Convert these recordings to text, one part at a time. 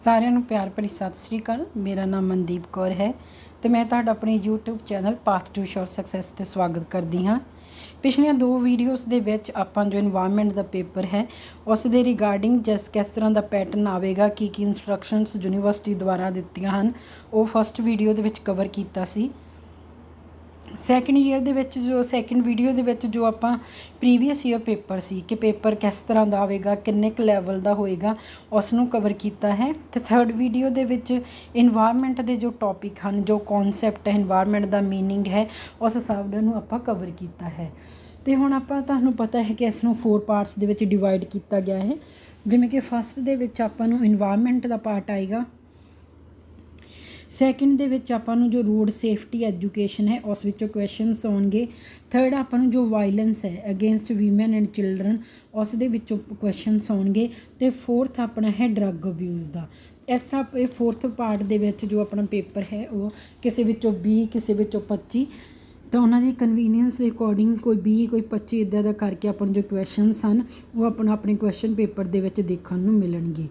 ਸਾਰਿਆਂ ਨੂੰ ਪਿਆਰ ਭਰੀ ਸਤਿ ਸ਼੍ਰੀ ਅਕਾਲ। ਮੇਰਾ ਨਾਮ ਮਨਦੀਪ ਕੌਰ ਹੈ ਤੇ ਮੈਂ ਤੁਹਾਡਾ ਆਪਣੇ YouTube channel path to sure success ਤੇ ਸਵਾਗਤ ਕਰਦੀ ਹਾਂ। ਪਿਛਲੀਆਂ 2 ਵੀਡੀਓਜ਼ ਦੇ ਵਿੱਚ ਆਪਾਂ ਜੋ এনवायरमेंट ਦਾ ਪੇਪਰ ਹੈ ਉਸ ਦੇ ਰਿਗਾਰਡਿੰਗ ਕਿਸ ਤਰ੍ਹਾਂ ਦਾ ਪੈਟਰਨ ਆਵੇਗਾ, ਕੀ ਇਨਸਟਰਕਸ਼ਨਸ ਯੂਨੀਵਰਸਿਟੀ ਦੁਆਰਾ ਦਿੱਤੀਆਂ ਹਨ, ਉਹ ਫਸਟ ਵੀਡੀਓ ਦੇ ਵਿੱਚ ਕਵਰ ਕੀਤਾ ਸੀ। ਸੈਕਿੰਡ ਵੀਡੀਓ ਦੇ ਵਿੱਚ ਜੋ ਆਪਾਂ ਪ੍ਰੀਵੀਅਸ ਈਅਰ ਪੇਪਰ ਸੀ ਕਿ ਪੇਪਰ ਕਿਸ ਤਰ੍ਹਾਂ ਦਾ ਆਵੇਗਾ, ਕਿੰਨੇ ਕੁ ਲੈਵਲ ਦਾ ਹੋਏਗਾ, ਉਸ ਨੂੰ ਕਵਰ ਕੀਤਾ ਹੈ। ਤੇ ਥਰਡ ਵੀਡੀਓ ਦੇ ਵਿੱਚ এনवायरमेंट ਦੇ ਜੋ ਟੌਪਿਕ ਹਨ, ਜੋ ਕਨਸੈਪਟ ਹੈ এনवायरमेंट ਦਾ ਮੀਨਿੰਗ ਹੈ, ਉਸ ਸਭ ਨੂੰ ਆਪਾਂ ਕਵਰ ਕੀਤਾ ਹੈ। ਤੇ ਹੁਣ ਆਪਾਂ ਤੁਹਾਨੂੰ ਪਤਾ ਹੈ ਕਿ ਇਸ ਨੂੰ 4 ਪਾਰਟਸ ਦੇ ਵਿੱਚ ਡਿਵਾਈਡ ਕੀਤਾ ਗਿਆ ਹੈ। ਜਿਵੇਂ ਕਿ ਫਸਟ ਦੇ ਵਿੱਚ ਆਪਾਂ ਨੂੰ এনवायरमेंट ਦਾ ਪਾਰਟ ਆਏਗਾ। ਸੈਕਿੰਡ ਦੇ ਵਿੱਚ ਆਪਾਂ ਨੂੰ ਜੋ ਰੋਡ ਸੇਫਟੀ ਐਜੂਕੇਸ਼ਨ ਹੈ ਉਸ ਵਿੱਚੋਂ ਕੁਐਸਚਨਸ ਆਉਣਗੇ। ਥਰਡ ਆਪਾਂ ਨੂੰ ਜੋ ਵਾਇਲੈਂਸ ਹੈ ਅਗੇਂਸਟ ਵੀਮਨ ਐਂਡ ਚਿਲਡਰਨ ਉਸ ਦੇ ਵਿੱਚੋਂ ਕੁਐਸਚਨਸ ਆਉਣਗੇ। ਅਤੇ ਫੋਰਥ ਆਪਣਾ ਹੈ ਡਰੱਗ ਅਬਿਊਜ਼ ਦਾ। ਇਸ ਤਰ੍ਹਾਂ ਇਹ ਫੋਰਥ ਪਾਰਟ ਦੇ ਵਿੱਚ ਜੋ ਆਪਣਾ ਪੇਪਰ ਹੈ ਉਹ ਕਿਸੇ ਵਿੱਚੋਂ 20, ਕਿਸੇ ਵਿੱਚੋਂ 25, ਤਾਂ ਉਹਨਾਂ ਦੀ ਕਨਵੀਨੀਅੰਸ ਦੇ ਅਕੋਰਡਿੰਗ ਕੋਈ 20 ਕੋਈ 25 ਇੱਦਾਂ ਦਾ ਕਰਕੇ ਆਪਾਂ ਨੂੰ ਜੋ ਕੁਐਸਚਨਸ ਹਨ ਉਹ ਆਪਣੇ ਕੁਐਸਚਨ ਪੇਪਰ ਦੇ ਵਿੱਚ ਦੇਖਣ ਨੂੰ ਮਿਲਣਗੇ।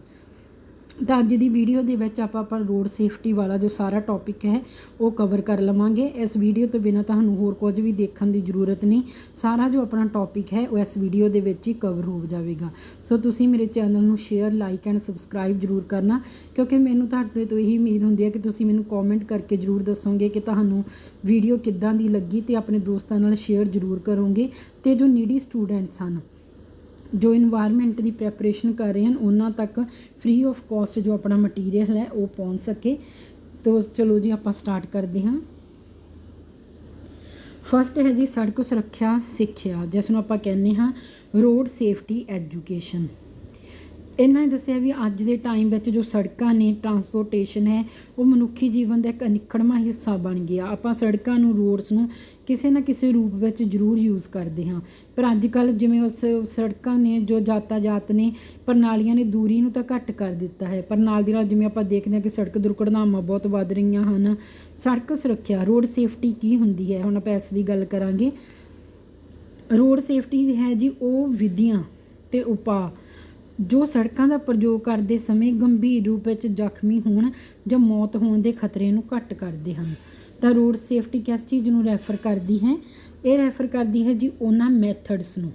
ਤਾਂ ਅੱਜ ਦੀ ਵੀਡੀਓ ਦੇ ਵਿੱਚ ਆਪਾਂ ਰੋਡ ਸੇਫਟੀ ਵਾਲਾ ਜੋ ਸਾਰਾ ਟੌਪਿਕ ਹੈ ਉਹ ਕਵਰ ਕਰ ਲਵਾਂਗੇ। ਇਸ ਵੀਡੀਓ ਤੋਂ ਬਿਨਾਂ ਤੁਹਾਨੂੰ ਹੋਰ ਕੁਝ ਵੀ ਦੇਖਣ ਦੀ ਜ਼ਰੂਰਤ ਨਹੀਂ, ਸਾਰਾ ਜੋ ਆਪਣਾ ਟੌਪਿਕ ਹੈ ਉਹ ਇਸ ਵੀਡੀਓ ਦੇ ਵਿੱਚ ਹੀ ਕਵਰ ਹੋ ਜਾਵੇਗਾ। ਸੋ ਤੁਸੀਂ ਮੇਰੇ ਚੈਨਲ ਨੂੰ ਸ਼ੇਅਰ, ਲਾਈਕ ਐਂਡ ਸਬਸਕ੍ਰਾਈਬ ਜ਼ਰੂਰ ਕਰਨਾ, ਕਿਉਂਕਿ ਮੈਨੂੰ ਤੁਹਾਡੇ ਤੋਂ ਇਹੀ ਉਮੀਦ ਹੁੰਦੀ ਹੈ ਕਿ ਤੁਸੀਂ ਮੈਨੂੰ ਕਮੈਂਟ ਕਰਕੇ ਜ਼ਰੂਰ ਦੱਸੋਗੇ ਕਿ ਤੁਹਾਨੂੰ ਵੀਡੀਓ ਕਿੱਦਾਂ ਦੀ ਲੱਗੀ ਅਤੇ ਆਪਣੇ ਦੋਸਤਾਂ ਨਾਲ ਸ਼ੇਅਰ ਜ਼ਰੂਰ ਕਰੋਗੇ। ਅਤੇ ਜੋ ਨੀਡੀ ਸਟੂਡੈਂਟਸ ਹਨ ਜੋ এনवायरमेंट ਦੀ ਪ੍ਰੈਪਰੇਸ਼ਨ ਕਰ ਰਹੇ ਹਨ ਉਹਨਾਂ ਤੱਕ ਫ੍ਰੀ ਆਫ ਕੋਸਟ ਜੋ ਆਪਣਾ ਮਟੀਰੀਅਲ ਹੈ ਉਹ ਪਹੁੰਚ ਸਕੇ। ਤੋ ਚਲੋ ਜੀ ਆਪਾਂ ਸਟਾਰਟ ਕਰਦੇ ਹਾਂ। ਫਸਟ ਹੈ ਜੀ ਸੜਕ ਸੁਰੱਖਿਆ ਸਿੱਖਿਆ, ਜਿਸ ਨੂੰ ਆਪਾਂ ਕਹਿੰਦੇ ਹਾਂ ਰੋਡ ਸੇਫਟੀ ਐਜੂਕੇਸ਼ਨ। ਇਹਨਾਂ ਨੇ ਦੱਸਿਆ ਵੀ ਅੱਜ ਦੇ ਟਾਈਮ ਵਿੱਚ ਜੋ ਸੜਕਾਂ ਨੇ, ਟਰਾਂਸਪੋਰਟੇਸ਼ਨ ਹੈ, ਉਹ ਮਨੁੱਖੀ ਜੀਵਨ ਦਾ ਇੱਕ ਅਨਿੱਖੜਵਾਂ ਹਿੱਸਾ ਬਣ ਗਿਆ। ਆਪਾਂ ਸੜਕਾਂ ਨੂੰ, ਰੋਡਸ ਨੂੰ ਕਿਸੇ ਨਾ ਕਿਸੇ ਰੂਪ ਵਿੱਚ ਜ਼ਰੂਰ ਯੂਜ਼ ਕਰਦੇ ਹਾਂ, ਪਰ ਅੱਜ ਕੱਲ੍ਹ ਜਿਵੇਂ ਉਸ ਸੜਕਾਂ ਨੇ ਜੋ ਯਾਤਾਯਾਤ ਨੇ ਪ੍ਰਣਾਲੀਆਂ ਨੇ ਦੂਰੀ ਨੂੰ ਤਾਂ ਘੱਟ ਕਰ ਦਿੱਤਾ ਹੈ, ਪਰ ਨਾਲ ਦੀ ਨਾਲ ਜਿਵੇਂ ਆਪਾਂ ਦੇਖਦੇ ਹਾਂ ਕਿ ਸੜਕ ਦੁਰਘਟਨਾਵਾਂ ਬਹੁਤ ਵੱਧ ਰਹੀਆਂ ਹਨ। ਸੜਕ ਸੁਰੱਖਿਆ ਰੋਡ ਸੇਫਟੀ ਕੀ ਹੁੰਦੀ ਹੈ, ਹੁਣ ਆਪਾਂ ਇਸ ਦੀ ਗੱਲ ਕਰਾਂਗੇ। ਰੋਡ ਸੇਫਟੀ ਹੈ ਜੀ ਉਹ ਵਿਧੀਆਂ ਅਤੇ ਉਪਾਅ ਜੋ ਸੜਕਾਂ ਦਾ ਪ੍ਰਯੋਗ ਕਰਦੇ ਸਮੇਂ ਗੰਭੀਰ ਰੂਪ ਵਿੱਚ ਜ਼ਖਮੀ ਹੋਣ ਜਾਂ ਮੌਤ ਹੋਣ ਦੇ ਖਤਰੇ ਨੂੰ ਘੱਟ ਕਰਦੇ ਹਨ। ਤਾਂ ਰੋਡ ਸੇਫਟੀ ਕਿਸ ਚੀਜ਼ ਨੂੰ ਰੈਫਰ ਕਰਦੀ ਹੈ? ਇਹ ਰੈਫਰ ਕਰਦੀ ਹੈ ਜੀ ਉਹਨਾਂ ਮੈਥਡਸ ਨੂੰ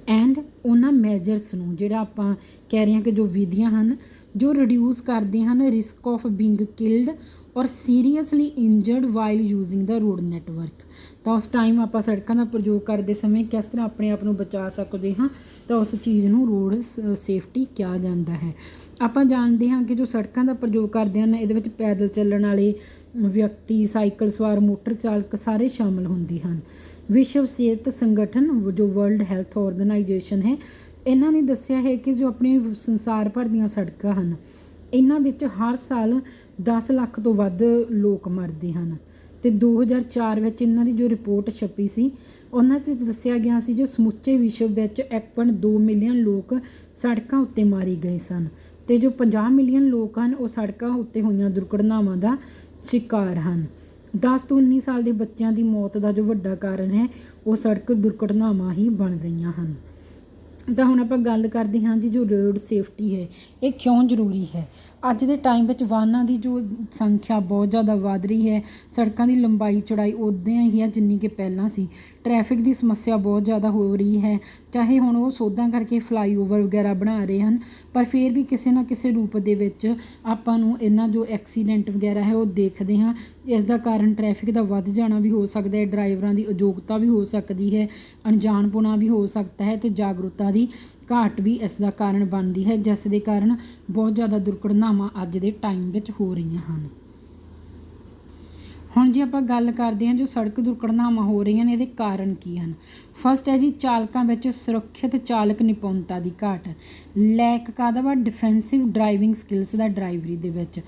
ਐਂਡ ਉਹਨਾਂ ਮੈਜਰਸ ਨੂੰ, ਜਿਹੜਾ ਆਪਾਂ ਕਹਿ ਰਹੇ ਹਾਂ ਕਿ ਜੋ ਵਿਧੀਆਂ ਹਨ ਜੋ ਰਿਡਿਊਸ ਕਰਦੇ ਹਨ ਰਿਸਕ ਆਫ ਬੀਇੰਗ ਕਿਲਡ ਔਰ ਸੀਰੀਅਸਲੀ ਇੰਜਰਡ ਵਾਈਲ ਯੂਜ਼ਿੰਗ ਦਾ ਰੋਡ ਨੈਟਵਰਕ। ਤਾਂ ਉਸ ਟਾਈਮ ਆਪਾਂ ਸੜਕਾਂ ਦਾ ਪ੍ਰਯੋਗ ਕਰਦੇ ਸਮੇਂ ਕਿਸ ਤਰ੍ਹਾਂ ਆਪਣੇ ਆਪ ਨੂੰ ਬਚਾ ਸਕਦੇ ਹਾਂ, ਤਾਂ ਉਸ ਚੀਜ਼ ਨੂੰ ਰੋਡ ਸੇਫਟੀ ਕਿਹਾ ਜਾਂਦਾ ਹੈ। ਆਪਾਂ ਜਾਣਦੇ ਹਾਂ ਕਿ ਜੋ ਸੜਕਾਂ ਦਾ ਪ੍ਰਯੋਗ ਕਰਦੇ ਹਨ ਇਹਦੇ ਵਿੱਚ ਪੈਦਲ ਚੱਲਣ ਵਾਲੇ ਵਿਅਕਤੀ, ਸਾਈਕਲ ਸਵਾਰ, ਮੋਟਰ ਚਾਲਕ ਸਾਰੇ ਸ਼ਾਮਲ ਹੁੰਦੇ ਹਨ। ਵਿਸ਼ਵ ਸਿਹਤ ਸੰਗਠਨ ਜੋ ਵਰਲਡ ਹੈਲਥ ਆਰਗੇਨਾਈਜੇਸ਼ਨ ਹੈ, ਇਹਨਾਂ ਨੇ ਦੱਸਿਆ ਹੈ ਕਿ ਜੋ ਆਪਣੇ ਸੰਸਾਰ ਭਰ ਦੀਆਂ ਸੜਕਾਂ ਹਨ ਇਹਨਾਂ ਵਿੱਚ ਹਰ ਸਾਲ 10 ਲੱਖ ਤੋਂ ਵੱਧ ਲੋਕ ਮਰਦੇ ਹਨ। ਅਤੇ 2004 ਵਿੱਚ ਇਹਨਾਂ ਦੀ ਜੋ ਰਿਪੋਰਟ ਛਪੀ ਸੀ ਉਹਨਾਂ 'ਚ ਦੱਸਿਆ ਗਿਆ ਸੀ ਜੋ ਸਮੁੱਚੇ ਵਿਸ਼ਵ ਵਿੱਚ 1.2 ਮਿਲੀਅਨ ਲੋਕ ਸੜਕਾਂ ਉੱਤੇ ਮਾਰੇ ਗਏ ਸਨ ਅਤੇ ਜੋ 50 ਮਿਲੀਅਨ ਲੋਕ ਹਨ ਉਹ ਸੜਕਾਂ ਉੱਤੇ ਹੋਈਆਂ ਦੁਰਘਟਨਾਵਾਂ ਦਾ ਸ਼ਿਕਾਰ ਹਨ। 10 ਤੋਂ 19 ਸਾਲ ਦੇ ਬੱਚਿਆਂ ਦੀ ਮੌਤ ਦਾ ਜੋ ਵੱਡਾ ਕਾਰਨ ਹੈ ਉਹ ਸੜਕ ਦੁਰਘਟਨਾਵਾਂ ਹੀ ਬਣ ਰਹੀਆਂ ਹਨ। ਤਾਂ ਹੁਣ ਆਪਾਂ ਗੱਲ ਕਰਦੇ ਹਾਂ ਜੀ ਜੋ ਰੋਡ ਸੇਫਟੀ ਹੈ ਇਹ ਕਿਉਂ ਜ਼ਰੂਰੀ ਹੈ। ਅੱਜ ਦੇ ਟਾਈਮ ਵਿੱਚ ਵਾਹਨਾਂ ਦੀ ਜੋ ਸੰਖਿਆ ਬਹੁਤ ਜ਼ਿਆਦਾ ਵੱਧ ਰਹੀ ਹੈ, ਸੜਕਾਂ ਦੀ ਲੰਬਾਈ ਚੌੜਾਈ ਉੱਦਾਂ ਹੀ ਹੈ ਜਿੰਨੀ ਕਿ ਪਹਿਲਾਂ ਸੀ। ਟ੍ਰੈਫਿਕ ਦੀ ਸਮੱਸਿਆ ਬਹੁਤ ਜ਼ਿਆਦਾ ਹੋ ਰਹੀ ਹੈ, ਚਾਹੇ ਹੁਣ ਉਹ ਸੋਧਾਂ ਕਰਕੇ ਫਲਾਈਓਵਰ ਵਗੈਰਾ ਬਣਾ ਰਹੇ ਹਨ, ਪਰ ਫਿਰ ਵੀ ਕਿਸੇ ਨਾ ਕਿਸੇ ਰੂਪ ਦੇ ਵਿੱਚ ਆਪਾਂ ਨੂੰ ਇਹਨਾਂ ਜੋ ਐਕਸੀਡੈਂਟ ਵਗੈਰਾ ਹੈ ਉਹ ਦੇਖਦੇ ਹਾਂ। ਇਸ ਦਾ ਕਾਰਨ ਟ੍ਰੈਫਿਕ ਦਾ ਵੱਧ ਜਾਣਾ ਵੀ ਹੋ ਸਕਦਾ ਹੈ, ਡਰਾਈਵਰਾਂ ਦੀ ਅਯੋਗਤਾ ਵੀ ਹੋ ਸਕਦੀ ਹੈ, ਅਣਜਾਣਪੁਣਾ ਵੀ ਹੋ ਸਕਦਾ ਹੈ ਅਤੇ ਜਾਗਰੂਕਤਾ ਦੀ ਘਾਟ ਵੀ ਇਸ ਦਾ ਕਾਰਨ ਬਣਦੀ ਹੈ, ਜਿਸ ਦੇ ਕਾਰਨ ਬਹੁਤ ਜ਼ਿਆਦਾ ਦੁਰਘਟਨਾਵਾਂ ਅੱਜ ਦੇ ਟਾਈਮ ਵਿੱਚ ਹੋ ਰਹੀਆਂ ਹਨ। ਹੁਣ ਜੇ ਆਪਾਂ ਗੱਲ ਕਰਦੇ ਹਾਂ ਜੋ ਸੜਕ ਦੁਰਘਟਨਾਵਾਂ ਹੋ ਰਹੀਆਂ ਨੇ ਇਹਦੇ ਕਾਰਨ ਕੀ ਹਨ। ਫਸਟ ਹੈ ਜੀ ਚਾਲਕਾਂ ਵਿੱਚ ਸੁਰੱਖਿਅਤ ਚਾਲਕ ਨਿਪੁੰਨਤਾ ਦੀ ਘਾਟ, ਲੈਕ ਕਾਹਦਾ ਵਾ ਡਿਫੈਂਸਿਵ ਡਰਾਈਵਿੰਗ ਸਕਿੱਲਸ ਦਾ ਡਰਾਈਵਰੀ ਦੇ ਵਿੱਚ।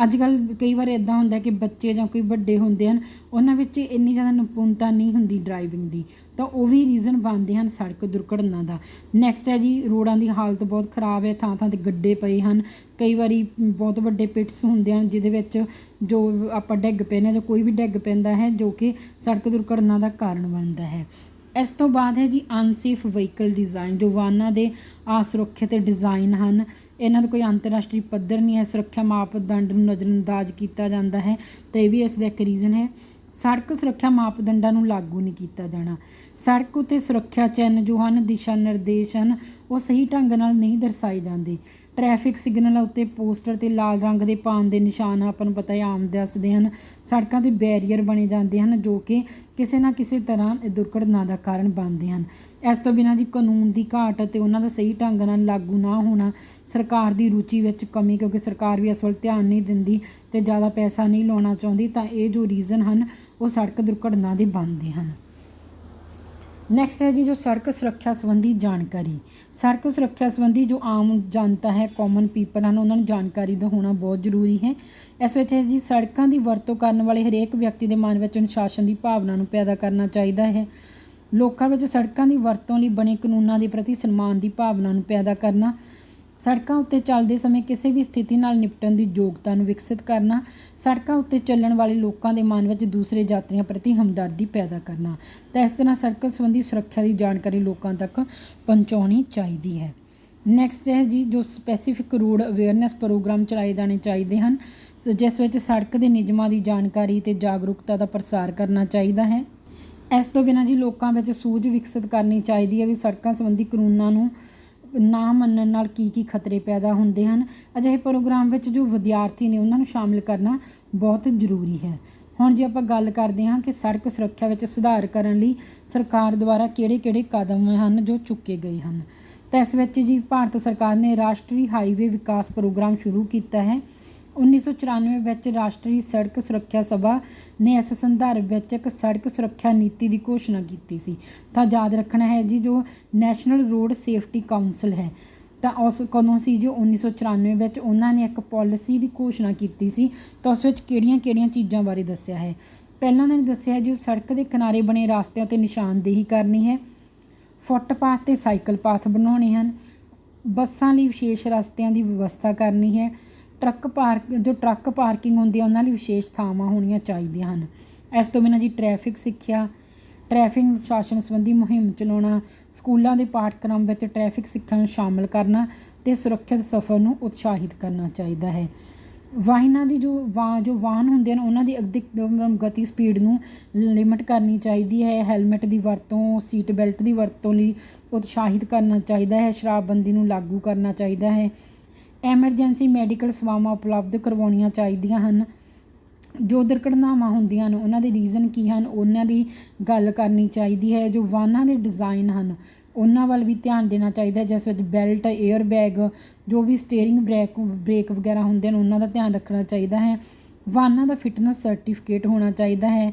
ਅੱਜ ਕੱਲ੍ਹ ਕਈ ਵਾਰ ਇੱਦਾਂ ਹੁੰਦਾ ਕਿ ਬੱਚੇ ਜਾਂ ਕੋਈ ਵੱਡੇ ਹੁੰਦੇ ਹਨ ਉਹਨਾਂ ਵਿੱਚ ਇੰਨੀ ਜ਼ਿਆਦਾ ਨਿਪੁੰਨਤਾ ਨਹੀਂ ਹੁੰਦੀ ਡਰਾਈਵਿੰਗ ਦੀ, ਤਾਂ ਉਹ ਵੀ ਰੀਜ਼ਨ ਬਣਦੇ ਹਨ ਸੜਕ ਦੁਰਘਟਨਾ ਦਾ। ਨੈਕਸਟ ਹੈ ਜੀ ਰੋਡਾਂ ਦੀ ਹਾਲਤ ਬਹੁਤ ਖ਼ਰਾਬ ਹੈ, ਥਾਂ ਥਾਂ 'ਤੇ ਗੱਡੇ ਪਏ ਹਨ, ਕਈ ਵਾਰੀ ਬਹੁਤ ਵੱਡੇ ਪਿਟਸ ਹੁੰਦੇ ਹਨ ਜਿਹਦੇ ਵਿੱਚ ਜੋ ਆਪਾਂ ਡਿੱਗ ਪੈਂਦੇ ਹਾਂ ਜਾਂ ਕੋਈ ਵੀ ਡਿੱਗ ਪੈਂਦਾ ਹੈ ਜੋ ਕਿ ਸੜਕ ਦੁਰਘਟਨਾ ਦਾ ਕਾਰਨ ਬਣਦਾ ਹੈ। ਇਸ ਤੋਂ ਬਾਅਦ ਹੈ ਜੀ ਅਨਸੇਫ ਵਹੀਕਲ ਡਿਜ਼ਾਈਨ, ਜੋ ਵਾਹਨਾਂ ਦੇ ਅਸੁਰੱਖਿਅਤ ਡਿਜ਼ਾਈਨ ਹਨ ਇਹਨਾਂ ਦਾ ਕੋਈ ਅੰਤਰਰਾਸ਼ਟਰੀ ਪੱਧਰ ਨਹੀਂ ਹੈ। ਸੁਰੱਖਿਆ ਮਾਪਦੰਡ ਨੂੰ ਨਜ਼ਰਅੰਦਾਜ਼ ਕੀਤਾ ਜਾਂਦਾ ਹੈ, ਤਾਂ ਇਹ ਵੀ ਇਸ ਦਾ ਇੱਕ ਰੀਜ਼ਨ ਹੈ। ਸੜਕ ਸੁਰੱਖਿਆ ਮਾਪਦੰਡਾਂ ਨੂੰ ਲਾਗੂ ਨਹੀਂ ਕੀਤਾ ਜਾਣਾ। ਸੜਕ ਉੱਤੇ ਸੁਰੱਖਿਆ ਚਿੰਨ੍ਹ ਜੋ ਹਨ, ਦਿਸ਼ਾ ਨਿਰਦੇਸ਼ ਹਨ, ਉਹ ਸਹੀ ਢੰਗ ਨਾਲ ਨਹੀਂ ਦਰਸਾਏ ਜਾਂਦੇ। ਟ੍ਰੈਫਿਕ ਸਿਗਨਲਾਂ ਉੱਤੇ ਪੋਸਟਰ ਤੇ ਲਾਲ ਰੰਗ ਦੇ ਪਾਨ ਦੇ ਨਿਸ਼ਾਨ ਆਪਾਂ ਨੂੰ ਪਤਾ ਹੈ ਆਮ ਦੱਸਦੇ ਹਨ। ਸੜਕਾਂ 'ਤੇ ਬੈਰੀਅਰ ਬਣੇ ਜਾਂਦੇ ਹਨ ਜੋ ਕਿ ਕਿਸੇ ਨਾ ਕਿਸੇ ਤਰ੍ਹਾਂ ਦੁਰਘਟਨਾ ਦਾ ਕਾਰਨ ਬਣਦੇ ਹਨ। ਇਸ ਤੋਂ ਬਿਨਾਂ ਜੀ ਕਾਨੂੰਨ ਦੀ ਘਾਟ ਅਤੇ ਉਹਨਾਂ ਦਾ ਸਹੀ ਢੰਗ ਨਾਲ ਲਾਗੂ ਨਾ ਹੋਣਾ, ਸਰਕਾਰ ਦੀ ਰੁਚੀ ਵਿੱਚ ਕਮੀ, ਕਿਉਂਕਿ ਸਰਕਾਰ ਵੀ ਇਸ ਵੱਲ ਧਿਆਨ ਨਹੀਂ ਦਿੰਦੀ ਅਤੇ ਜ਼ਿਆਦਾ ਪੈਸਾ ਨਹੀਂ ਲਾਉਣਾ ਚਾਹੁੰਦੀ, ਤਾਂ ਇਹ ਜੋ ਰੀਜ਼ਨ ਹਨ ਉਹ ਸੜਕ ਦੁਰਘਟਨਾ ਦੇ ਬਣਦੇ ਹਨ। ਨੈਕਸਟ ਹੈ ਜੀ ਜੋ ਸੜਕ ਸੁਰੱਖਿਆ ਸੰਬੰਧੀ ਜਾਣਕਾਰੀ। ਸੜਕ ਸੁਰੱਖਿਆ ਸੰਬੰਧੀ ਜੋ ਆਮ ਜਨਤਾ ਹੈ, ਕਾਮਨ ਪੀਪਲ ਹਨ, ਉਹਨਾਂ ਨੂੰ ਜਾਣਕਾਰੀ ਦਾ ਹੋਣਾ ਬਹੁਤ ਜ਼ਰੂਰੀ ਹੈ। ਇਸ ਵਿੱਚ ਹੈ ਜੀ ਸੜਕਾਂ ਦੀ ਵਰਤੋਂ ਕਰਨ ਵਾਲੇ ਹਰੇਕ ਵਿਅਕਤੀ ਦੇ ਮਨ ਵਿੱਚ ਅਨੁਸ਼ਾਸਨ ਦੀ ਭਾਵਨਾ ਨੂੰ ਪੈਦਾ ਕਰਨਾ ਚਾਹੀਦਾ ਹੈ। ਲੋਕਾਂ ਵਿੱਚ ਸੜਕਾਂ ਦੀ ਵਰਤੋਂ ਲਈ ਬਣੇ ਕਾਨੂੰਨਾਂ ਦੇ ਪ੍ਰਤੀ ਸਨਮਾਨ ਦੀ ਭਾਵਨਾ ਨੂੰ ਪੈਦਾ ਕਰਨਾ, ਸੜਕਾਂ ਉੱਤੇ ਚੱਲਦੇ ਸਮੇਂ ਕਿਸੇ ਵੀ ਸਥਿਤੀ ਨਾਲ ਨਿਪਟਣ ਦੀ ਯੋਗਤਾ ਨੂੰ ਵਿਕਸਿਤ ਕਰਨਾ, ਸੜਕਾਂ ਉੱਤੇ ਚੱਲਣ ਵਾਲੇ ਲੋਕਾਂ ਦੇ ਮਨ ਵਿੱਚ ਦੂਸਰੇ ਯਾਤਰੀਆਂ ਪ੍ਰਤੀ ਹਮਦਰਦੀ ਪੈਦਾ ਕਰਨਾ। ਤਾਂ ਇਸ ਤਰ੍ਹਾਂ ਸੜਕ ਸੰਬੰਧੀ ਸੁਰੱਖਿਆ ਦੀ ਜਾਣਕਾਰੀ ਲੋਕਾਂ ਤੱਕ ਪਹੁੰਚਾਉਣੀ ਚਾਹੀਦੀ ਹੈ। ਨੈਕਸਟ ਹੈ ਜੀ ਜੋ ਸਪੈਸੀਫਿਕ ਰੋਡ ਅਵੇਅਰਨੈਸ ਪ੍ਰੋਗਰਾਮ ਚਲਾਏ ਜਾਣੇ ਚਾਹੀਦੇ ਹਨ, ਜਿਸ ਵਿੱਚ ਸੜਕ ਦੇ ਨਿਯਮਾਂ ਦੀ ਜਾਣਕਾਰੀ ਅਤੇ ਜਾਗਰੂਕਤਾ ਦਾ ਪ੍ਰਸਾਰ ਕਰਨਾ ਚਾਹੀਦਾ ਹੈ। ਇਸ ਤੋਂ ਬਿਨਾਂ ਜੀ ਲੋਕਾਂ ਵਿੱਚ ਸੂਝ ਵਿਕਸਿਤ ਕਰਨੀ ਚਾਹੀਦੀ ਹੈ ਵੀ ਸੜਕਾਂ ਸੰਬੰਧੀ ਕਾਨੂੰਨਾਂ ਨੂੰ ਨਾ ਮੰਨਣ ਨਾਲ ਕੀ ਖਤਰੇ ਪੈਦਾ ਹੁੰਦੇ ਹਨ। ਅਜਿਹੇ ਪ੍ਰੋਗਰਾਮ ਵਿੱਚ ਜੋ ਵਿਦਿਆਰਥੀ ਨੇ ਉਹਨਾਂ ਨੂੰ ਸ਼ਾਮਿਲ ਕਰਨਾ ਬਹੁਤ ਜ਼ਰੂਰੀ ਹੈ। ਹੁਣ ਜੇ ਆਪਾਂ ਗੱਲ ਕਰਦੇ ਹਾਂ ਕਿ ਸੜਕ ਸੁਰੱਖਿਆ ਵਿੱਚ ਸੁਧਾਰ ਕਰਨ ਲਈ ਸਰਕਾਰ ਦੁਆਰਾ ਕਿਹੜੇ ਕਦਮ ਹਨ ਜੋ ਚੁੱਕੇ ਗਏ ਹਨ, ਤਾਂ ਇਸ ਵਿੱਚ ਜੀ ਭਾਰਤ ਸਰਕਾਰ ਨੇ ਰਾਸ਼ਟਰੀ ਹਾਈਵੇ ਵਿਕਾਸ ਪ੍ਰੋਗਰਾਮ ਸ਼ੁਰੂ ਕੀਤਾ ਹੈ। 1994 ਵਿੱਚ ਰਾਸ਼ਟਰੀ ਸੜਕ ਸੁਰੱਖਿਆ ਸਭਾ ਨੇ ਇਸ ਸੰਦਰਭ ਵਿੱਚ ਇੱਕ ਸੜਕ ਸੁਰੱਖਿਆ ਨੀਤੀ ਦੀ ਘੋਸ਼ਣਾ ਕੀਤੀ ਸੀ। ਤਾਂ ਯਾਦ ਰੱਖਣਾ ਹੈ ਜੀ ਜੋ ਨੈਸ਼ਨਲ ਰੋਡ ਸੇਫਟੀ ਕਾਊਂਸਲ ਹੈ, ਤਾਂ ਉਸ ਕਦੋਂ ਸੀ ਜੋ 1994 ਵਿੱਚ ਉਹਨਾਂ ਨੇ ਇੱਕ ਪਾਲਿਸੀ ਦੀ ਘੋਸ਼ਣਾ ਕੀਤੀ ਸੀ। ਤਾਂ ਉਸ ਵਿੱਚ ਕਿਹੜੀਆਂ ਚੀਜ਼ਾਂ ਬਾਰੇ ਦੱਸਿਆ ਹੈ। ਪਹਿਲਾਂ ਉਹਨਾਂ ਨੇ ਦੱਸਿਆ ਹੈ ਜੀ ਸੜਕ ਦੇ ਕਿਨਾਰੇ ਬਣੇ ਰਾਸਤਿਆਂ 'ਤੇ ਨਿਸ਼ਾਨਦੇਹੀ ਕਰਨੀ ਹੈ, ਫੁੱਟਪਾਥ ਅਤੇ ਸਾਈਕਲ ਪਾਥ ਬਣਾਉਣੇ ਹਨ, ਬੱਸਾਂ ਲਈ ਵਿਸ਼ੇਸ਼ ਰਸਤਿਆਂ ਦੀ ਵਿਵਸਥਾ ਕਰਨੀ ਹੈ, ਟਰੱਕ ਪਾਰਕਿੰਗ ਹੁੰਦੀ ਹੈ ਉਹਨਾਂ ਲਈ ਵਿਸ਼ੇਸ਼ ਥਾਵਾਂ ਹੋਣੀਆਂ ਚਾਹੀਦੀਆਂ ਹਨ। ਇਸ ਤੋਂ ਬਿਨਾਂ ਜੀ ਟ੍ਰੈਫਿਕ ਸਿੱਖਿਆ, ਟ੍ਰੈਫਿਕ ਅਨੁਸ਼ਾਸਨ ਸੰਬੰਧੀ ਮੁਹਿੰਮ ਚਲਾਉਣਾ, ਸਕੂਲਾਂ ਦੇ ਪਾਠਕ੍ਰਮ ਵਿੱਚ ਟ੍ਰੈਫਿਕ ਸਿੱਖਿਆ ਨੂੰ ਸ਼ਾਮਲ ਕਰਨਾ ਅਤੇ ਸੁਰੱਖਿਅਤ ਸਫ਼ਰ ਨੂੰ ਉਤਸ਼ਾਹਿਤ ਕਰਨਾ ਚਾਹੀਦਾ ਹੈ। ਵਾਹਨਾਂ ਦੀ ਜੋ ਵਾਹਨ ਹੁੰਦੇ ਹਨ ਉਹਨਾਂ ਦੀ ਅਧਿਕ ਗਤੀ ਸਪੀਡ ਨੂੰ ਲਿਮਿਟ ਕਰਨੀ ਚਾਹੀਦੀ ਹੈ। ਹੈਲਮਟ ਦੀ ਵਰਤੋਂ, ਸੀਟ ਬੈਲਟ ਦੀ ਵਰਤੋਂ ਲਈ ਉਤਸ਼ਾਹਿਤ ਕਰਨਾ ਚਾਹੀਦਾ ਹੈ। ਸ਼ਰਾਬਬੰਦੀ ਨੂੰ ਲਾਗੂ ਕਰਨਾ ਚਾਹੀਦਾ ਹੈ। ਐਮਰਜੈਂਸੀ ਮੈਡੀਕਲ ਸੇਵਾਵਾਂ ਉਪਲਬਧ ਕਰਵਾਉਣੀਆਂ ਚਾਹੀਦੀਆਂ ਹਨ। ਜੋ ਦੁਰਘਟਨਾਵਾਂ ਹੁੰਦੀਆਂ ਹਨ ਉਹਨਾਂ ਦੇ ਰੀਜ਼ਨ ਕੀ ਹਨ ਉਹਨਾਂ ਦੀ ਗੱਲ ਕਰਨੀ ਚਾਹੀਦੀ ਹੈ। ਜੋ ਵਾਹਨਾਂ ਦੇ ਡਿਜ਼ਾਈਨ ਹਨ ਉਹਨਾਂ ਵੱਲ ਵੀ ਧਿਆਨ ਦੇਣਾ ਚਾਹੀਦਾ ਹੈ, ਜਿਸ ਵਿੱਚ ਬੈਲਟ, ਏਅਰ ਬੈਗ, ਜੋ ਵੀ ਸਟੀਅਰਿੰਗ ਬ੍ਰੇਕ ਵਗੈਰਾ ਹੁੰਦੇ ਹਨ ਉਹਨਾਂ ਦਾ ਧਿਆਨ ਰੱਖਣਾ ਚਾਹੀਦਾ ਹੈ। ਵਾਹਨਾਂ ਦਾ ਫਿਟਨੈਸ ਸਰਟੀਫਿਕੇਟ ਹੋਣਾ ਚਾਹੀਦਾ ਹੈ।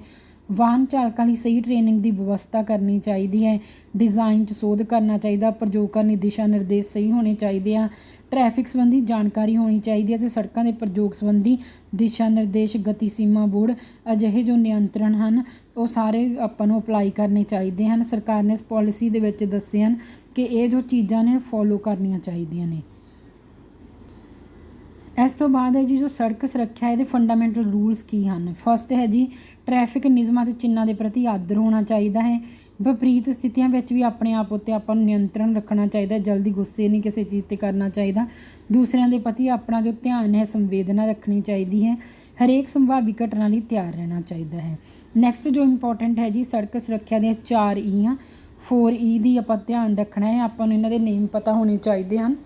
ਵਾਹਨ ਚਾਲਕਾਂ ਲਈ ਸਹੀ ਟ੍ਰੇਨਿੰਗ ਦੀ ਵਿਵਸਥਾ ਕਰਨੀ ਚਾਹੀਦੀ ਹੈ। ਡਿਜ਼ਾਈਨ 'ਚ ਸੋਧ ਕਰਨਾ ਚਾਹੀਦਾ, ਪ੍ਰਯੋਗਾਂ ਲਈ ਦਿਸ਼ਾ ਨਿਰਦੇਸ਼ ਸਹੀ ਹੋਣੇ ਚਾਹੀਦੇ ਆ। ਟ੍ਰੈਫਿਕ ਸੰਬੰਧੀ ਜਾਣਕਾਰੀ ਹੋਣੀ ਚਾਹੀਦੀ ਹੈ ਅਤੇ ਸੜਕਾਂ ਦੇ ਪ੍ਰਯੋਗ ਸੰਬੰਧੀ ਦਿਸ਼ਾ ਨਿਰਦੇਸ਼, ਗਤੀ ਸੀਮਾ ਬੋਰਡ, ਅਜਿਹੇ ਜੋ ਨਿਯੰਤਰਣ ਹਨ ਉਹ ਸਾਰੇ ਆਪਾਂ ਨੂੰ ਅਪਲਾਈ ਕਰਨੇ ਚਾਹੀਦੇ ਹਨ। ਸਰਕਾਰ ਨੇ ਇਸ ਪੋਲਿਸੀ ਦੇ ਵਿੱਚ ਦੱਸੇ ਹਨ ਕਿ ਇਹ ਜੋ ਚੀਜ਼ਾਂ ਨੇ ਫੋਲੋ ਕਰਨੀਆਂ ਚਾਹੀਦੀਆਂ ਨੇ। ਇਸ ਤੋਂ ਬਾਅਦ ਹੈ ਜੀ ਜੋ ਸੜਕ ਸੁਰੱਖਿਆ ਇਹਦੇ ਫੰਡਾਮੈਂਟਲ ਰੂਲਸ ਕੀ ਹਨ। ਫਸਟ ਹੈ ਜੀ ਟ੍ਰੈਫਿਕ ਨਿਯਮਾਂ ਅਤੇ ਚਿੰਨ੍ਹਾਂ ਦੇ ਪ੍ਰਤੀ ਆਦਰ ਹੋਣਾ ਚਾਹੀਦਾ ਹੈ। ਵਿਪਰੀਤ ਸਥਿਤੀਆਂ ਵਿੱਚ ਵੀ ਆਪਣੇ ਆਪ ਉੱਤੇ ਆਪਾਂ ਨੂੰ ਨਿਯੰਤਰਣ ਰੱਖਣਾ ਚਾਹੀਦਾ, ਜਲਦੀ ਗੁੱਸੇ ਨਹੀਂ ਕਿਸੇ ਚੀਜ਼ 'ਤੇ ਕਰਨਾ ਚਾਹੀਦਾ। ਦੂਸਰਿਆਂ ਦੇ ਪ੍ਰਤੀ ਆਪਣਾ ਜੋ ਧਿਆਨ ਹੈ, ਸੰਵੇਦਨਾ ਰੱਖਣੀ ਚਾਹੀਦੀ ਹੈ। ਹਰੇਕ ਸੰਭਾਵੀ ਘਟਨਾ ਲਈ ਤਿਆਰ ਰਹਿਣਾ ਚਾਹੀਦਾ ਹੈ। ਨੈਕਸਟ ਜੋ ਇੰਪੋਰਟੈਂਟ ਹੈ ਜੀ ਸੜਕ ਸੁਰੱਖਿਆ ਦੀਆਂ 4 ਈ ਆ। 4 ਈ ਦੀ ਆਪਾਂ ਧਿਆਨ ਰੱਖਣਾ ਹੈ। ਆਪਾਂ ਨੂੰ ਇਹਨਾਂ ਦੇ ਨੇਮ ਪਤਾ ਹੋਣੇ ਚਾਹੀਦੇ ਹਨ,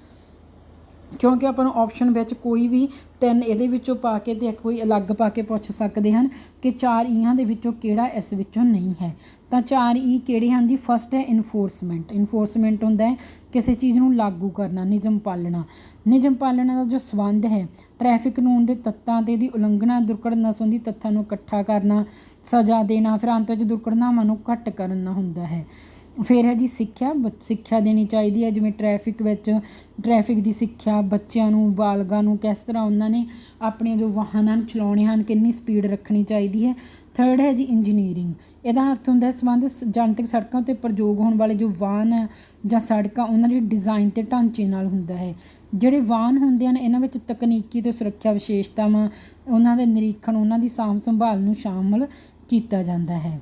ਕਿਉਂਕਿ ਆਪਾਂ ਨੂੰ ਆਪਸ਼ਨ ਵਿੱਚ ਕੋਈ ਵੀ 3 ਇਹਦੇ ਵਿੱਚੋਂ ਪਾ ਕੇ ਅਤੇ ਕੋਈ ਅਲੱਗ ਪਾ ਕੇ ਪੁੱਛ ਸਕਦੇ ਹਨ ਕਿ 4 ਈਆਂ ਦੇ ਵਿੱਚੋਂ ਕਿਹੜਾ ਇਸ ਵਿੱਚੋਂ ਨਹੀਂ ਹੈ। ਤਾਂ 4 ਈ ਕਿਹੜੇ ਹਨ ਜੀ। ਫਸਟ ਹੈ ਇਨਫੋਰਸਮੈਂਟ। ਇਨਫੋਰਸਮੈਂਟ ਹੁੰਦਾ ਹੈ ਕਿਸੇ ਚੀਜ਼ ਨੂੰ ਲਾਗੂ ਕਰਨਾ, ਨਿਯਮ ਪਾਲਣਾ। ਨਿਯਮ ਪਾਲਣਾ ਦਾ ਜੋ ਸੰਬੰਧ ਹੈ ਟ੍ਰੈਫਿਕ ਕਾਨੂੰਨ ਦੇ ਤੱਤਾਂ ਤੇ ਦੀ ਉਲੰਘਣਾ, ਦੁਰਘਟਨਾ ਸੰਬੰਧੀ ਤੱਥਾਂ ਨੂੰ ਇਕੱਠਾ ਕਰਨਾ, ਸਜ਼ਾ ਦੇਣਾ, ਫਿਰ ਅੰਤ ਵਿੱਚ ਦੁਰਘਟਨਾਵਾਂ ਨੂੰ ਘੱਟ ਕਰਨਾ ਹੁੰਦਾ ਹੈ। ਫਿਰ ਹੈ ਜੀ ਸਿੱਖਿਆ ਦੇਣੀ ਚਾਹੀਦੀ ਹੈ, ਜਿਵੇਂ ਟ੍ਰੈਫਿਕ ਦੀ ਸਿੱਖਿਆ ਬੱਚਿਆਂ ਨੂੰ, ਬਾਲਗਾਂ ਨੂੰ, ਕਿਸ ਤਰ੍ਹਾਂ ਉਹਨਾਂ ਨੇ ਆਪਣੇ ਜੋ ਵਾਹਨ ਹਨ ਚਲਾਉਣੇ ਹਨ, ਕਿੰਨੀ ਸਪੀਡ ਰੱਖਣੀ ਚਾਹੀਦੀ ਹੈ। ਥਰਡ ਹੈ ਜੀ ਇੰਜੀਨੀਅਰਿੰਗ। ਇਹਦਾ ਅਰਥ ਹੁੰਦਾ ਹੈ ਸੰਬੰਧ ਜਨਤਕ ਸੜਕਾਂ 'ਤੇ ਪ੍ਰਯੋਗ ਹੋਣ ਵਾਲੇ ਜੋ ਵਾਹਨ ਹੈ ਜਾਂ ਸੜਕਾਂ ਉਹਨਾਂ ਦੇ ਡਿਜ਼ਾਈਨ ਅਤੇ ਢਾਂਚੇ ਨਾਲ ਹੁੰਦਾ ਹੈ। ਜਿਹੜੇ ਵਾਹਨ ਹੁੰਦੇ ਹਨ ਇਹਨਾਂ ਵਿੱਚ ਤਕਨੀਕੀ ਅਤੇ ਸੁਰੱਖਿਆ ਵਿਸ਼ੇਸ਼ਤਾਵਾਂ, ਉਹਨਾਂ ਦੇ ਨਿਰੀਖਣ, ਉਹਨਾਂ ਦੀ ਸਾਂਭ ਸੰਭਾਲ ਨੂੰ ਸ਼ਾਮਲ ਕੀਤਾ ਜਾਂਦਾ ਹੈ।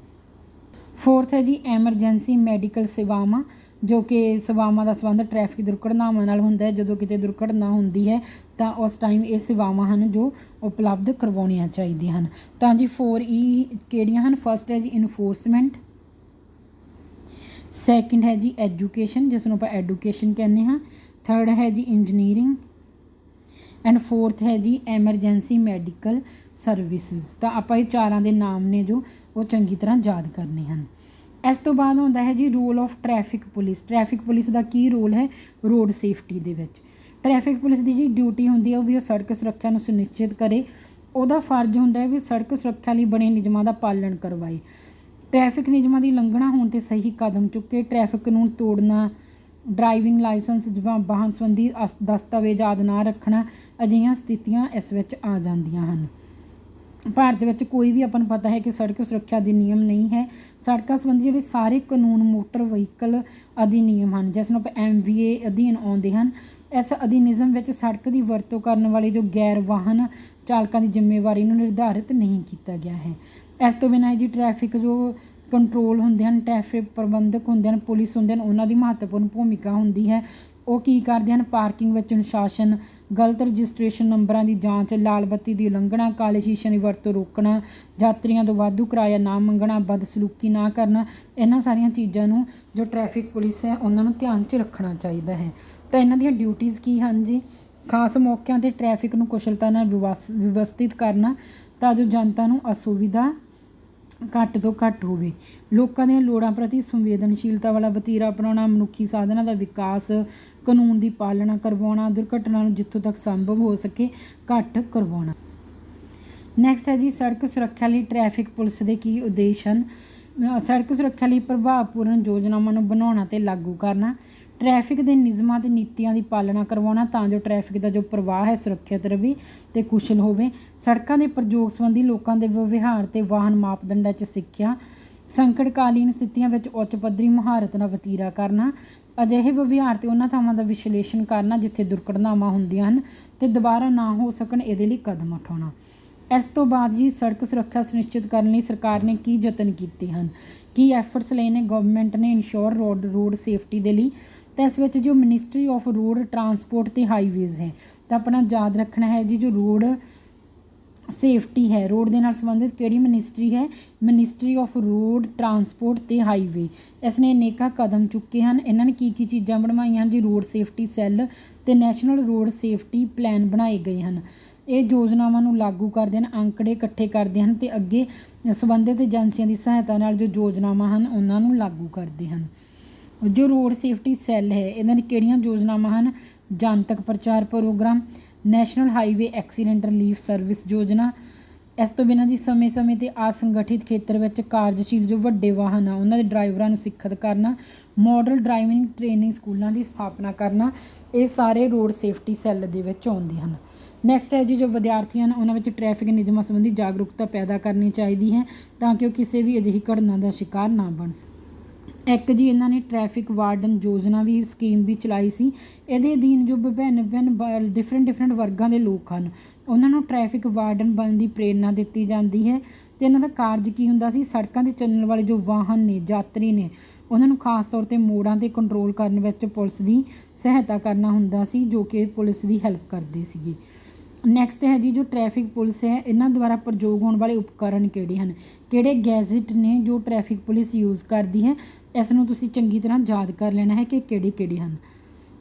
फोर्थ है जी एमरजेंसी मैडिकल सेवावां, जो कि सेवावां का संबंध ट्रैफिक दुर्घटनावां नाल हुंदा है। जदों किते दुर्घटना हुंदी है तो उस टाइम ये सेवावां हैं जो उपलब्ध करवाउणियां चाहीदियां हन। तां जी 4E किहड़ियां हन? फस्ट है जी इनफोर्समेंट, सैकेंड है जी एजुकेशन जिसनों आपां एडुकेशन कहने हाँ, थर्ड है जी इंजीनियरिंग एंड फोर्थ है जी एमरजेंसी मैडिकल सर्विसिज। तो आप ये चारां दे नाम ने जो वो चंगी तरह याद करने हैं। इस तो बाद होंदा है जी role of traffic police. Traffic police का की रोल है रोड सेफ्टी दे विच? ट्रैफिक पुलिस की जी ड्यूटी होंदी है भी वो सड़क सुरक्षा नूं सुनिश्चित करे। ਉਹਦਾ फर्ज होंदा है भी सड़क सुरक्षा लई बने नियमां दा पालन करवाए, ट्रैफिक नियमां दी उलंघना होण ते सही कदम चुके, ट्रैफिक कानून तोड़ना, ड्राइविंग लाइसेंस ਜਾਂ ਵਾਹਨ ਸੰਬੰਧੀ दस्तावेज आदि ना रखना, अजिहियां स्थितियां इस विच आ जांदियां हन। ਭਾਰਤ ਵਿੱਚ ਕੋਈ ਵੀ ਆਪਾਂ ਨੂੰ ਪਤਾ ਹੈ ਕਿ ਸੜਕ ਸੁਰੱਖਿਆ ਅਧਿਨਿਯਮ ਨਹੀਂ ਹੈ। ਸੜਕਾਂ ਸੰਬੰਧੀ ਜਿਹੜੇ ਸਾਰੇ ਕਾਨੂੰਨ ਮੋਟਰ ਵਹੀਕਲ ਅਧਿਨਿਯਮ ਹਨ ਜਿਸ ਨੂੰ ਆਪਾਂ MVA ਅਧੀਨ ਆਉਂਦੇ ਹਨ। ਇਸ ਅਧਿਨਿਯਮ ਵਿੱਚ ਸੜਕ ਦੀ ਵਰਤੋਂ ਕਰਨ ਵਾਲੇ ਜੋ ਗੈਰ ਵਾਹਨ ਚਾਲਕਾਂ ਦੀ ਜ਼ਿੰਮੇਵਾਰੀ ਨੂੰ ਨਿਰਧਾਰਿਤ ਨਹੀਂ ਕੀਤਾ ਗਿਆ ਹੈ। ਇਸ ਤੋਂ ਬਿਨਾਂ ਜੀ ਟ੍ਰੈਫਿਕ ਜੋ ਕੰਟਰੋਲ ਹੁੰਦੇ ਹਨ, ਟ੍ਰੈਫਿਕ ਪ੍ਰਬੰਧਕ ਹੁੰਦੇ ਹਨ, ਪੁਲਿਸ ਹੁੰਦੇ ਹਨ, ਉਹਨਾਂ ਦੀ ਮਹੱਤਵਪੂਰਨ ਭੂਮਿਕਾ ਹੁੰਦੀ ਹੈ। ਉਹ ਕੀ ਕਰਦੇ ਹਨ? ਪਾਰਕਿੰਗ ਵਿੱਚ ਅਨੁਸ਼ਾਸਨ, ਗਲਤ ਰਜਿਸਟ੍ਰੇਸ਼ਨ ਨੰਬਰਾਂ ਦੀ ਜਾਂਚ, ਲਾਲ ਬੱਤੀ ਦੀ ਉਲੰਘਣਾ, ਕਾਲੇ ਸ਼ੀਸ਼ਿਆਂ ਦੀ ਵਰਤੋਂ ਰੋਕਣਾ, ਯਾਤਰੀਆਂ ਤੋਂ ਵਾਧੂ ਕਿਰਾਇਆ ਨਾ ਮੰਗਣਾ, ਬਦਸਲੂਕੀ ਨਾ ਕਰਨਾ, ਇਹਨਾਂ ਸਾਰੀਆਂ ਚੀਜ਼ਾਂ ਨੂੰ ਜੋ ਟ੍ਰੈਫਿਕ ਪੁਲਿਸ ਹੈ ਉਹਨਾਂ ਨੂੰ ਧਿਆਨ 'ਚ ਰੱਖਣਾ ਚਾਹੀਦਾ ਹੈ। ਤਾਂ ਇਹਨਾਂ ਦੀਆਂ ਡਿਊਟੀਜ਼ ਕੀ ਹਨ ਜੀ? ਖਾਸ ਮੌਕਿਆਂ 'ਤੇ ਟ੍ਰੈਫਿਕ ਨੂੰ ਕੁਸ਼ਲਤਾ ਨਾਲ ਵਿਵਸਥਿਤ ਕਰਨਾ ਤਾਂ ਜੋ ਜਨਤਾ ਨੂੰ ਅਸੁਵਿਧਾ ਘੱਟ ਤੋਂ ਘੱਟ ਹੋਵੇ, ਲੋਕਾਂ ਦੀਆਂ ਲੋੜਾਂ ਪ੍ਰਤੀ ਸੰਵੇਦਨਸ਼ੀਲਤਾ ਵਾਲਾ ਵਤੀਰਾ ਅਪਣਾਉਣਾ, ਮਨੁੱਖੀ ਸਾਧਨਾਂ ਦਾ ਵਿਕਾਸ, ਕਾਨੂੰਨ ਦੀ ਪਾਲਣਾ ਕਰਵਾਉਣਾ, ਦੁਰਘਟਨਾ ਨੂੰ ਜਿੱਥੋਂ ਤੱਕ ਸੰਭਵ ਹੋ ਸਕੇ ਘੱਟ ਕਰਵਾਉਣਾ। ਨੈਕਸਟ ਹੈ ਜੀ ਸੜਕ ਸੁਰੱਖਿਆ ਲਈ ਟ੍ਰੈਫਿਕ ਪੁਲਿਸ ਦੇ ਕੀ ਉਦੇਸ਼ ਹਨ? ਸੜਕ ਸੁਰੱਖਿਆ ਲਈ ਪ੍ਰਭਾਵਪੂਰਨ ਯੋਜਨਾਵਾਂ ਨੂੰ ਬਣਾਉਣਾ ਅਤੇ ਲਾਗੂ ਕਰਨਾ, ਟ੍ਰੈਫਿਕ ਦੇ ਨਿਯਮਾਂ ਅਤੇ ਨੀਤੀਆਂ ਦੀ ਪਾਲਣਾ ਕਰਵਾਉਣਾ ਤਾਂ ਜੋ ਟ੍ਰੈਫਿਕ ਦਾ ਜੋ ਪ੍ਰਵਾਹ ਹੈ ਸੁਰੱਖਿਅਤ ਰਹੇ ਅਤੇ ਕੁਸ਼ਲ ਹੋਵੇ, ਸੜਕਾਂ ਦੇ ਪ੍ਰਯੋਗ ਸੰਬੰਧੀ ਲੋਕਾਂ ਦੇ ਵਿਵਹਾਰ ਅਤੇ ਵਾਹਨ ਮਾਪਦੰਡਾਂ 'ਚ ਸਿੱਖਿਆ, ਸੰਕਟਕਾਲੀਨ ਸਥਿਤੀਆਂ ਵਿੱਚ ਉੱਚ ਪੱਧਰੀ ਮੁਹਾਰਤ ਨਾਲ ਵਤੀਰਾ ਕਰਨਾ, ਅਜਿਹੇ ਵਿਵਹਾਰ ਅਤੇ ਉਹਨਾਂ ਥਾਵਾਂ ਦਾ ਵਿਸ਼ਲੇਸ਼ਣ ਕਰਨਾ ਜਿੱਥੇ ਦੁਰਘਟਨਾਵਾਂ ਹੁੰਦੀਆਂ ਹਨ ਅਤੇ ਦੁਬਾਰਾ ਨਾ ਹੋ ਸਕਣ ਇਹਦੇ ਲਈ ਕਦਮ ਉਠਾਉਣਾ। ਇਸ ਤੋਂ ਬਾਅਦ ਜੀ ਸੜਕ ਸੁਰੱਖਿਆ ਸੁਨਿਸ਼ਚਿਤ ਕਰਨ ਲਈ ਸਰਕਾਰ ਨੇ ਕੀ ਯਤਨ ਕੀਤੇ ਹਨ, ਕੀ ਐਫਰਟਸ ਲਏ ਨੇ ਗਵਰਨਮੈਂਟ ਨੇ ਇਨਸ਼ੋਰ ਰੋਡ ਸੇਫਟੀ ਦੇ ਲਈ? ਤਾਂ ਇਸ ਵਿੱਚ ਜੋ ਮਿਨਿਸਟਰੀ ਆਫ ਰੋਡ ਟਰਾਂਸਪੋਰਟ ਅਤੇ ਹਾਈਵੇਜ਼ ਹੈ ਤਾਂ ਆਪਣਾ ਯਾਦ ਰੱਖਣਾ ਹੈ ਜੀ ਜੋ ਰੋਡ ਸੇਫਟੀ ਹੈ, ਰੋਡ ਦੇ ਨਾਲ ਸੰਬੰਧਿਤ ਕਿਹੜੀ ਮਿਨਿਸਟਰੀ ਹੈ? ਮਿਨਿਸਟਰੀ ਆਫ ਰੋਡ ਟਰਾਂਸਪੋਰਟ ਅਤੇ ਹਾਈਵੇ। ਇਸ ਨੇ ਅਨੇਕਾਂ ਕਦਮ ਚੁੱਕੇ ਹਨ। ਇਹਨਾਂ ਨੇ ਕੀ ਚੀਜ਼ਾਂ ਬਣਵਾਈਆਂ ਹਨ ਜੀ? ਰੋਡ ਸੇਫਟੀ ਸੈੱਲ ਅਤੇ ਨੈਸ਼ਨਲ ਰੋਡ ਸੇਫਟੀ ਪਲਾਨ ਬਣਾਏ ਗਏ ਹਨ। ਇਹ ਯੋਜਨਾਵਾਂ ਨੂੰ ਲਾਗੂ ਕਰਦੇ ਹਨ, ਅੰਕੜੇ ਇਕੱਠੇ ਕਰਦੇ ਹਨ ਅਤੇ ਅੱਗੇ ਸੰਬੰਧਿਤ ਏਜੰਸੀਆਂ ਦੀ ਸਹਾਇਤਾ ਨਾਲ ਜੋ ਯੋਜਨਾਵਾਂ ਹਨ ਉਹਨਾਂ ਨੂੰ ਲਾਗੂ ਕਰਦੇ ਹਨ। ਜੋ ਰੋਡ ਸੇਫਟੀ ਸੈੱਲ ਹੈ ਇਹਨਾਂ ਦੀ ਕਿਹੜੀਆਂ ਯੋਜਨਾਵਾਂ ਹਨ? ਜਨਤਕ ਪ੍ਰਚਾਰ programme, national highway accident relief service ਯੋਜਨਾ। ਇਸ ਤੋਂ ਬਿਨਾਂ ਜੀ ਸਮੇਂ-ਸਮੇਂ 'ਤੇ ਅਸੰਗਠਿਤ ਖੇਤਰ ਵਿੱਚ ਕਾਰਜਸ਼ੀਲ ਜੋ ਵੱਡੇ ਵਾਹਨ ਆ ਉਹਨਾਂ ਦੇ ਡਰਾਈਵਰਾਂ ਨੂੰ ਸਿੱਖਿਅਤ ਕਰਨਾ, ਮਾਡਲ ਡਰਾਈਵਿੰਗ ਟ੍ਰੇਨਿੰਗ ਸਕੂਲਾਂ ਦੀ ਸਥਾਪਨਾ ਕਰਨਾ, ਇਹ ਸਾਰੇ ਰੋਡ ਸੇਫਟੀ ਸੈੱਲ ਦੇ ਵਿੱਚ ਆਉਂਦੇ ਹਨ। ਨੈਕਸਟ ਹੈ ਜੀ ਜੋ ਵਿਦਿਆਰਥੀ ਹਨ ਉਹਨਾਂ ਵਿੱਚ ਟ੍ਰੈਫਿਕ ਨਿਯਮਾਂ ਸੰਬੰਧੀ ਜਾਗਰੂਕਤਾ ਪੈਦਾ ਕਰਨੀ ਚਾਹੀਦੀ ਹੈ ਤਾਂ ਕਿ ਉਹ ਕਿਸੇ ਵੀ ਅਜਿਹੀ ਘਟਨਾ ਦਾ ਸ਼ਿਕਾਰ ਨਾ ਬਣ ਸਕਣ। ਇੱਕ ਜੀ ਇਹਨਾਂ ਨੇ ਟ੍ਰੈਫਿਕ ਵਾਰਡਨ ਯੋਜਨਾ ਵੀ ਸਕੀਮ ਵੀ ਚਲਾਈ ਸੀ। ਇਹਦੇ ਅਧੀਨ ਜੋ ਵਿਭਿੰਨ ਡਿਫਰੈਂਟ ਵਰਗਾਂ ਦੇ ਲੋਕ ਹਨ ਉਹਨਾਂ ਨੂੰ ਟ੍ਰੈਫਿਕ ਵਾਰਡਨ ਬਣਨ ਦੀ ਪ੍ਰੇਰਨਾ ਦਿੱਤੀ ਜਾਂਦੀ ਹੈ ਅਤੇ ਇਹਨਾਂ ਦਾ ਕਾਰਜ ਕੀ ਹੁੰਦਾ ਸੀ? ਸੜਕਾਂ 'ਤੇ ਚੱਲਣ ਵਾਲੇ ਜੋ ਵਾਹਨ ਨੇ, ਯਾਤਰੀ ਨੇ, ਉਹਨਾਂ ਨੂੰ ਖਾਸ ਤੌਰ 'ਤੇ ਮੋੜਾਂ 'ਤੇ ਕੰਟਰੋਲ ਕਰਨ ਵਿੱਚ ਪੁਲਿਸ ਦੀ ਸਹਾਇਤਾ ਕਰਨਾ ਹੁੰਦਾ ਸੀ ਜੋ ਕਿ ਪੁਲਿਸ ਦੀ ਹੈਲਪ ਕਰਦੇ ਸੀਗੇ। ਨੈਕਸਟ ਹੈ ਜੀ ਜੋ ਟ੍ਰੈਫਿਕ ਪੁਲਿਸ ਹੈ ਇਹਨਾਂ ਦੁਆਰਾ ਪ੍ਰਯੋਗ ਹੋਣ ਵਾਲੇ ਉਪਕਰਨ ਕਿਹੜੇ ਹਨ? ਕਿਹੜੇ ਗੈਜਟ ਨੇ ਜੋ ਟ੍ਰੈਫਿਕ ਪੁਲਿਸ ਯੂਜ਼ ਕਰਦੀ ਹੈ? ਇਸ ਨੂੰ ਤੁਸੀਂ ਚੰਗੀ ਤਰ੍ਹਾਂ ਯਾਦ ਕਰ ਲੈਣਾ ਹੈ ਕਿ ਕਿਹੜੇ ਹਨ।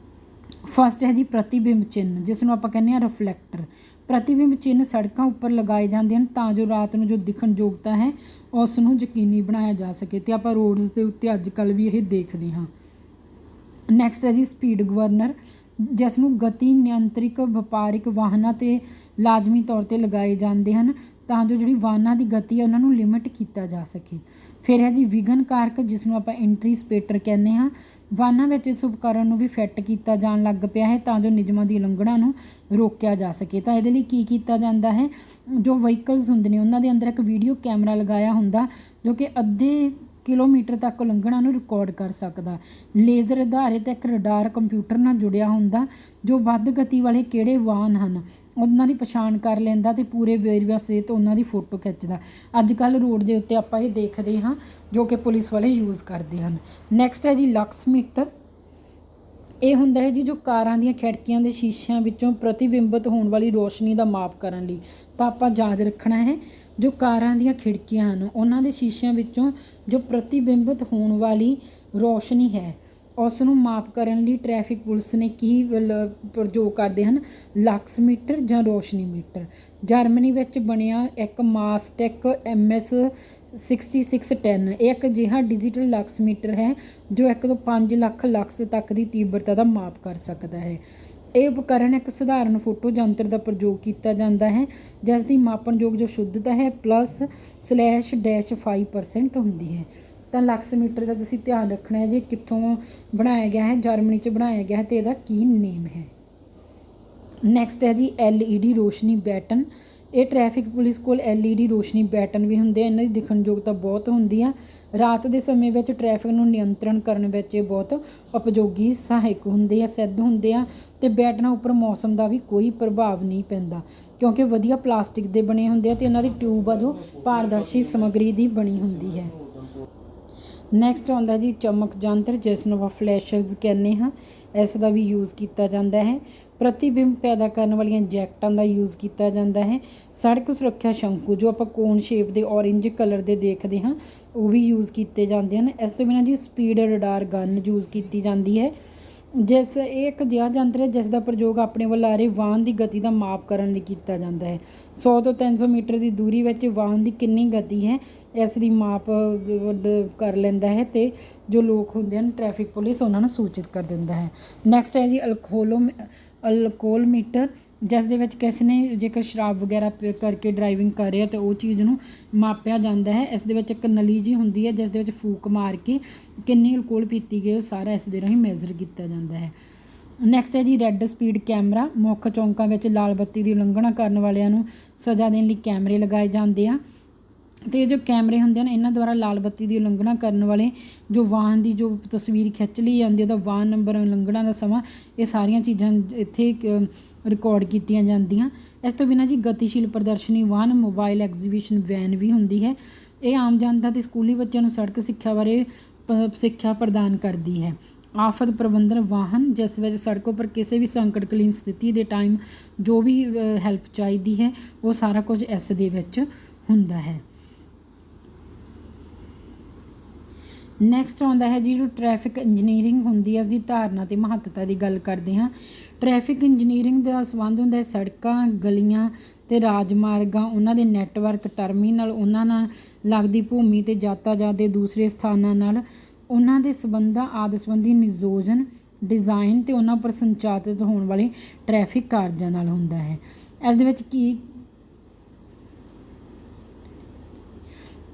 ਫਸਟ ਹੈ ਜੀ ਪ੍ਰਤੀਬਿੰਬ ਚਿੰਨ੍ਹ ਜਿਸ ਨੂੰ ਆਪਾਂ ਕਹਿੰਦੇ ਹਾਂ ਰਿਫਲੈਕਟਰ। ਪ੍ਰਤੀਬਿੰਬ ਚਿੰਨ੍ਹ ਸੜਕਾਂ ਉੱਪਰ ਲਗਾਏ ਜਾਂਦੇ ਹਨ ਤਾਂ ਜੋ ਰਾਤ ਨੂੰ ਜੋ ਦਿਖਣ ਯੋਗਤਾ ਹੈ ਉਸ ਨੂੰ ਯਕੀਨੀ ਬਣਾਇਆ ਜਾ ਸਕੇ ਅਤੇ ਆਪਾਂ ਰੋਡਸ ਦੇ ਉੱਤੇ ਅੱਜ ਕੱਲ੍ਹ ਵੀ ਇਹ ਦੇਖਦੇ ਹਾਂ। ਨੈਕਸਟ ਹੈ ਜੀ ਸਪੀਡ ਗਵਰਨਰ ਜਿਸ ਨੂੰ ਗਤੀ ਨਿਯੰਤਰਿਕ ਵਪਾਰਿਕ ਵਾਹਨਾਂ 'ਤੇ ਲਾਜ਼ਮੀ ਤੌਰ 'ਤੇ ਲਗਾਏ ਜਾਂਦੇ ਹਨ ਤਾਂ ਜੋ ਜਿਹੜੀ ਵਾਹਨਾਂ ਦੀ ਗਤੀ ਹੈ ਉਹਨਾਂ ਨੂੰ ਲਿਮਿਟ ਕੀਤਾ ਜਾ ਸਕੇ। ਫਿਰ ਹੈ ਜੀ ਵਿਘਨ ਕਾਰਕ ਜਿਸ ਨੂੰ ਆਪਾਂ ਐਂਟੀਸਪੇਟਰ ਕਹਿੰਦੇ ਹਾਂ। ਵਾਹਨਾਂ ਵਿੱਚ ਇਸ ਉਪਕਰਨ ਨੂੰ ਵੀ ਫਿੱਟ ਕੀਤਾ ਜਾਣ ਲੱਗ ਪਿਆ ਹੈ ਤਾਂ ਜੋ ਨਿਯਮਾਂ ਦੀ ਉਲੰਘਣਾ ਨੂੰ ਰੋਕਿਆ ਜਾ ਸਕੇ। ਤਾਂ ਇਹਦੇ ਲਈ ਕੀ ਕੀਤਾ ਜਾਂਦਾ ਹੈ? ਜੋ ਵਹੀਕਲਸ ਹੁੰਦੇ ਨੇ ਉਹਨਾਂ ਦੇ ਅੰਦਰ ਇੱਕ ਵੀਡੀਓ ਕੈਮਰਾ ਲਗਾਇਆ ਹੁੰਦਾ ਜੋ ਕਿ ਅੱਧੇ ਕਿਲੋਮੀਟਰ ਤੱਕ ਉਲੰਘਣਾ ਨੂੰ ਰਿਕਾਰਡ ਕਰ ਸਕਦਾ। ਲੇਜ਼ਰ ਆਧਾਰਿਤ ਇੱਕ ਰਡਾਰ ਕੰਪਿਊਟਰ ਨਾਲ ਜੁੜਿਆ ਹੁੰਦਾ ਜੋ ਵੱਧ ਗਤੀ ਵਾਲੇ ਕਿਹੜੇ ਵਾਹਨ ਹਨ ਉਹਨਾਂ ਦੀ ਪਛਾਣ ਕਰ ਲੈਂਦਾ ਅਤੇ ਪੂਰੇ ਵੇਰਵਿਆਂ ਸਹਿਤ ਉਹਨਾਂ ਦੀ ਫੋਟੋ ਖਿੱਚਦਾ। ਅੱਜ ਕੱਲ੍ਹ ਰੋਡ ਦੇ ਉੱਤੇ ਆਪਾਂ ਇਹ ਦੇਖਦੇ ਹਾਂ ਜੋ ਕਿ ਪੁਲਿਸ ਵਾਲੇ ਯੂਜ਼ ਕਰਦੇ ਹਨ। ਨੈਕਸਟ ਹੈ ਜੀ ਲਕਸ ਮੀਟਰ। ਇਹ ਹੁੰਦਾ ਹੈ ਜੀ ਜੋ ਕਾਰਾਂ ਦੀਆਂ ਖਿੜਕੀਆਂ ਦੇ ਸ਼ੀਸ਼ਿਆਂ ਵਿੱਚੋਂ ਪ੍ਰਤੀਬਿੰਬਤ ਹੋਣ ਵਾਲੀ ਰੋਸ਼ਨੀ ਦਾ ਮਾਪ ਕਰਨ ਲਈ। ਤਾਂ ਆਪਾਂ ਯਾਦ ਰੱਖਣਾ ਹੈ ਜੋ ਕਾਰਾਂ ਦੀਆਂ ਖਿੜਕੀਆਂ ਹਨ ਉਹਨਾਂ ਦੇ ਸ਼ੀਸ਼ਿਆਂ ਵਿੱਚੋਂ ਜੋ ਪ੍ਰਤੀਬਿੰਬਤ ਹੋਣ ਵਾਲੀ ਰੋਸ਼ਨੀ ਹੈ ਉਸ ਨੂੰ ਮਾਪ ਕਰਨ ਲਈ ਟ੍ਰੈਫਿਕ ਪੁਲਿਸ ਨੇ ਕੀ ਪ੍ਰਯੋਗ ਕਰਦੇ ਹਨ, ਲਕਸ ਮੀਟਰ ਜਾਂ ਰੋਸ਼ਨੀ ਮੀਟਰ। ਜਰਮਨੀ ਵਿੱਚ ਬਣਿਆ ਇੱਕ ਮਾਸਟੈਕ MS 6610 ਇਹ ਇੱਕ ਅਜਿਹਾ ਡਿਜੀਟਲ ਲਕਸ ਮੀਟਰ ਹੈ ਜੋ 1 ਤੋਂ 5 ਲੱਖ ਲਕਸ ਤੱਕ ਦੀ ਤੀਬਰਤਾ ਦਾ ਮਾਪ ਕਰ ਸਕਦਾ ਹੈ। ਇਹ ਉਪਕਰਨ ਇੱਕ ਸਧਾਰਨ ਫੋਟੋ ਯੰਤਰ ਦਾ ਪ੍ਰਯੋਗ ਕੀਤਾ ਜਾਂਦਾ ਹੈ ਜਿਸ ਦੀ ਮਾਪਣਯੋਗ ਜੋ ਸ਼ੁੱਧਤਾ ਹੈ +/-5% ਹੁੰਦੀ ਹੈ। ਤਾਂ ਲਕਸ ਮੀਟਰ ਦਾ ਤੁਸੀਂ ਧਿਆਨ ਰੱਖਣਾ ਹੈ ਜੀ ਕਿੱਥੋਂ ਬਣਾਇਆ ਗਿਆ ਹੈ, ਜਰਮਨੀ 'ਚ ਬਣਾਇਆ ਗਿਆ ਹੈ ਅਤੇ ਇਹਦਾ ਕੀ ਨੇਮ ਹੈ। ਨੈਕਸਟ ਹੈ ਜੀ LED ਰੋਸ਼ਨੀ ਬੈਟਨ। ਇਹ ਟ੍ਰੈਫਿਕ ਪੁਲਿਸ ਕੋਲ LED ਰੋਸ਼ਨੀ ਬੈਟਨ ਵੀ ਹੁੰਦੇ ਆ। ਇਹਨਾਂ ਦੀ ਦਿਖਣਯੋਗਤਾ ਬਹੁਤ ਹੁੰਦੀ ਆ। ਰਾਤ ਦੇ ਸਮੇਂ ਵਿੱਚ ਟ੍ਰੈਫਿਕ ਨੂੰ ਨਿਯੰਤਰਣ ਕਰਨ ਵਿੱਚ ਇਹ ਬਹੁਤ ਉਪਯੋਗੀ ਸਹਾਇਕ ਹੁੰਦੇ ਆ, ਸਿੱਧ ਹੁੰਦੇ ਆ ਅਤੇ ਬੈਟਨਾਂ ਉੱਪਰ ਮੌਸਮ ਦਾ ਵੀ ਕੋਈ ਪ੍ਰਭਾਵ ਨਹੀਂ ਪੈਂਦਾ ਕਿਉਂਕਿ ਵਧੀਆ ਪਲਾਸਟਿਕ ਦੇ ਬਣੇ ਹੁੰਦੇ ਆ ਅਤੇ ਇਹਨਾਂ ਦੀ ਟਿਊਬ ਆ ਜੋ ਪਾਰਦਰਸ਼ੀ ਸਮੱਗਰੀ ਦੀ ਬਣੀ ਹੁੰਦੀ ਹੈ। ਨੈਕਸਟ ਆਉਂਦਾ ਜੀ ਚਮਕ ਯੰਤਰ ਜਿਸ ਨੂੰ ਆਪਾਂ ਫਲੈਸ਼ਰਸ ਕਹਿੰਦੇ ਹਾਂ। ਇਸ ਦਾ ਵੀ ਯੂਜ਼ ਕੀਤਾ ਜਾਂਦਾ ਹੈ। ਪ੍ਰਤੀਬਿੰਬ ਪੈਦਾ ਕਰਨ ਵਾਲੀਆਂ ਜੈਕਟਾਂ ਦਾ ਯੂਜ਼ ਕੀਤਾ ਜਾਂਦਾ ਹੈ। ਸੜਕ ਸੁਰੱਖਿਆ ਸ਼ੰਕੂ ਜੋ ਆਪਾਂ ਕੋਨ ਸ਼ੇਪ ਦੇ ਔਰੇਂਜ ਕਲਰ ਦੇ ਦੇਖਦੇ ਹਾਂ ਉਹ ਵੀ ਯੂਜ਼ ਕੀਤੇ ਜਾਂਦੇ ਹਨ। ਇਸ ਤੋਂ ਬਿਨਾਂ ਜੀ ਸਪੀਡ ਰਡਾਰ ਗਨ ਯੂਜ਼ ਕੀਤੀ ਜਾਂਦੀ ਹੈ ਇਹ ਇੱਕ ਅਜਿਹਾ ਯੰਤਰ ਹੈ ਜਿਸ ਦਾ ਪ੍ਰਯੋਗ ਆਪਣੇ ਵੱਲ ਆ ਰਹੇ ਵਾਹਨ ਦੀ ਗਤੀ ਦਾ ਮਾਪ ਕਰਨ ਲਈ ਕੀਤਾ ਜਾਂਦਾ ਹੈ। 100 ਤੋਂ 300 ਮੀਟਰ ਦੀ ਦੂਰੀ ਵਿੱਚ ਵਾਹਨ ਦੀ ਕਿੰਨੀ ਗਤੀ ਹੈ ਇਸ ਦੀ ਮਾਪ ਕਰ ਲੈਂਦਾ ਹੈ ਅਤੇ ਜੋ ਲੋਕ ਹੁੰਦੇ ਹਨ ਟ੍ਰੈਫਿਕ ਪੁਲਿਸ ਉਹਨਾਂ ਨੂੰ ਸੂਚਿਤ ਕਰ ਦਿੰਦਾ ਹੈ। ਨੈਕਸਟ ਹੈ ਜੀ ਅਲਕੋਹਲ ਮੀਟਰ ਜਿਸ ਦੇ ਵਿੱਚ ਕਿਸੇ ਨੇ ਜੇਕਰ ਸ਼ਰਾਬ ਵਗੈਰਾ ਕਰਕੇ ਡਰਾਈਵਿੰਗ ਕਰ ਰਿਹਾ ਤਾਂ ਉਹ ਚੀਜ਼ ਨੂੰ ਮਾਪਿਆ ਜਾਂਦਾ ਹੈ। ਇਸ ਦੇ ਵਿੱਚ ਇੱਕ ਨਲੀ ਜਿਹੀ ਹੁੰਦੀ ਹੈ ਜਿਸ ਦੇ ਵਿੱਚ ਫੂਕ ਮਾਰ ਕੇ ਕਿੰਨੀ ਅਲਕੋਹਲ ਪੀਤੀ ਗਈ ਉਹ ਸਾਰਾ ਇਸ ਦੇ ਰਾਹੀਂ ਮੈਜ਼ਰ ਕੀਤਾ ਜਾਂਦਾ ਹੈ। ਨੈਕਸਟ ਹੈ ਜੀ ਰੈੱਡ ਸਪੀਡ ਕੈਮਰਾ। ਮੁੱਖ ਚੌਂਕਾਂ ਵਿੱਚ ਲਾਲ ਬੱਤੀ ਦੀ ਉਲੰਘਣਾ ਕਰਨ ਵਾਲਿਆਂ ਨੂੰ ਸਜ਼ਾ ਦੇਣ ਲਈ ਕੈਮਰੇ ਲਗਾਏ ਜਾਂਦੇ ਆ ਅਤੇ ਜੋ ਕੈਮਰੇ ਹੁੰਦੇ ਹਨ ਇਹਨਾਂ ਦੁਆਰਾ ਲਾਲ ਬੱਤੀ ਦੀ ਉਲੰਘਣਾ ਕਰਨ ਵਾਲੇ ਜੋ ਵਾਹਨ ਦੀ ਜੋ ਤਸਵੀਰ ਖਿੱਚ ਲਈ ਜਾਂਦੀ ਉਹਦਾ ਵਾਹਨ ਨੰਬਰ, ਉਲੰਘਣਾ ਦਾ ਸਮਾਂ, ਇਹ ਸਾਰੀਆਂ ਚੀਜ਼ਾਂ ਇੱਥੇ ਰਿਕਾਰਡ ਕੀਤੀਆਂ ਜਾਂਦੀਆਂ। ਇਸ ਤੋਂ ਬਿਨਾਂ ਜੀ ਗਤੀਸ਼ੀਲ ਪ੍ਰਦਰਸ਼ਨੀ ਵਾਹਨ ਮੋਬਾਈਲ ਐਗਜ਼ੀਬਿਸ਼ਨ ਵੈਨ ਵੀ ਹੁੰਦੀ ਹੈ। ਇਹ ਆਮ ਜਨਤਾ ਅਤੇ ਸਕੂਲੀ ਬੱਚਿਆਂ ਨੂੰ ਸੜਕ ਸਿੱਖਿਆ ਬਾਰੇ ਸਿੱਖਿਆ ਪ੍ਰਦਾਨ ਕਰਦੀ ਹੈ। ਆਫਤ ਪ੍ਰਬੰਧਨ ਵਾਹਨ ਜਿਸ ਵਿੱਚ ਸੜਕ ਉੱਪਰ ਕਿਸੇ ਵੀ ਸੰਕਟਕਾਲੀਨ ਸਥਿਤੀ ਦੇ ਟਾਈਮ ਜੋ ਵੀ ਹੈਲਪ ਚਾਹੀਦੀ ਹੈ ਉਹ ਸਾਰਾ ਕੁਝ ਇਸ ਦੇ ਵਿੱਚ ਹੁੰਦਾ ਹੈ। ਨੈਕਸਟ ਆਉਂਦਾ ਹੈ ਜੀ ਜੋ ਟ੍ਰੈਫਿਕ ਇੰਜੀਨੀਅਰਿੰਗ ਹੁੰਦੀ ਹੈ ਉਸਦੀ ਧਾਰਨਾ ਅਤੇ ਮਹੱਤਤਾ ਦੀ ਗੱਲ ਕਰਦੇ ਹਾਂ। ਟ੍ਰੈਫਿਕ ਇੰਜੀਨੀਅਰਿੰਗ ਦਾ ਸੰਬੰਧ ਹੁੰਦਾ ਹੈ ਸੜਕਾਂ, ਗਲੀਆਂ ਅਤੇ ਰਾਜਮਾਰਗਾਂ, ਉਹਨਾਂ ਦੇ ਨੈਟਵਰਕ, ਟਰਮੀਨਲ, ਉਹਨਾਂ ਨਾਲ ਲੱਗਦੀ ਭੂਮੀ ਅਤੇ ਯਾਤਾਯਾਤ ਦੇ ਦੂਸਰੇ ਸਥਾਨਾਂ ਨਾਲ ਉਹਨਾਂ ਦੇ ਸੰਬੰਧਾਂ ਆਦਿ ਸੰਬੰਧੀ ਨਿਯੋਜਨ, ਡਿਜ਼ਾਈਨ ਅਤੇ ਉਹਨਾਂ ਪਰ ਸੰਚਾਲਿਤ ਹੋਣ ਵਾਲੇ ਟ੍ਰੈਫਿਕ ਕਾਰਜਾਂ ਨਾਲ ਹੁੰਦਾ ਹੈ। ਇਸ ਦੇ ਵਿੱਚ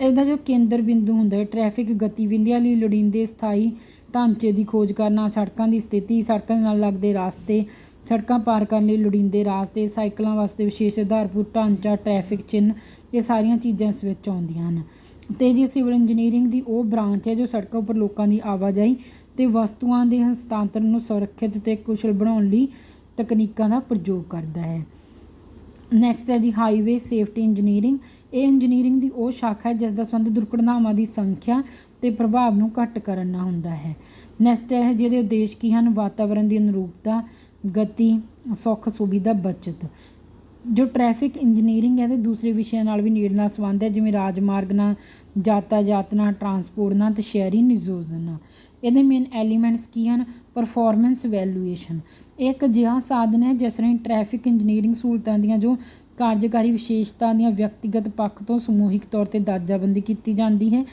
ਇਹਦਾ ਜੋ ਕੇਂਦਰ ਬਿੰਦੂ ਹੁੰਦਾ ਹੈ ਟ੍ਰੈਫਿਕ ਗਤੀਵਿਧੀਆਂ ਲਈ ਲੋੜੀਂਦੇ ਸਥਾਈ ਢਾਂਚੇ ਦੀ ਖੋਜ ਕਰਨਾ, ਸੜਕਾਂ ਦੀ ਸਥਿਤੀ, ਸੜਕਾਂ ਦੇ ਨਾਲ ਲੱਗਦੇ ਰਾਸਤੇ, ਸੜਕਾਂ ਪਾਰ ਕਰਨ ਲਈ ਲੋੜੀਂਦੇ ਰਾਸਤੇ, ਸਾਈਕਲਾਂ ਵਾਸਤੇ ਵਿਸ਼ੇਸ਼ ਆਧਾਰਭੂਤ ਢਾਂਚਾ, ਟ੍ਰੈਫਿਕ ਚਿੰਨ੍ਹ, ਇਹ ਸਾਰੀਆਂ ਚੀਜ਼ਾਂ ਇਸ ਵਿੱਚ ਆਉਂਦੀਆਂ ਹਨ। ਅਤੇ ਜੀ ਸਿਵਲ ਇੰਜੀਨੀਅਰਿੰਗ ਦੀ ਉਹ ਬ੍ਰਾਂਚ ਹੈ ਜੋ ਸੜਕਾਂ ਉੱਪਰ ਲੋਕਾਂ ਦੀ ਆਵਾਜਾਈ ਅਤੇ ਵਸਤੂਆਂ ਦੇ ਹਸਤਾਂਤਰਨ ਨੂੰ ਸੁਰੱਖਿਅਤ ਅਤੇ ਕੁਸ਼ਲ ਬਣਾਉਣ ਲਈ ਤਕਨੀਕਾਂ ਦਾ ਪ੍ਰਯੋਗ ਕਰਦਾ ਹੈ। ਨੈਕਸਟ ਹੈ ਜੀ ਹਾਈਵੇ ਸੇਫਟੀ ਇੰਜੀਨੀਅਰਿੰਗ। ਇਹ ਇੰਜੀਨੀਅਰਿੰਗ ਦੀ ਉਹ ਸ਼ਾਖਾ ਹੈ ਜਿਸ ਦਾ ਸੰਬੰਧ ਦੁਰਘਟਨਾਵਾਂ ਦੀ ਸੰਖਿਆ ਅਤੇ ਪ੍ਰਭਾਵ ਨੂੰ ਘੱਟ ਕਰਨ ਨਾਲ ਹੁੰਦਾ ਹੈ। ਨੈਕਸਟ ਹੈ ਜਿਹਦੇ ਉਦੇਸ਼ ਕੀ ਹਨ, ਵਾਤਾਵਰਣ ਦੀ ਅਨੁਰੂਪਤਾ, ਗਤੀ, ਸੁੱਖ ਸੁਵਿਧਾ, ਬੱਚਤ। ਜੋ ਟ੍ਰੈਫਿਕ ਇੰਜੀਨੀਅਰਿੰਗ ਹੈ ਅਤੇ ਦੂਸਰੇ ਵਿਸ਼ਿਆਂ ਨਾਲ ਵੀ ਨੇੜਲਾ ਸੰਬੰਧ ਹੈ ਜਿਵੇਂ ਰਾਜਮਾਰਗ ਨਾਲ, ਯਾਤਾਯਾਤ ਨਾਲ, ਟਰਾਂਸਪੋਰਟ ਨਾਲ ਅਤੇ ਸ਼ਹਿਰੀ ਨਿਯੋਜਨ ਨਾਲ। ਇਹਦੇ ਮੇਨ ਐਲੀਮੈਂਟਸ ਕੀ ਹਨ, ਪਰਫੋਰਮੈਂਸ ਵੈਲੂਏਸ਼ਨ। ਇਹ ਇੱਕ ਅਜਿਹਾ ਸਾਧਨ ਹੈ ਜਿਸ ਰਾਹੀਂ ਟ੍ਰੈਫਿਕ ਇੰਜੀਨੀਅਰਿੰਗ ਸਹੂਲਤਾਂ ਦੀਆਂ ਜੋ ਕਾਰਜਕਾਰੀ ਵਿਸ਼ੇਸ਼ਤਾ ਦੀਆਂ ਵਿਅਕਤੀਗਤ ਪੱਖ ਤੋਂ ਸਮੂਹਿਕ ਤੌਰ 'ਤੇ ਦਰਜਾਬੰਦੀ ਕੀਤੀ ਜਾਂਦੀ ਹੈ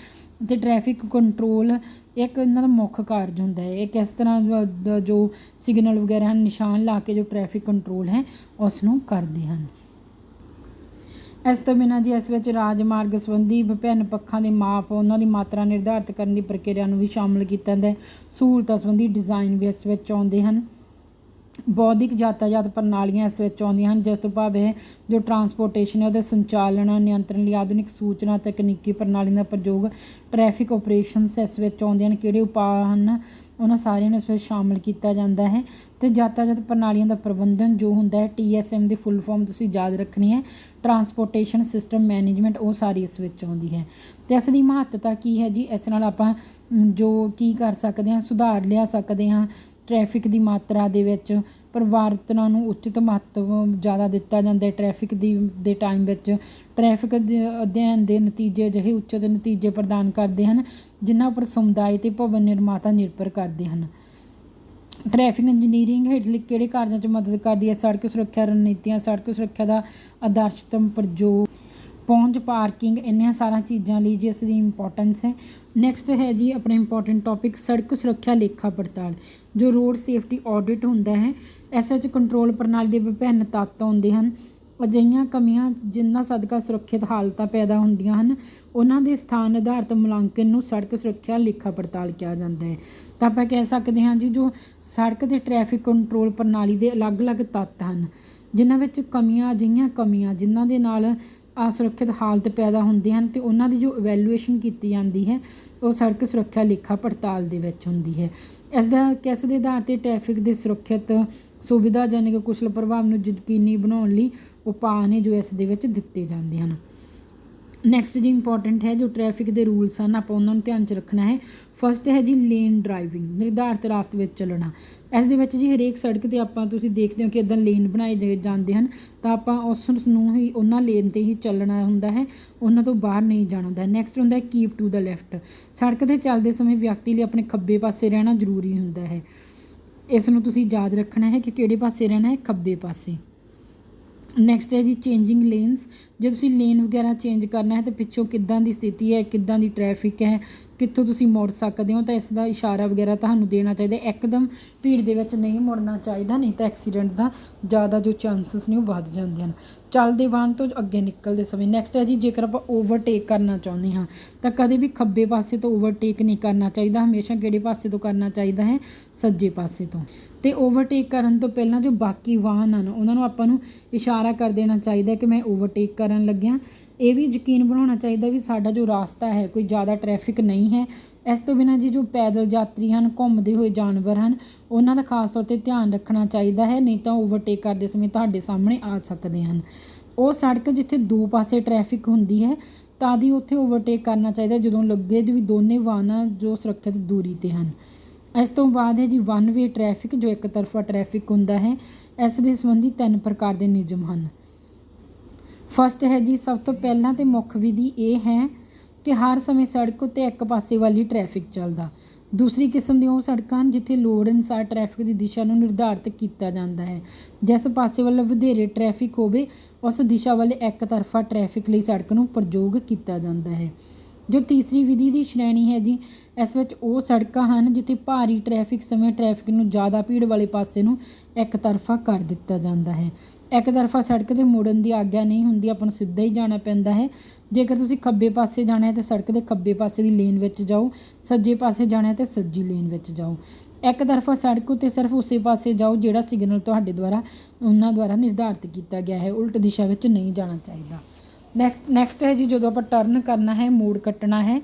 ਅਤੇ ਟ੍ਰੈਫਿਕ ਕੰਟਰੋਲ ਇੱਕ ਇਹਨਾਂ ਦਾ ਮੁੱਖ ਕਾਰਜ ਹੁੰਦਾ ਹੈ। ਇਹ ਕਿਸ ਤਰ੍ਹਾਂ ਜੋ ਸਿਗਨਲ ਵਗੈਰਾ ਹਨ ਨਿਸ਼ਾਨ ਲਾ ਕੇ ਜੋ ਟ੍ਰੈਫਿਕ ਕੰਟਰੋਲ ਹੈ ਉਸ ਨੂੰ ਕਰਦੇ ਹਨ। ਇਸ ਤੋਂ ਬਿਨਾਂ ਜੀ ਇਸ ਵਿੱਚ ਰਾਜਮਾਰਗ ਸੰਬੰਧੀ ਵਿਭਿੰਨ ਪੱਖਾਂ ਦੇ ਮਾਪ, ਉਹਨਾਂ ਦੀ ਮਾਤਰਾ ਨਿਰਧਾਰਿਤ ਕਰਨ ਦੀ ਪ੍ਰਕਿਰਿਆ ਨੂੰ ਵੀ ਸ਼ਾਮਲ ਕੀਤਾ ਜਾਂਦਾ ਹੈ। ਸਹੂਲਤਾਂ ਸੰਬੰਧੀ ਡਿਜ਼ਾਈਨ ਵੀ ਇਸ ਵਿੱਚ ਆਉਂਦੇ ਹਨ। ਬੌਧਿਕ ਯਾਤਾਯਾਤ ਪ੍ਰਣਾਲੀਆਂ ਇਸ ਵਿੱਚ ਆਉਂਦੀਆਂ ਹਨ, ਜਿਸ ਤੋਂ ਭਾਵ ਹੈ ਜੋ ਟਰਾਂਸਪੋਰਟੇਸ਼ਨ ਹੈ ਉਹਦੇ ਸੰਚਾਲਨ ਨਿਯੰਤਰਣ ਲਈ ਆਧੁਨਿਕ ਸੂਚਨਾ ਤਕਨੀਕੀ ਪ੍ਰਣਾਲੀ ਦਾ ਪ੍ਰਯੋਗ। ਟ੍ਰੈਫਿਕ ਓਪਰੇਸ਼ਨਸ ਇਸ ਵਿੱਚ ਆਉਂਦੀਆਂ ਹਨ। ਕਿਹੜੇ ਉਪਾਅ ਹਨ ਉਹਨਾਂ ਸਾਰਿਆਂ ਨੂੰ ਇਸ ਵਿੱਚ ਸ਼ਾਮਿਲ ਕੀਤਾ ਜਾਂਦਾ ਹੈ। ਅਤੇ ਯਾਤਾਯਾਤ ਪ੍ਰਣਾਲੀਆਂ ਦਾ ਪ੍ਰਬੰਧਨ ਜੋ ਹੁੰਦਾ ਹੈ TSM ਦੀ ਫੁੱਲ ਫਾਰਮ ਤੁਸੀਂ ਯਾਦ ਰੱਖਣੀ ਹੈ, ਟਰਾਂਸਪੋਰਟੇਸ਼ਨ ਸਿਸਟਮ ਮੈਨੇਜਮੈਂਟ, ਉਹ ਸਾਰੀ ਇਸ ਵਿੱਚ ਆਉਂਦੀ ਹੈ। ਅਤੇ ਇਸ ਦੀ ਮਹੱਤਤਾ ਕੀ ਹੈ ਜੀ, ਇਸ ਨਾਲ ਆਪਾਂ ਜੋ ਕੀ ਕਰ ਸਕਦੇ ਹਾਂ, ਸੁਧਾਰ ਲਿਆ ਸਕਦੇ ਹਾਂ। ਟ੍ਰੈਫਿਕ ਦੀ ਮਾਤਰਾ ਦੇ ਵਿੱਚ ਪਰਿਵਰਤਨਾਂ ਨੂੰ ਉਚਿਤ ਮਹੱਤਵ ਜ਼ਿਆਦਾ ਦਿੱਤਾ ਜਾਂਦਾ ਹੈ। ਟ੍ਰੈਫਿਕ ਦੇ ਟਾਈਮ ਵਿੱਚ ਟ੍ਰੈਫਿਕ ਅਧਿਐਨ ਦੇ ਨਤੀਜੇ ਅਜਿਹੇ ਉਚਿਤ ਨਤੀਜੇ ਪ੍ਰਦਾਨ ਕਰਦੇ ਹਨ ਜਿਨ੍ਹਾਂ ਉੱਪਰ ਸਮੁਦਾਇ ਅਤੇ ਭਵਨ ਨਿਰਮਾਤਾ ਨਿਰਭਰ ਕਰਦੇ ਹਨ। ਟ੍ਰੈਫਿਕ ਇੰਜੀਨੀਅਰਿੰਗ ਹੇਠਲੇ ਕਿਹੜੇ ਕਾਰਜਾਂ 'ਚ ਮਦਦ ਕਰਦੀ ਹੈ? ਸੜਕ ਸੁਰੱਖਿਆ ਰਣਨੀਤੀਆਂ, ਸੜਕ ਸੁਰੱਖਿਆ ਦਾ ਆਦਰਸ਼ਤਮ ਪ੍ਰਯੋਗ, ਪਹੁੰਚ, ਪਾਰਕਿੰਗ, ਇੰਨੀਆਂ ਸਾਰੀਆਂ ਚੀਜ਼ਾਂ ਲਈ ਜਿਸ ਦੀ ਇੰਪੋਰਟੈਂਸ ਹੈ। ਨੈਕਸਟ ਹੈ ਜੀ ਆਪਣੇ ਇੰਪੋਰਟੈਂਟ ਟੌਪਿਕ ਸੜਕ ਸੁਰੱਖਿਆ ਲੇਖਾ ਪੜਤਾਲ, ਜੋ ਰੋਡ ਸੇਫਟੀ ਆਡਿਟ ਹੁੰਦਾ ਹੈ। ਇਸ ਵਿੱਚ ਕੰਟਰੋਲ ਪ੍ਰਣਾਲੀ ਦੇ ਵਿਭਿੰਨ ਤੱਤ ਆਉਂਦੇ ਹਨ। ਅਜਿਹੀਆਂ ਕਮੀਆਂ ਜਿਨ੍ਹਾਂ ਸਦਕਾ ਸੁਰੱਖਿਅਤ ਹਾਲਤਾਂ ਪੈਦਾ ਹੁੰਦੀਆਂ ਹਨ ਉਹਨਾਂ ਦੇ ਸਥਾਨ ਆਧਾਰਿਤ ਮੁਲਾਂਕਣ ਨੂੰ ਸੜਕ ਸੁਰੱਖਿਆ ਲੇਖਾ ਪੜਤਾਲ ਕਿਹਾ ਜਾਂਦਾ ਹੈ। ਤਾਂ ਆਪਾਂ ਕਹਿ ਸਕਦੇ ਹਾਂ ਜੀ ਜੋ ਸੜਕ ਦੇ ਟ੍ਰੈਫਿਕ ਕੰਟਰੋਲ ਪ੍ਰਣਾਲੀ ਦੇ ਅਲੱਗ-ਅਲੱਗ ਤੱਤ ਹਨ ਜਿਨ੍ਹਾਂ ਵਿੱਚ ਅਜਿਹੀਆਂ ਕਮੀਆਂ ਜਿਨ੍ਹਾਂ ਦੇ ਨਾਲ ਅਸੁਰੱਖਿਅਤ ਹਾਲਤ ਪੈਦਾ ਹੁੰਦੇ ਹਨ ਅਤੇ ਉਹਨਾਂ ਦੀ ਜੋ ਇਵੈਲੂਏਸ਼ਨ ਕੀਤੀ ਜਾਂਦੀ ਹੈ ਉਹ ਸੜਕ ਸੁਰੱਖਿਆ ਲੇਖਾ ਪੜਤਾਲ ਦੇ ਵਿੱਚ ਹੁੰਦੀ ਹੈ। ਕਿਸ ਦੇ ਆਧਾਰ 'ਤੇ ਟ੍ਰੈਫਿਕ ਦੇ ਸੁਰੱਖਿਅਤ, ਸੁਵਿਧਾਜਨਕ, ਕੁਸ਼ਲ ਪ੍ਰਭਾਵ ਨੂੰ ਯਕੀਨੀ ਬਣਾਉਣ ਲਈ ਉਪਾਅ ਨੇ ਜੋ ਇਸ ਦੇ ਵਿੱਚ ਦਿੱਤੇ ਜਾਂਦੇ ਹਨ। ਨੈਕਸਟ ਜੀ ਇੰਪੋਰਟੈਂਟ ਹੈ ਜੋ ਟ੍ਰੈਫਿਕ ਦੇ ਰੂਲਸ ਹਨ ਆਪਾਂ ਉਹਨਾਂ ਨੂੰ ਧਿਆਨ 'ਚ ਰੱਖਣਾ ਹੈ। ਫਸਟ ਹੈ ਜੀ ਲੇਨ ਡਰਾਈਵਿੰਗ, ਨਿਰਧਾਰਿਤ ਰਾਸਤੇ ਵਿੱਚ ਚੱਲਣਾ। ਇਸ ਦੇ ਵਿੱਚ ਜੀ ਹਰੇਕ ਸੜਕ 'ਤੇ ਆਪਾਂ ਤੁਸੀਂ ਦੇਖਦੇ ਹੋ ਕਿ ਇੱਦਾਂ ਲੇਨ ਬਣਾਏ ਜਾਂਦੇ ਹਨ ਤਾਂ ਆਪਾਂ ਉਸ ਨੂੰ ਹੀ ਉਹਨਾਂ ਲੇਨ 'ਤੇ ਹੀ ਚੱਲਣਾ ਹੁੰਦਾ ਹੈ, ਉਹਨਾਂ ਤੋਂ ਬਾਹਰ ਨਹੀਂ ਜਾਣਾ ਹੁੰਦਾ। ਨੈਕਸਟ ਹੁੰਦਾ ਹੈ ਕੀਪ ਟੂ ਦਾ ਲੈਫਟ, ਸੜਕ 'ਤੇ ਚੱਲਦੇ ਸਮੇਂ ਵਿਅਕਤੀ ਲਈ ਆਪਣੇ ਖੱਬੇ ਪਾਸੇ ਰਹਿਣਾ ਜ਼ਰੂਰੀ ਹੁੰਦਾ ਹੈ। ਇਸ ਨੂੰ ਤੁਸੀਂ ਯਾਦ ਰੱਖਣਾ ਹੈ ਕਿ ਕਿਹੜੇ ਪਾਸੇ ਰਹਿਣਾ ਹੈ, ਖੱਬੇ ਪਾਸੇ। ਨੈਕਸਟ ਹੈ ਜੀ ਚੇਂਜਿੰਗ ਲੇਨਸ, ਜੇ ਤੁਸੀਂ ਲੇਨ ਵਗੈਰਾ ਚੇਂਜ ਕਰਨਾ ਹੈ ਤਾਂ ਪਿੱਛੋਂ ਕਿੱਦਾਂ ਦੀ ਸਥਿਤੀ ਹੈ, ਕਿੱਦਾਂ ਦੀ ਟ੍ਰੈਫਿਕ ਹੈ, ਕਿੱਥੋਂ ਤੁਸੀਂ ਮੁੜ ਸਕਦੇ ਹੋ ਤਾਂ ਇਸ ਦਾ ਇਸ਼ਾਰਾ ਵਗੈਰਾ ਤੁਹਾਨੂੰ ਦੇਣਾ ਚਾਹੀਦਾ। ਇੱਕਦਮ ਭੀੜ ਦੇ ਵਿੱਚ ਨਹੀਂ ਮੁੜਨਾ ਚਾਹੀਦਾ, ਨਹੀਂ ਤਾਂ ਐਕਸੀਡੈਂਟ ਦਾ ਜ਼ਿਆਦਾ ਜੋ ਚਾਂਸਸ ਨੇ ਉਹ ਵੱਧ ਜਾਂਦੇ ਹਨ ਚੱਲਦੇ ਵਾਹਨ ਤੋਂ ਅੱਗੇ ਨਿਕਲਦੇ ਸਮੇਂ। ਨੈਕਸਟ ਹੈ ਜੀ ਜੇਕਰ ਆਪਾਂ ਓਵਰਟੇਕ ਕਰਨਾ ਚਾਹੁੰਦੇ ਹਾਂ ਤਾਂ ਕਦੇ ਵੀ ਖੱਬੇ ਪਾਸੇ ਤੋਂ ਓਵਰਟੇਕ ਨਹੀਂ ਕਰਨਾ ਚਾਹੀਦਾ, ਹਮੇਸ਼ਾ ਕਿਹੜੇ ਪਾਸੇ ਤੋਂ ਕਰਨਾ ਚਾਹੀਦਾ ਹੈ, ਸੱਜੇ ਪਾਸੇ ਤੋਂ। ਅਤੇ ਓਵਰਟੇਕ ਕਰਨ ਤੋਂ ਪਹਿਲਾਂ ਜੋ ਬਾਕੀ ਵਾਹਨ ਹਨ ਉਹਨਾਂ ਨੂੰ ਆਪਾਂ ਨੂੰ ਇਸ਼ਾਰਾ ਕਰ ਦੇਣਾ ਚਾਹੀਦਾ ਕਿ ਮੈਂ ਓਵਰਟੇਕ ਕਰਨ ਲੱਗਿਆ। ਇਹ ਵੀ ਯਕੀਨ ਬਣਾਉਣਾ ਚਾਹੀਦਾ ਵੀ ਸਾਡਾ ਜੋ ਰਾਸਤਾ ਹੈ ਕੋਈ ਜ਼ਿਆਦਾ ਟ੍ਰੈਫਿਕ ਨਹੀਂ ਹੈ। ਇਸ ਤੋਂ ਬਿਨਾਂ ਜੀ ਜੋ ਪੈਦਲ ਯਾਤਰੀ ਹਨ, ਘੁੰਮਦੇ ਹੋਏ ਜਾਨਵਰ ਹਨ, ਉਹਨਾਂ ਦਾ ਖਾਸ ਤੌਰ 'ਤੇ ਧਿਆਨ ਰੱਖਣਾ ਚਾਹੀਦਾ ਹੈ, ਨਹੀਂ ਤਾਂ ਓਵਰਟੇਕ ਕਰਦੇ ਸਮੇਂ ਤੁਹਾਡੇ ਸਾਹਮਣੇ ਆ ਸਕਦੇ ਹਨ। ਉਹ ਸੜਕ ਜਿੱਥੇ ਦੋ ਪਾਸੇ ਟ੍ਰੈਫਿਕ ਹੁੰਦੀ ਹੈ ਤਦ ਹੀ ਉੱਥੇ ਓਵਰਟੇਕ ਕਰਨਾ ਚਾਹੀਦਾ ਜਦੋਂ ਲੱਗੇ ਵੀ ਦੋਨੇ ਵਾਹਨ ਜੋ ਸੁਰੱਖਿਅਤ ਦੂਰੀ 'ਤੇ ਹਨ। ਇਸ ਤੋਂ ਬਾਅਦ ਹੈ ਜੀ ਵਨ ਵੇ ਟ੍ਰੈਫਿਕ, ਜੋ ਇੱਕ ਤਰਫਾ ਟ੍ਰੈਫਿਕ ਹੁੰਦਾ ਹੈ। ਇਸ ਦੇ ਸੰਬੰਧੀ 3 ਪ੍ਰਕਾਰ ਦੇ ਨਿਯਮ ਹਨ। ਫਸਟ ਹੈ ਜੀ ਸਭ ਤੋਂ ਪਹਿਲਾਂ ਅਤੇ ਮੁੱਖ ਵਿਧੀ ਇਹ ਹੈ ਕਿ ਹਰ ਸਮੇਂ ਸੜਕ ਉੱਤੇ ਇੱਕ ਪਾਸੇ ਵੱਲ ਹੀ ਟ੍ਰੈਫਿਕ ਚੱਲਦਾ। ਦੂਸਰੀ ਕਿਸਮ ਦੀਆਂ ਉਹ ਸੜਕਾਂ ਹਨ ਜਿੱਥੇ ਲੋੜ ਅਨੁਸਾਰ ਟ੍ਰੈਫਿਕ ਦੀ ਦਿਸ਼ਾ ਨੂੰ ਨਿਰਧਾਰਿਤ ਕੀਤਾ ਜਾਂਦਾ ਹੈ। ਜਿਸ ਪਾਸੇ ਵੱਲ ਵਧੇਰੇ ਟ੍ਰੈਫਿਕ ਹੋਵੇ ਉਸ ਦਿਸ਼ਾ ਵੱਲ ਇੱਕ ਤਰਫਾ ਟ੍ਰੈਫਿਕ ਲਈ ਸੜਕ ਨੂੰ ਪ੍ਰਯੋਗ ਕੀਤਾ ਜਾਂਦਾ ਹੈ। ਜੋ ਤੀਸਰੀ ਵਿਧੀ ਦੀ ਸ਼੍ਰੇਣੀ ਹੈ ਜੀ, ਇਸ ਵਿੱਚ ਉਹ ਸੜਕਾਂ ਹਨ ਜਿੱਥੇ ਭਾਰੀ ਟ੍ਰੈਫਿਕ ਸਮੇਂ ਟ੍ਰੈਫਿਕ ਨੂੰ ਜ਼ਿਆਦਾ ਭੀੜ ਵਾਲੇ ਪਾਸੇ ਨੂੰ ਇੱਕ ਤਰਫਾ ਕਰ ਦਿੱਤਾ ਜਾਂਦਾ ਹੈ। ਇੱਕ ਤਰਫਾ ਸੜਕ 'ਤੇ ਮੁੜਨ ਦੀ ਆਗਿਆ ਨਹੀਂ ਹੁੰਦੀ, ਆਪਾਂ ਨੂੰ ਸਿੱਧਾ ਹੀ ਜਾਣਾ ਪੈਂਦਾ ਹੈ। ਜੇਕਰ ਤੁਸੀਂ ਖੱਬੇ ਪਾਸੇ ਜਾਣਾ ਹੈ ਤਾਂ ਸੜਕ ਦੇ ਖੱਬੇ ਪਾਸੇ ਦੀ ਲੇਨ ਵਿੱਚ ਜਾਓ, ਸੱਜੇ ਪਾਸੇ ਜਾਣਾ ਹੈ ਤਾਂ ਸੱਜੀ ਲੇਨ ਵਿੱਚ ਜਾਓ। ਇੱਕ ਤਰਫਾ ਸੜਕ ਉੱਤੇ ਸਿਰਫ ਉਸੇ ਪਾਸੇ ਜਾਓ ਜਿਹੜਾ ਸਿਗਨਲ ਤੁਹਾਡੇ ਦੁਆਰਾ ਉਹਨਾਂ ਦੁਆਰਾ ਨਿਰਧਾਰਿਤ ਕੀਤਾ ਗਿਆ ਹੈ, ਉਲਟ ਦਿਸ਼ਾ ਵਿੱਚ ਨਹੀਂ ਜਾਣਾ ਚਾਹੀਦਾ। ਨੈਕਸਟ ਹੈ ਜੀ ਜਦੋਂ ਆਪਾਂ ਟਰਨ ਕਰਨਾ ਹੈ, ਮੋੜ ਕੱਟਣਾ ਹੈ,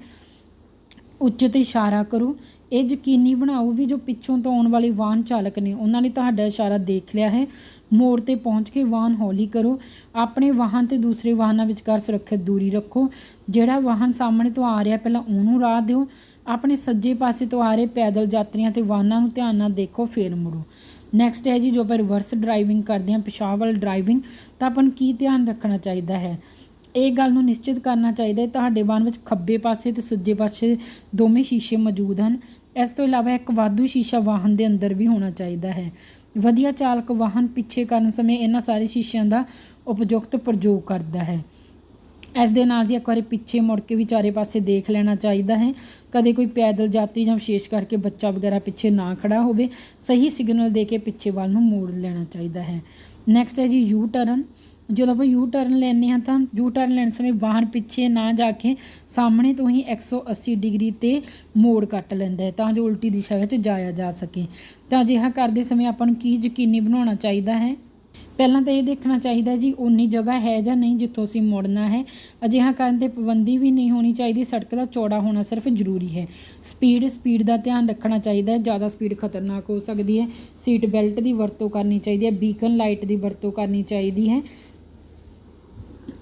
ਉੱਚ 'ਤੇ ਇਸ਼ਾਰਾ ਕਰੋ। ਇਹ ਯਕੀਨੀ ਬਣਾਓ ਵੀ ਜੋ ਪਿੱਛੋਂ ਤੋਂ ਆਉਣ ਵਾਲੇ ਵਾਹਨ ਚਾਲਕ ਨੇ ਉਹਨਾਂ ਨੇ ਤੁਹਾਡਾ ਇਸ਼ਾਰਾ ਦੇਖ ਲਿਆ ਹੈ। ਮੋੜ 'ਤੇ ਪਹੁੰਚ ਕੇ ਵਾਹਨ ਹੌਲੀ ਕਰੋ। ਆਪਣੇ ਵਾਹਨ ਅਤੇ ਦੂਸਰੇ ਵਾਹਨਾਂ ਵਿਚਕਾਰ ਸੁਰੱਖਿਅਤ ਦੂਰੀ ਰੱਖੋ। ਜਿਹੜਾ ਵਾਹਨ ਸਾਹਮਣੇ ਤੋਂ ਆ ਰਿਹਾ ਪਹਿਲਾਂ ਉਹਨੂੰ ਰਾਹ ਦਿਓ। ਆਪਣੇ ਸੱਜੇ ਪਾਸੇ ਤੋਂ ਆ ਰਹੇ ਪੈਦਲ ਯਾਤਰੀਆਂ ਅਤੇ ਵਾਹਨਾਂ ਨੂੰ ਧਿਆਨ ਨਾਲ ਦੇਖੋ, ਫਿਰ ਮੁੜੋ। ਨੈਕਸਟ ਹੈ ਜੀ ਜੋ ਆਪਾਂ ਰਿਵਰਸ ਡਰਾਈਵਿੰਗ ਕਰਦੇ ਹਾਂ, ਪਿਸ਼ਾਬ ਵੱਲ ਡਰਾਈਵਿੰਗ, ਤਾਂ ਆਪਾਂ ਨੂੰ ਕੀ ਧਿਆਨ ਰੱਖਣਾ ਚਾਹੀਦਾ ਹੈ? ਇਹ ਗੱਲ ਨੂੰ ਨਿਸ਼ਚਿਤ ਕਰਨਾ ਚਾਹੀਦਾ ਹੈ ਤੁਹਾਡੇ ਵਾਹਨ ਵਿੱਚ ਖੱਬੇ ਪਾਸੇ ਅਤੇ ਸੱਜੇ ਪਾਸੇ ਦੋਵੇਂ ਸ਼ੀਸ਼ੇ ਮੌਜੂਦ ਹਨ। ਇਸ ਤੋਂ ਇਲਾਵਾ ਇੱਕ ਵਾਧੂ ਸ਼ੀਸ਼ਾ ਵਾਹਨ ਦੇ ਅੰਦਰ ਵੀ ਹੋਣਾ ਚਾਹੀਦਾ ਹੈ। ਵਧੀਆ ਚਾਲਕ ਵਾਹਨ ਪਿੱਛੇ ਕਰਨ ਸਮੇਂ ਇਹਨਾਂ ਸਾਰੇ ਸ਼ੀਸ਼ਿਆਂ ਦਾ ਉਪਯੁਕਤ ਪ੍ਰਯੋਗ ਕਰਦਾ ਹੈ। ਇਸ ਦੇ ਨਾਲ ਜੀ ਇੱਕ ਵਾਰੀ ਪਿੱਛੇ ਮੁੜ ਕੇ ਵੀ ਚਾਰੇ ਪਾਸੇ ਦੇਖ ਲੈਣਾ ਚਾਹੀਦਾ ਹੈ। ਕਦੇ ਕੋਈ ਪੈਦਲ ਯਾਤਰੀ ਜਾਂ ਵਿਸ਼ੇਸ਼ ਕਰਕੇ ਬੱਚਾ ਵਗੈਰਾ ਪਿੱਛੇ ਨਾ ਖੜਾ ਹੋਵੇ। ਸਹੀ ਸਿਗਨਲ ਦੇ ਕੇ ਪਿੱਛੇ ਵੱਲ ਨੂੰ ਮੋੜ ਲੈਣਾ ਚਾਹੀਦਾ ਹੈ। ਨੈਕਸਟ ਹੈ ਜੀ ਯੂ ਟਰਨ। ਜਦੋਂ ਆਪਾਂ ਯੂ ਟਰਨ ਲੈਂਦੇ ਹਾਂ ਤਾਂ ਯੂ ਟਰਨ ਲੈਣ ਸਮੇਂ ਵਾਹਨ ਪਿੱਛੇ ਨਾ ਜਾ ਕੇ ਸਾਹਮਣੇ ਤੋਂ ਹੀ 180 ਡਿਗਰੀ 'ਤੇ ਮੋੜ ਕੱਟ ਲੈਂਦਾ ਹੈ ਤਾਂ ਜੋ ਉਲਟੀ ਦਿਸ਼ਾ ਵਿੱਚ ਜਾਇਆ ਜਾ ਸਕੇ। ਤਾਂ ਅਜਿਹਾ ਕਰਦੇ ਸਮੇਂ ਆਪਾਂ ਨੂੰ ਕੀ ਯਕੀਨੀ ਬਣਾਉਣਾ ਚਾਹੀਦਾ ਹੈ? ਪਹਿਲਾਂ ਤਾਂ ਇਹ ਦੇਖਣਾ ਚਾਹੀਦਾ ਜੀ ਉਨੀ ਜਗ੍ਹਾ ਹੈ ਜਾਂ ਨਹੀਂ ਜਿੱਥੋਂ ਅਸੀਂ ਮੁੜਨਾ ਹੈ। ਅਜਿਹਾ ਕਰਨ 'ਤੇ ਪਾਬੰਦੀ ਵੀ ਨਹੀਂ ਹੋਣੀ ਚਾਹੀਦੀ। ਸੜਕ ਦਾ ਚੌੜਾ ਹੋਣਾ ਸਿਰਫ ਜ਼ਰੂਰੀ ਹੈ। ਸਪੀਡ ਦਾ ਧਿਆਨ ਰੱਖਣਾ ਚਾਹੀਦਾ ਹੈ। ਜ਼ਿਆਦਾ ਸਪੀਡ ਖਤਰਨਾਕ ਹੋ ਸਕਦੀ ਹੈ। ਸੀਟ ਬੈਲਟ ਦੀ ਵਰਤੋਂ ਕਰਨੀ ਚਾਹੀਦੀ ਹੈ। ਬੀਕਨ ਲਾਈਟ ਦੀ ਵਰਤੋਂ ਕਰਨੀ ਚਾਹੀਦੀ ਹੈ।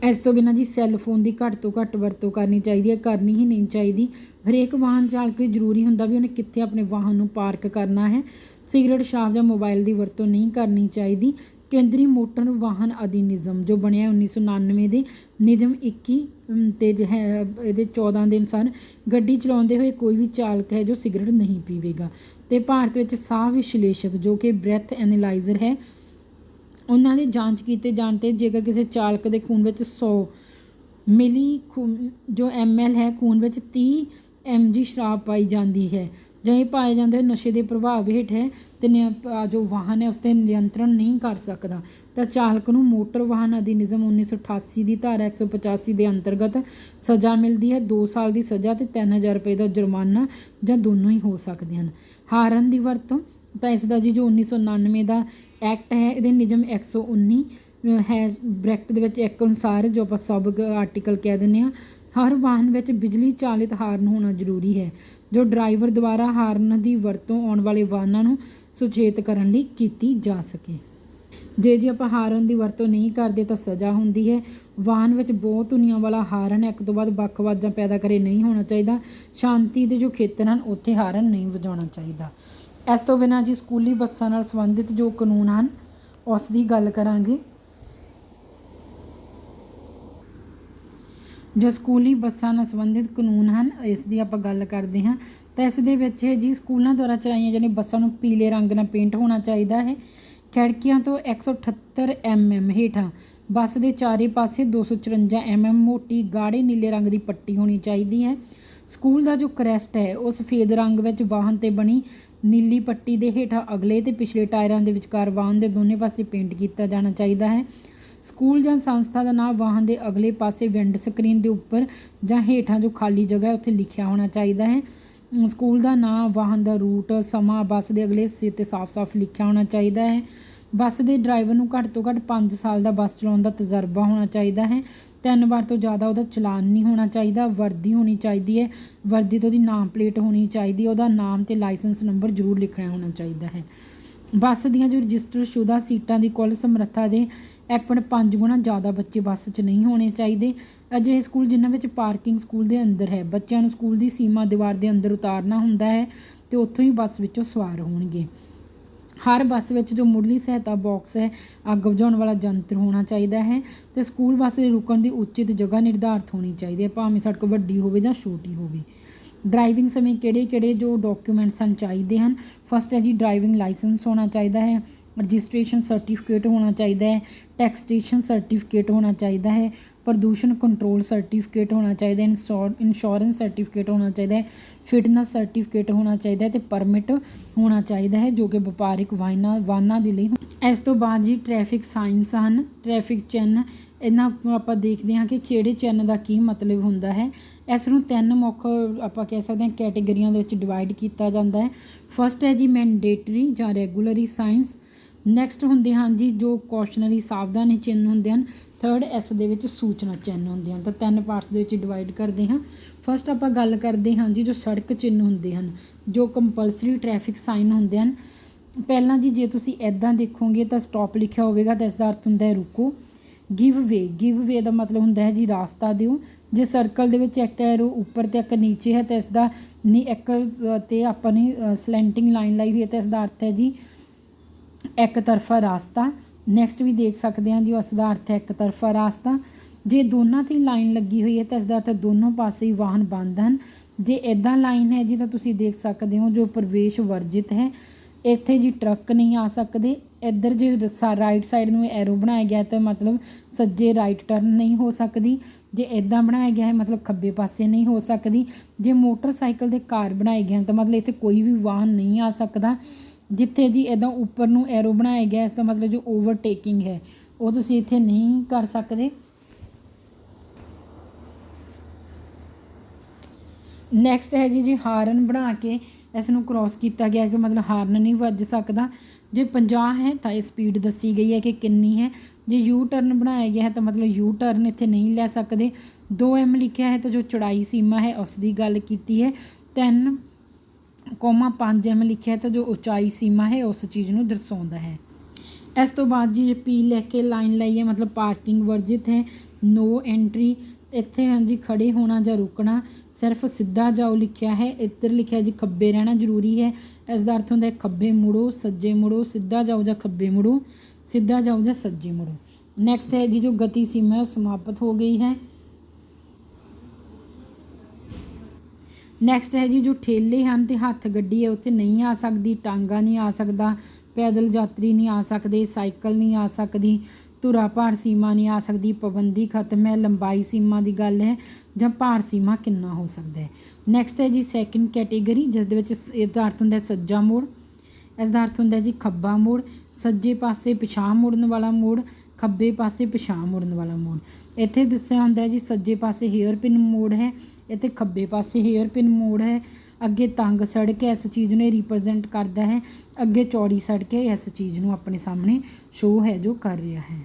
ਇਸ ਤੋਂ ਬਿਨਾਂ ਜੀ ਸੈੱਲ ਫੋਨ ਦੀ ਘੱਟ ਤੋਂ ਘੱਟ ਵਰਤੋਂ ਕਰਨੀ ਚਾਹੀਦੀ ਹੈ, ਕਰਨੀ ਹੀ ਨਹੀਂ ਚਾਹੀਦੀ। ਹਰੇਕ ਵਾਹਨ ਚਾਲਕ ਲਈ ਜ਼ਰੂਰੀ ਹੁੰਦਾ ਵੀ ਉਹਨੇ ਕਿੱਥੇ ਆਪਣੇ ਵਾਹਨ ਨੂੰ ਪਾਰਕ ਕਰਨਾ ਹੈ। ਸਿਗਰਟ, ਸ਼ਰਾਬ ਜਾਂ ਮੋਬਾਈਲ ਦੀ ਵਰਤੋਂ ਨਹੀਂ ਕਰਨੀ ਚਾਹੀਦੀ। ਕੇਂਦਰੀ ਮੋਟਰ ਵਾਹਨ ਅਧਿਨਿਯਮ ਜੋ ਬਣਿਆ 1999 ਦੇ ਨਿਯਮ 21 ਤੇ ਇਹਦੇ 14 ਦੇ ਅਨੁਸਾਰ ਗੱਡੀ ਚਲਾਉਂਦੇ ਹੋਏ ਕੋਈ ਵੀ ਚਾਲਕ ਹੈ ਜੋ ਸਿਗਰਟ ਨਹੀਂ ਪੀਵੇਗਾ। ਅਤੇ ਭਾਰਤ ਵਿੱਚ ਸਾਹ ਵਿਸ਼ਲੇਸ਼ਕ ਜੋ ਕਿ ਬ੍ਰੈਥ ਐਨਾਲਾਈਜ਼ਰ ਹੈ, ਉਹਨਾਂ ਦੀ ਜਾਂਚ ਕੀਤੇ ਜਾਣ 'ਤੇ ਜੇਕਰ ਕਿਸੇ ਚਾਲਕ ਦੇ ਖੂਨ ਵਿੱਚ 100 ਮਿਲੀ ਜੋ ML ਹੈ, ਖੂਨ ਵਿੱਚ 30 mg ਸ਼ਰਾਬ ਪਾਈ ਜਾਂਦੀ ਹੈ ਜਾਂ ਇਹ ਪਾਏ ਜਾਂਦੇ ਨਸ਼ੇ ਦੇ ਪ੍ਰਭਾਵ ਹੇਠ ਹੈ ਅਤੇ ਜੋ ਵਾਹਨ ਹੈ ਉਸ 'ਤੇ ਨਿਯੰਤਰਣ ਨਹੀਂ ਕਰ ਸਕਦਾ ਤਾਂ ਚਾਲਕ ਨੂੰ ਮੋਟਰ ਵਾਹਨ ਅਧਿਨਿਯਮ 1988 ਦੀ ਧਾਰਾ 185 ਦੇ ਅੰਤਰਗਤ ਸਜ਼ਾ ਮਿਲਦੀ ਹੈ। 2 ਸਾਲ ਦੀ ਸਜ਼ਾ ਅਤੇ 3000 ਰੁਪਏ ਦਾ ਜੁਰਮਾਨਾ ਜਾਂ ਦੋਨੋਂ ਹੀ ਹੋ ਸਕਦੇ ਹਨ। ਹਾਰਨ ਦੀ ਵਰਤੋਂ ਤਾਂ ਇਸ ਦਾ ਜੀ ਜੋ 1999 ਦਾ ਐਕਟ ਹੈ, ਇਹਦੇ ਨਿਯਮ 119 ਹੈ ਬ੍ਰੈਕਟ ਦੇ ਵਿੱਚ ਇੱਕ ਅਨੁਸਾਰ ਜੋ ਆਪਾਂ ਸਬ ਆਰਟੀਕਲ ਕਹਿ ਦਿੰਦੇ ਹਾਂ, ਹਰ ਵਾਹਨ ਵਿੱਚ ਬਿਜਲੀ ਚਾਲਿਤ ਹਾਰਨ ਹੋਣਾ ਜ਼ਰੂਰੀ ਹੈ ਜੋ ਡਰਾਈਵਰ ਦੁਆਰਾ ਹਾਰਨ ਦੀ ਵਰਤੋਂ ਆਉਣ ਵਾਲੇ ਵਾਹਨਾਂ ਨੂੰ ਸੁਚੇਤ ਕਰਨ ਲਈ ਕੀਤੀ ਜਾ ਸਕੇ। ਜੇ ਆਪਾਂ ਹਾਰਨ ਦੀ ਵਰਤੋਂ ਨਹੀਂ ਕਰਦੇ ਤਾਂ ਸਜ਼ਾ ਹੁੰਦੀ ਹੈ। ਵਾਹਨ ਵਿੱਚ ਬਹੁਤ ਧੁਨੀਆਂ ਵਾਲਾ ਹਾਰਨ ਇੱਕ ਤੋਂ ਬਾਅਦ ਵੱਖ ਆਵਾਜ਼ਾਂ ਪੈਦਾ ਕਰੇ ਨਹੀਂ ਹੋਣਾ ਚਾਹੀਦਾ। ਸ਼ਾਂਤੀ ਦੇ ਜੋ ਖੇਤਰ ਹਨ ਉੱਥੇ ਹਾਰਨ ਨਹੀਂ ਵਜਾਉਣਾ ਚਾਹੀਦਾ। ਇਸ ਤੋਂ ਬਿਨਾਂ ਜੀ ਸਕੂਲੀ ਬੱਸਾਂ ਨਾਲ ਸੰਬੰਧਿਤ ਜੋ ਕਾਨੂੰਨ ਹਨ ਉਸ ਦੀ ਗੱਲ ਕਰਾਂਗੇ। ਜੋ ਸਕੂਲੀ ਬੱਸਾਂ ਨਾਲ ਸੰਬੰਧਿਤ ਕਾਨੂੰਨ ਹਨ ਇਸ ਦੀ ਆਪਾਂ ਗੱਲ ਕਰਦੇ ਹਾਂ ਤਾਂ ਇਸ ਦੇ ਵਿੱਚ ਜੀ ਸਕੂਲਾਂ ਦੁਆਰਾ ਚਲਾਈਆਂ ਜਾਂਦੀਆਂ ਬੱਸਾਂ ਨੂੰ ਪੀਲੇ ਰੰਗ ਨਾਲ ਪੇਂਟ ਹੋਣਾ ਚਾਹੀਦਾ ਹੈ। ਖਿੜਕੀਆਂ ਤੋਂ 178 mm ਹੇਠਾਂ ਬੱਸ ਦੇ ਚਾਰੇ ਪਾਸੇ 254 mm ਮੋਟੀ ਗਾੜੇ ਨੀਲੇ ਰੰਗ ਦੀ ਪੱਟੀ ਹੋਣੀ ਚਾਹੀਦੀ ਹੈ। ਸਕੂਲ ਦਾ ਜੋ ਕ੍ਰੈਸਟ ਹੈ ਉਹ ਸਫੇਦ ਰੰਗ ਵਿੱਚ ਵਾਹਨ 'ਤੇ ਬਣੀ ਨੀਲੀ ਪੱਟੀ ਦੇ ਹੇਠਾਂ ਅਗਲੇ ਅਤੇ ਪਿਛਲੇ ਟਾਇਰਾਂ ਦੇ ਵਿਚਕਾਰ ਵਾਹਨ ਦੇ ਦੋਨੇ ਪਾਸੇ ਪੇਂਟ ਕੀਤਾ ਜਾਣਾ ਚਾਹੀਦਾ ਹੈ। ਸਕੂਲ ਜਾਂ ਸੰਸਥਾ ਦਾ ਨਾਮ ਵਾਹਨ ਦੇ ਅਗਲੇ ਪਾਸੇ ਵਿੰਡ ਸਕਰੀਨ ਦੇ ਉੱਪਰ ਜਾਂ ਹੇਠਾਂ ਜੋ ਖਾਲੀ ਜਗ੍ਹਾ ਉੱਥੇ ਲਿਖਿਆ ਹੋਣਾ ਚਾਹੀਦਾ ਹੈ। ਸਕੂਲ ਦਾ ਨਾਮ, ਵਾਹਨ ਦਾ ਰੂਟ, ਸਮਾਂ ਬੱਸ ਦੇ ਅਗਲੇ ਹਿੱਸੇ 'ਤੇ ਸਾਫ਼-ਸਾਫ਼ ਲਿਖਿਆ ਹੋਣਾ ਚਾਹੀਦਾ ਹੈ। ਬੱਸ ਦੇ ਡਰਾਈਵਰ ਨੂੰ ਘੱਟ ਤੋਂ ਘੱਟ 5 ਸਾਲ ਦਾ ਬੱਸ ਚਲਾਉਣ ਦਾ ਤਜਰਬਾ ਹੋਣਾ ਚਾਹੀਦਾ ਹੈ। 3 ਵਾਰ ਤੋਂ ਜ਼ਿਆਦਾ ਉਹਦਾ ਚਲਾਨ ਨਹੀਂ ਹੋਣਾ ਚਾਹੀਦਾ। ਵਰਦੀ ਹੋਣੀ ਚਾਹੀਦੀ ਹੈ। ਵਰਦੀ ਤੋਂ ਉਹਦੀ ਨਾਮ ਪਲੇਟ ਹੋਣੀ ਚਾਹੀਦੀ। ਉਹਦਾ ਨਾਮ ਅਤੇ ਲਾਇਸੈਂਸ ਨੰਬਰ ਜ਼ਰੂਰ ਲਿਖਿਆ ਹੋਣਾ ਚਾਹੀਦਾ ਹੈ। ਬੱਸ ਦੀਆਂ ਜੋ ਰਜਿਸਟਰਸ਼ੁਦਾ ਸੀਟਾਂ ਦੀ ਕੁੱਲ ਸਮਰੱਥਾ ਦੇ 1.5 ਗੁਣਾ ਜ਼ਿਆਦਾ ਬੱਚੇ ਬੱਸ 'ਚ ਨਹੀਂ ਹੋਣੇ ਚਾਹੀਦੇ। ਅਜਿਹੇ ਸਕੂਲ ਜਿਨ੍ਹਾਂ ਵਿੱਚ ਪਾਰਕਿੰਗ ਸਕੂਲ ਦੇ ਅੰਦਰ ਹੈ, ਬੱਚਿਆਂ ਨੂੰ ਸਕੂਲ ਦੀ ਸੀਮਾ ਦੀਵਾਰ ਦੇ ਅੰਦਰ ਉਤਾਰਨਾ ਹੁੰਦਾ ਹੈ ਅਤੇ ਉੱਥੋਂ ਹੀ ਬੱਸ ਵਿੱਚੋਂ ਸਵਾਰ ਹੋਣਗੇ। ਹਰ ਬੱਸ ਵਿੱਚ ਜੋ ਮੁੱਢਲੀ ਸਹਾਇਤਾ ਬਾਕਸ ਹੈ, ਅੱਗ ਬੁਝਾਉਣ ਵਾਲਾ ਯੰਤਰ ਹੋਣਾ ਚਾਹੀਦਾ ਹੈ ਅਤੇ ਸਕੂਲ ਬੱਸ ਦੇ ਰੁਕਣ ਦੀ ਉਚਿਤ ਜਗ੍ਹਾ ਨਿਰਧਾਰਿਤ ਹੋਣੀ ਚਾਹੀਦੀ ਹੈ, ਭਾਵੇਂ ਸੜਕ ਵੱਡੀ ਹੋਵੇ ਜਾਂ ਛੋਟੀ ਹੋਵੇ। ਡਰਾਈਵਿੰਗ ਸਮੇਂ ਕਿਹੜੇ ਜੋ ਡਾਕੂਮੈਂਟਸ ਹਨ ਚਾਹੀਦੇ ਹਨ? ਫਸਟ ਹੈ ਜੀ ਡਰਾਈਵਿੰਗ ਲਾਇਸੈਂਸ ਹੋਣਾ ਚਾਹੀਦਾ ਹੈ। ਰਜਿਸਟ੍ਰੇਸ਼ਨ ਸਰਟੀਫਿਕੇਟ ਹੋਣਾ ਚਾਹੀਦਾ ਹੈ। ਟੈਕਸੇਸ਼ਨ ਸਰਟੀਫਿਕੇਟ ਹੋਣਾ ਚਾਹੀਦਾ ਹੈ। ਪ੍ਰਦੂਸ਼ਣ ਕੰਟਰੋਲ ਸਰਟੀਫਿਕੇਟ ਹੋਣਾ ਚਾਹੀਦਾ ਹੈ। ਇੰਸ਼ੋਰੈਂਸ ਸਰਟੀਫਿਕੇਟ ਹੋਣਾ ਚਾਹੀਦਾ ਹੈ। ਫਿਟਨੈਸ ਸਰਟੀਫਿਕੇਟ ਹੋਣਾ ਚਾਹੀਦਾ ਹੈ ਅਤੇ ਪਰਮਿਟ ਹੋਣਾ ਚਾਹੀਦਾ ਹੈ ਜੋ ਕਿ ਵਪਾਰਿਕ ਵਾਹਨਾਂ ਦੇ ਲਈ। ਇਸ ਤੋਂ ਬਾਅਦ ਜੀ ਟ੍ਰੈਫਿਕ ਸਾਈਨਸ ਹਨ, ਟ੍ਰੈਫਿਕ ਚਿੰਨ੍ਹ। ਇਹਨਾਂ ਨੂੰ ਆਪਾਂ ਦੇਖਦੇ ਹਾਂ ਕਿ ਕਿਹੜੇ ਚਿੰਨ੍ਹ ਦਾ ਕੀ ਮਤਲਬ ਹੁੰਦਾ ਹੈ। ਇਸ ਨੂੰ 3 ਮੁੱਖ ਆਪਾਂ ਕਹਿ ਸਕਦੇ ਹਾਂ ਕੈਟੇਗਰੀਆਂ ਦੇ ਵਿੱਚ ਡਿਵਾਈਡ ਕੀਤਾ ਜਾਂਦਾ ਹੈ। ਫਸਟ ਹੈ ਜੀ ਮੈਂਡੇਟਰੀ ਜਾਂ ਰੈਗੂਲਰੀ ਸਾਈਨਸ। ਨੈਕਸਟ ਹੁੰਦੇ ਹਨ ਜੀ ਜੋ ਕੌਸ਼ਨਰੀ ਸਾਵਧਾਨੀ ਚਿੰਨ੍ਹ ਹੁੰਦੇ ਹਨ। ਥਰਡ ਇਸ ਦੇ ਵਿੱਚ ਸੂਚਨਾ ਚਿੰਨ੍ਹ ਹੁੰਦੇ ਹਨ। ਤਾਂ 3 ਪਾਰਟਸ ਦੇ ਵਿੱਚ ਡਿਵਾਈਡ ਕਰਦੇ ਹਾਂ। ਫਸਟ ਆਪਾਂ ਗੱਲ ਕਰਦੇ ਹਾਂ ਜੀ ਜੋ ਸੜਕ ਚਿੰਨ੍ਹ ਹੁੰਦੇ ਹਨ, ਜੋ ਕੰਪਲਸਰੀ ਟ੍ਰੈਫਿਕ ਸਾਈਨ ਹੁੰਦੇ ਹਨ। ਪਹਿਲਾਂ ਜੀ ਜੇ ਤੁਸੀਂ ਇੱਦਾਂ ਦੇਖੋਗੇ ਤਾਂ ਸਟਾਪ ਲਿਖਿਆ ਹੋਵੇਗਾ ਤਾਂ ਇਸ ਦਾ ਅਰਥ ਹੁੰਦਾ ਹੈ ਰੁਕੋ। ਗਿਵ ਵੇ ਦਾ ਮਤਲਬ ਹੁੰਦਾ ਹੈ ਜੀ ਰਾਸਤਾ ਦਿਓ। ਜੇ ਸਰਕਲ ਦੇ ਵਿੱਚ ਇੱਕ ਐਰੋ ਉੱਪਰ ਅਤੇ ਇੱਕ ਨੀਚੇ ਹੈ ਤਾਂ ਇਸ ਦਾ ਇੱਕ 'ਤੇ ਆਪਾਂ ਨੇ ਸਲੈਂਟਿੰਗ ਲਾਈਨ ਲਾਈ ਹੋਈ ਹੈ ਤਾਂ ਇਸ ਦਾ ਅਰਥ ਹੈ ਜੀ ਇੱਕ ਤਰਫਾ ਰਾਸਤਾ। ਨੈਕਸਟ ਵੀ ਦੇਖ ਸਕਦੇ ਹਾਂ ਜੀ ਉਸ ਦਾ ਅਰਥ ਹੈ ਇੱਕ ਤਰਫਾ ਰਾਸਤਾ। ਜੇ ਦੋਨਾਂ 'ਤੇ ਲਾਈਨ ਲੱਗੀ ਹੋਈ ਹੈ ਤਾਂ ਇਸ ਦਾ ਅਰਥ ਦੋਨੋਂ ਪਾਸੇ ਹੀ ਵਾਹਨ ਬੰਦ ਹਨ। ਜੇ ਇੱਦਾਂ ਲਾਈਨ ਹੈ ਜੀ ਤਾਂ ਤੁਸੀਂ ਦੇਖ ਸਕਦੇ ਹੋ ਜੋ ਪ੍ਰਵੇਸ਼ ਵਰਜਿਤ ਹੈ। ਇੱਥੇ ਜੀ ਟਰੱਕ ਨਹੀਂ ਆ ਸਕਦੇ। ਇੱਧਰ ਜੇ ਰਾਈਟ ਸਾਈਡ ਨੂੰ ਐਰੋ ਬਣਾਇਆ ਗਿਆ ਤਾਂ ਮਤਲਬ ਸੱਜੇ ਰਾਈਟ ਟਰਨ ਨਹੀਂ ਹੋ ਸਕਦੀ। ਜੇ ਇੱਦਾਂ ਬਣਾਇਆ ਗਿਆ ਹੈ ਮਤਲਬ ਖੱਬੇ ਪਾਸੇ ਨਹੀਂ ਹੋ ਸਕਦੀ। ਜੇ ਮੋਟਰਸਾਈਕਲ ਦੇ ਕਾਰ ਬਣਾਏ ਗਏ ਹਨ ਤਾਂ ਮਤਲਬ ਇੱਥੇ ਕੋਈ ਵੀ ਵਾਹਨ ਨਹੀਂ ਆ ਸਕਦਾ। ਜਿੱਥੇ ਜੀ ਇੱਦਾਂ ਉੱਪਰ ਨੂੰ ਐਰੋ ਬਣਾਇਆ ਗਿਆ ਇਸ ਦਾ ਮਤਲਬ ਜੋ ਓਵਰਟੇਕਿੰਗ ਹੈ ਉਹ ਤੁਸੀਂ ਇੱਥੇ ਨਹੀਂ ਕਰ ਸਕਦੇ। ਨੈਕਸਟ ਹੈ ਜੀ ਹਾਰਨ ਬਣਾ ਕੇ ਇਸ ਨੂੰ ਕ੍ਰੋਸ ਕੀਤਾ ਗਿਆ ਕਿ ਮਤਲਬ ਹਾਰਨ ਨਹੀਂ ਵੱਜ ਸਕਦਾ। ਜੇ 50 ਹੈ ਤਾਂ ਇਹ ਸਪੀਡ ਦੱਸੀ ਗਈ ਹੈ ਕਿ ਕਿੰਨੀ ਹੈ। ਜੇ ਯੂ ਟਰਨ ਬਣਾਇਆ ਗਿਆ ਹੈ ਤਾਂ ਮਤਲਬ ਯੂ ਟਰਨ ਇੱਥੇ ਨਹੀਂ ਲੈ ਸਕਦੇ। 2m ਲਿਖਿਆ ਹੈ ਤਾਂ ਜੋ ਚੌੜਾਈ ਸੀਮਾ ਹੈ ਉਸ ਦੀ ਗੱਲ ਕੀਤੀ ਹੈ। 3,5m ਲਿਖਿਆ ਹੈ ਤਾਂ ਜੋ ਉਚਾਈ ਸੀਮਾ ਹੈ ਉਸ ਚੀਜ਼ ਨੂੰ ਦਰਸਾਉਂਦਾ ਹੈ। ਇਸ ਤੋਂ ਬਾਅਦ ਜੀ ਪੀ ਲੈ ਕੇ ਲਾਈਨ ਲਾਈ ਹੈ ਮਤਲਬ ਪਾਰਕਿੰਗ ਵਰਜਿਤ ਹੈ। ਨੋ ਐਂਟਰੀ, ਇੱਥੇ ਹਾਂਜੀ ਖੜੇ ਹੋਣਾ ਜਾਂ ਰੁਕਣਾ, ਸਿਰਫ ਸਿੱਧਾ ਜਾਓ ਲਿਖਿਆ ਹੈ। ਇੱਧਰ ਲਿਖਿਆ ਜੀ ਖੱਬੇ ਰਹਿਣਾ ਜ਼ਰੂਰੀ ਹੈ। ਇਸ ਦਾ ਅਰਥ ਹੁੰਦਾ ਹੈ ਖੱਬੇ ਮੁੜੋ, ਸੱਜੇ ਮੁੜੋ, ਸਿੱਧਾ ਜਾਓ ਜਾਂ ਖੱਬੇ ਮੁੜੋ, ਸਿੱਧਾ ਜਾਓ ਜਾਂ ਸੱਜੇ ਮੁੜੋ। ਨੈਕਸਟ ਹੈ ਜੀ ਜੋ ਗਤੀ ਸੀਮਾ ਹੈ ਉਹ ਸਮਾਪਤ ਹੋ ਗਈ ਹੈ। ਨੈਕਸਟ ਹੈ ਜੀ ਜੋ ਠੇਲੇ ਹਨ ਅਤੇ ਹੱਥ ਗੱਡੀ ਹੈ ਉੱਥੇ ਨਹੀਂ ਆ ਸਕਦੀ। ਟਾਂਗਾ ਨਹੀਂ ਆ ਸਕਦਾ, ਪੈਦਲ ਯਾਤਰੀ ਨਹੀਂ ਆ ਸਕਦੇ, ਸਾਈਕਲ ਨਹੀਂ ਆ ਸਕਦੀ, ਧੁਰਾ ਭਾਰ ਸੀਮਾ ਨਹੀਂ ਆ ਸਕਦੀ, ਪਾਬੰਦੀ ਖਤਮ ਹੈ। ਲੰਬਾਈ ਸੀਮਾ ਦੀ ਗੱਲ ਹੈ ਜਾਂ ਭਾਰ ਸੀਮਾ ਕਿੰਨਾ ਹੋ ਸਕਦਾ ਹੈ। ਨੈਕਸਟ ਹੈ ਜੀ ਸੈਕਿੰਡ ਕੈਟੇਗਰੀ ਜਿਸ ਦੇ ਵਿੱਚ ਇਹਦਾ ਅਰਥ ਹੁੰਦਾ ਸੱਜਾ ਮੋੜ, ਇਸ ਦਾ ਅਰਥ ਹੁੰਦਾ ਜੀ ਖੱਬਾ ਮੋੜ। ਸੱਜੇ ਪਾਸੇ ਪਿਛਾਂਹ ਮੁੜਨ ਵਾਲਾ ਮੋੜ, ਖੱਬੇ ਪਾਸੇ ਪਿਛਾਂਹ ਮੁੜਨ ਵਾਲਾ ਮੋੜ। ਇੱਥੇ ਦੱਸਿਆ ਹੁੰਦਾ ਜੀ ਸੱਜੇ ਪਾਸੇ ਹੇਅਰ ਪਿਨ ਮੋੜ ਹੈ, ਇੱਥੇ ਖੱਬੇ ਪਾਸੇ ਹੇਅਰ ਪਿਨ ਮੋੜ ਹੈ। ਅੱਗੇ ਤੰਗ ਸੜਕ ਹੈ, ਇਸ ਚੀਜ਼ ਨੂੰ ਰਿਪਰੈਜ਼ੈਂਟ ਕਰਦਾ ਹੈ। ਅੱਗੇ ਚੌੜੀ ਸੜਕ ਹੈ, ਇਸ ਚੀਜ਼ ਨੂੰ ਆਪਣੇ ਸਾਹਮਣੇ ਸ਼ੋਅ ਹੈ ਜੋ ਕਰ ਰਿਹਾ ਹੈ।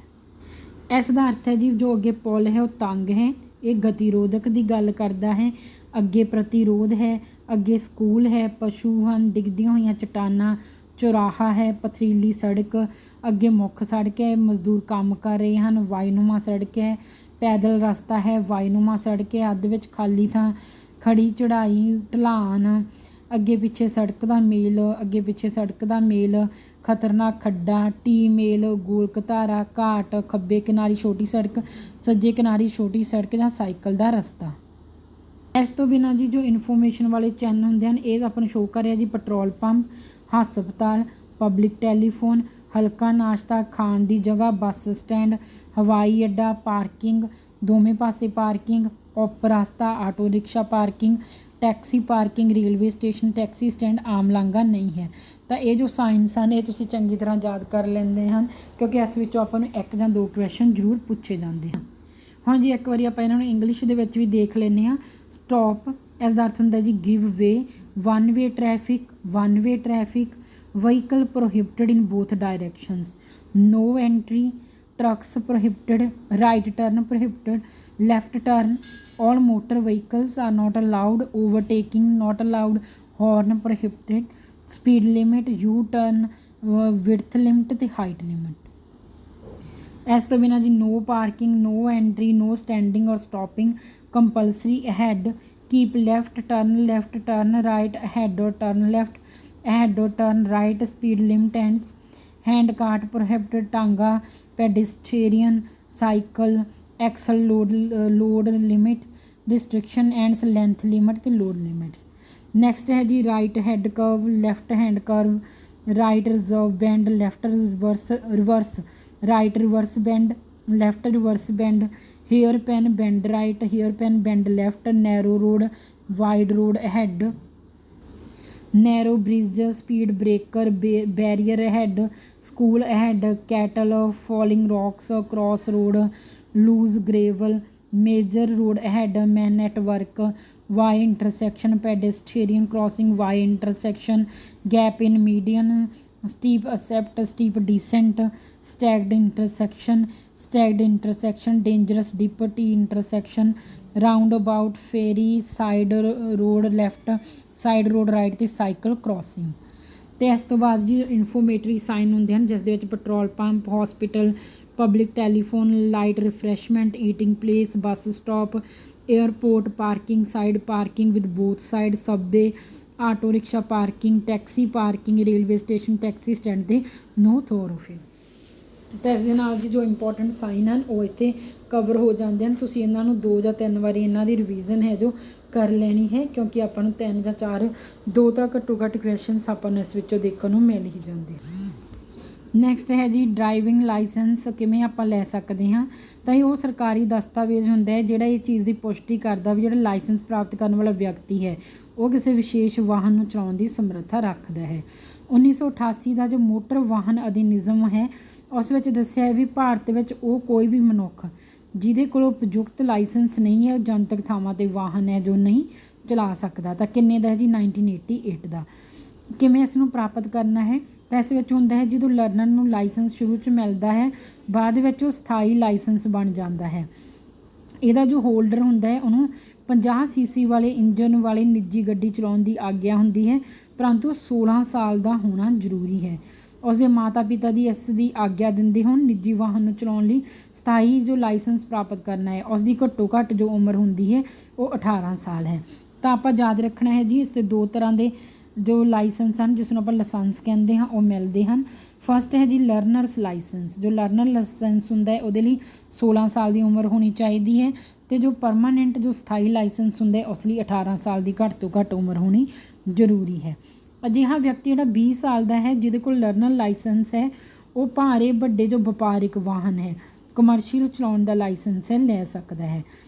ਇਸ ਦਾ ਅਰਥ ਹੈ ਜੀ ਜੋ ਅੱਗੇ ਪੁਲ ਹੈ ਉਹ ਤੰਗ ਹੈ, ਇਹ ਗਤੀਰੋਧਕ ਦੀ ਗੱਲ ਕਰਦਾ ਹੈ। ਅੱਗੇ ਪ੍ਰਤੀਰੋਧ ਹੈ, ਅੱਗੇ ਸਕੂਲ ਹੈ, ਪਸ਼ੂ ਹਨ, ਡਿੱਗਦੀਆਂ ਹੋਈਆਂ ਚਟਾਨਾਂ, ਚੁਰਾਹਾ ਹੈ, ਪਥਰੀਲੀ ਸੜਕ, ਅੱਗੇ ਮੁੱਖ ਸੜਕ ਹੈ, ਮਜ਼ਦੂਰ ਕੰਮ ਕਰ ਰਹੇ ਹਨ, ਵਾਯੂਨੁਮਾ ਸੜਕ ਹੈ, ਪੈਦਲ ਰਸਤਾ ਹੈ, ਵਾਯੂਨੁਮਾ ਸੜਕ ਹੈ, ਅੱਧ ਵਿੱਚ ਖਾਲੀ ਥਾਂ, ਖੜੀ ਚੜ੍ਹਾਈ, ਢਲਾਨ, ਅੱਗੇ ਪਿੱਛੇ ਸੜਕ ਦਾ ਮੇਲ, ਅੱਗੇ ਪਿੱਛੇ ਸੜਕ ਦਾ ਮੇਲ, ਖਤਰਨਾਕ ਖੱਡਾ, ਟੀ ਮੇਲ, ਗੋਲਕ ਧਾਰਾ, ਘਾਟ, ਖੱਬੇ ਕਿਨਾਰੀ ਛੋਟੀ ਸੜਕ, ਸੱਜੇ ਕਿਨਾਰੀ ਛੋਟੀ ਸੜਕ ਜਾਂ ਸਾਈਕਲ ਦਾ ਰਸਤਾ। ਇਸ ਤੋਂ ਬਿਨਾਂ ਜੀ ਜੋ ਇਨਫੋਰਮੇਸ਼ਨ ਵਾਲੇ ਚੈਨਲ ਹੁੰਦੇ ਹਨ ਇਹ ਆਪਾਂ ਨੂੰ ਸ਼ੋਅ ਕਰ ਰਿਹਾ ਜੀ ਪੈਟਰੋਲ ਪੰਪ, ਹਸਪਤਾਲ, ਪਬਲਿਕ ਟੈਲੀਫੋਨ, ਹਲਕਾ ਨਾਸ਼ਤਾ, ਖਾਣ ਦੀ ਜਗ੍ਹਾ, ਬੱਸ ਸਟੈਂਡ, ਹਵਾਈ ਅੱਡਾ, ਪਾਰਕਿੰਗ, ਦੋਵੇਂ ਪਾਸੇ ਪਾਰਕਿੰਗ, ਉਪ ਰਸਤਾ, auto rickshaw parking, taxi parking, railway station, taxi stand, ਆਮ ਲਾਂਘਾ ਨਹੀਂ ਹੈ। ਤਾਂ ਇਹ ਜੋ ਸਾਇੰਸ ਹਨ ਇਹ ਤੁਸੀਂ ਚੰਗੀ ਤਰ੍ਹਾਂ ਯਾਦ ਕਰ ਲੈਂਦੇ ਹਨ ਕਿਉਂਕਿ ਇਸ ਵਿੱਚੋਂ ਆਪਾਂ ਨੂੰ 1 ਜਾਂ 2 ਕੁਐਸਚਨ ਜ਼ਰੂਰ ਪੁੱਛੇ ਜਾਂਦੇ ਹਨ। ਹੁਣ ਜੀ ਇੱਕ ਵਾਰੀ ਆਪਾਂ ਇਹਨਾਂ ਨੂੰ ਇੰਗਲਿਸ਼ ਦੇ ਵਿੱਚ ਵੀ ਦੇਖ ਲੈਂਦੇ ਹਾਂ। ਸਟਾਪ, ਇਸ ਦਾ ਅਰਥ ਹੁੰਦਾ ਜੀ give way, one way traffic, vehicle prohibited in both directions, no entry, trucks prohibited, right turn prohibited, left turn, all motor vehicles are not allowed, overtaking not allowed, horn prohibited, speed limit, U-turn, width limit ਤੇ height limit। ਇਸ ਤੋਂ ਬਿਨਾਂ ਜੀ no parking, no entry, no standing or stopping, compulsory ahead, keep left turn, right ahead or turn left, ahead or turn right, speed limit ends, hand cart prohibited, tanga, pedestrian, cycle, axle load limit, restriction ends, length limit ਤੇ load limits। Next ਹੈ ਜੀ right hand curve, left hand curve, right reverse bend, left reverse, right reverse bend, left reverse bend, hairpin bend right, hairpin bend left, narrow road, wide road ahead, narrow bridge, speed breaker, barrier ahead, school ahead, cattle, falling rocks, cross road, loose gravel, major road ahead, man at work, Y intersection, pedestrian crossing, Y intersection, gap in median, steep ascent, steep decent, staggered intersection, dangerous dip, T intersection, roundabout, ferry, side road left, side road right ਅਤੇ cycle crossing. ਅਤੇ ਇਸ ਤੋਂ ਬਾਅਦ ਜੀ ਇਨਫੋਰਮੇਟਰੀ sign ਹੁੰਦੇ ਹਨ ਜਿਸ ਦੇ ਵਿੱਚ petrol pump, hospital, public telephone, light refreshment, eating place, bus stop, airport, parking, side parking with both side, Subway, auto rickshaw parking, taxi parking, railway station, taxi stand ਤੇ ਨੋ ਥੋਰੋਫੇਅਰ। ਤਾਂ ਇਸ ਦੇ ਨਾਲ ਜੀ ਜੋ ਇੰਪੋਰਟੈਂਟ ਸਾਈਨ ਹਨ ਉਹ ਇੱਥੇ ਕਵਰ ਹੋ ਜਾਂਦੇ ਹਨ। ਤੁਸੀਂ ਇਹਨਾਂ ਨੂੰ 2 ਜਾਂ 3 ਵਾਰੀ ਇਹਨਾਂ ਦੀ ਰਿਵੀਜ਼ਨ ਹੈ ਜੋ ਕਰ ਲੈਣੀ ਹੈ ਕਿਉਂਕਿ ਆਪਾਂ ਨੂੰ 3 ਜਾਂ 4 2 ਤਾਂ ਘੱਟੋ ਘੱਟ ਕੁਐਸਚਨਸ ਆਪਾਂ ਨੂੰ ਇਸ ਵਿੱਚੋਂ ਦੇਖਣ ਨੂੰ ਮਿਲ ਹੀ ਜਾਂਦੇ ਹਨ। ਨੈਕਸਟ ਹੈ ਜੀ ਡਰਾਈਵਿੰਗ ਲਾਇਸੈਂਸ ਕਿਵੇਂ ਆਪਾਂ ਲੈ ਸਕਦੇ ਹਾਂ। ਤਾਂ ਇਹ ਉਹ ਸਰਕਾਰੀ ਦਸਤਾਵੇਜ਼ ਹੁੰਦਾ ਹੈ ਜਿਹੜਾ ਇਹ ਚੀਜ਼ ਦੀ ਪੁਸ਼ਟੀ ਕਰਦਾ ਵੀ ਜਿਹੜਾ ਲਾਇਸੈਂਸ ਪ੍ਰਾਪਤ ਕਰਨ ਵਾਲਾ ਵਿਅਕਤੀ ਹੈ ਉਹ ਕਿਸੇ ਵਿਸ਼ੇਸ਼ ਵਾਹਨ ਨੂੰ ਚਲਾਉਣ ਦੀ ਸਮਰੱਥਾ ਰੱਖਦਾ ਹੈ। 1988 ਦਾ ਜੋ ਮੋਟਰ ਵਾਹਨ ਅਧਿਨਿਯਮ ਹੈ ਉਸ ਵਿੱਚ ਦੱਸਿਆ ਹੈ ਵੀ ਭਾਰਤ ਵਿੱਚ ਉਹ ਕੋਈ ਵੀ ਮਨੁੱਖ ਜਿਹਦੇ ਕੋਲ ਉਪਯੁਕਤ ਲਾਇਸੈਂਸ ਨਹੀਂ ਹੈ, ਉਹ ਜਨਤਕ ਥਾਵਾਂ 'ਤੇ ਵਾਹਨ ਹੈ ਜੋ ਨਹੀਂ ਚਲਾ ਸਕਦਾ। ਤਾਂ ਕਿੰਨੇ ਦਾ ਹੈ ਜੀ 1988 ਦਾ। ਕਿਵੇਂ ਇਸ ਨੂੰ ਪ੍ਰਾਪਤ ਕਰਨਾ ਹੈ, ਤਾਂ ਇਸ ਵਿੱਚ ਹੁੰਦਾ ਹੈ ਜਦੋਂ ਲਰਨਰ ਨੂੰ ਲਾਇਸੈਂਸ ਸ਼ੁਰੂ 'ਚ ਮਿਲਦਾ ਹੈ, ਬਾਅਦ ਵਿੱਚ ਉਹ ਸਥਾਈ ਲਾਇਸੈਂਸ ਬਣ ਜਾਂਦਾ ਹੈ। ਇਹਦਾ ਜੋ ਹੋਲਡਰ ਹੁੰਦਾ ਹੈ ਉਹਨੂੰ 50 ਸੀਸੀ ਵਾਲੇ ਇੰਜਨ ਵਾਲੀ ਨਿੱਜੀ ਗੱਡੀ ਚਲਾਉਣ ਦੀ ਆਗਿਆ ਹੁੰਦੀ ਹੈ, ਪਰੰਤੂ 16 ਸਾਲ ਦਾ ਹੋਣਾ ਜ਼ਰੂਰੀ ਹੈ। ਉਸਦੇ ਮਾਤਾ ਪਿਤਾ ਦੀ ਇਸ ਦੀ ਆਗਿਆ ਦਿੰਦੇ ਹੋਣ। ਨਿੱਜੀ ਵਾਹਨ ਨੂੰ ਚਲਾਉਣ ਲਈ ਸਥਾਈ ਜੋ ਲਾਇਸੈਂਸ ਪ੍ਰਾਪਤ ਕਰਨਾ ਹੈ, ਉਸਦੀ ਘੱਟੋ ਘੱਟ ਜੋ ਉਮਰ ਹੁੰਦੀ ਹੈ ਉਹ 18 ਸਾਲ ਹੈ। ਤਾਂ ਆਪਾਂ ਯਾਦ ਰੱਖਣਾ ਹੈ ਜੀ, ਇਸ 'ਤੇ ਦੋ ਤਰ੍ਹਾਂ ਦੇ ਜੋ ਲਾਇਸੈਂਸ ਹਨ, ਜਿਸ ਨੂੰ ਆਪਾਂ ਲਾਇਸੈਂਸ ਕਹਿੰਦੇ ਹਾਂ, ਉਹ ਮਿਲਦੇ ਹਨ। ਫਸਟ ਹੈ ਜੀ ਲਰਨਰਸ ਲਾਇਸੈਂਸ। ਜੋ ਲਰਨਰ ਲਾਇਸੈਂਸ ਹੁੰਦਾ ਹੈ ਉਹਦੇ ਲਈ 16 ਸਾਲ ਦੀ ਉਮਰ ਹੋਣੀ ਚਾਹੀਦੀ ਹੈ, ਅਤੇ ਜੋ ਪਰਮਾਨੈਂਟ ਜੋ ਸਥਾਈ ਲਾਇਸੈਂਸ ਹੁੰਦਾ ਹੈ ਉਸ ਲਈ 18 ਸਾਲ ਦੀ ਘੱਟ ਤੋਂ ਘੱਟ ਉਮਰ ਹੋਣੀ ਜ਼ਰੂਰੀ ਹੈ। ਅਜਿਹਾ ਵਿਅਕਤੀ ਜਿਹੜਾ 20 ਸਾਲ ਦਾ ਹੈ, ਜਿਹਦੇ ਕੋਲ ਲਰਨਰ ਲਾਇਸੈਂਸ ਹੈ, ਉਹ ਭਾਰੇ ਵੱਡੇ ਜੋ ਵਪਾਰਿਕ ਵਾਹਨ ਹੈ, ਕਮਰਸ਼ੀਅਲ ਚਲਾਉਣ ਦਾ ਲਾਇਸੈਂਸ ਹੈ, ਲੈ ਸਕਦਾ ਹੈ।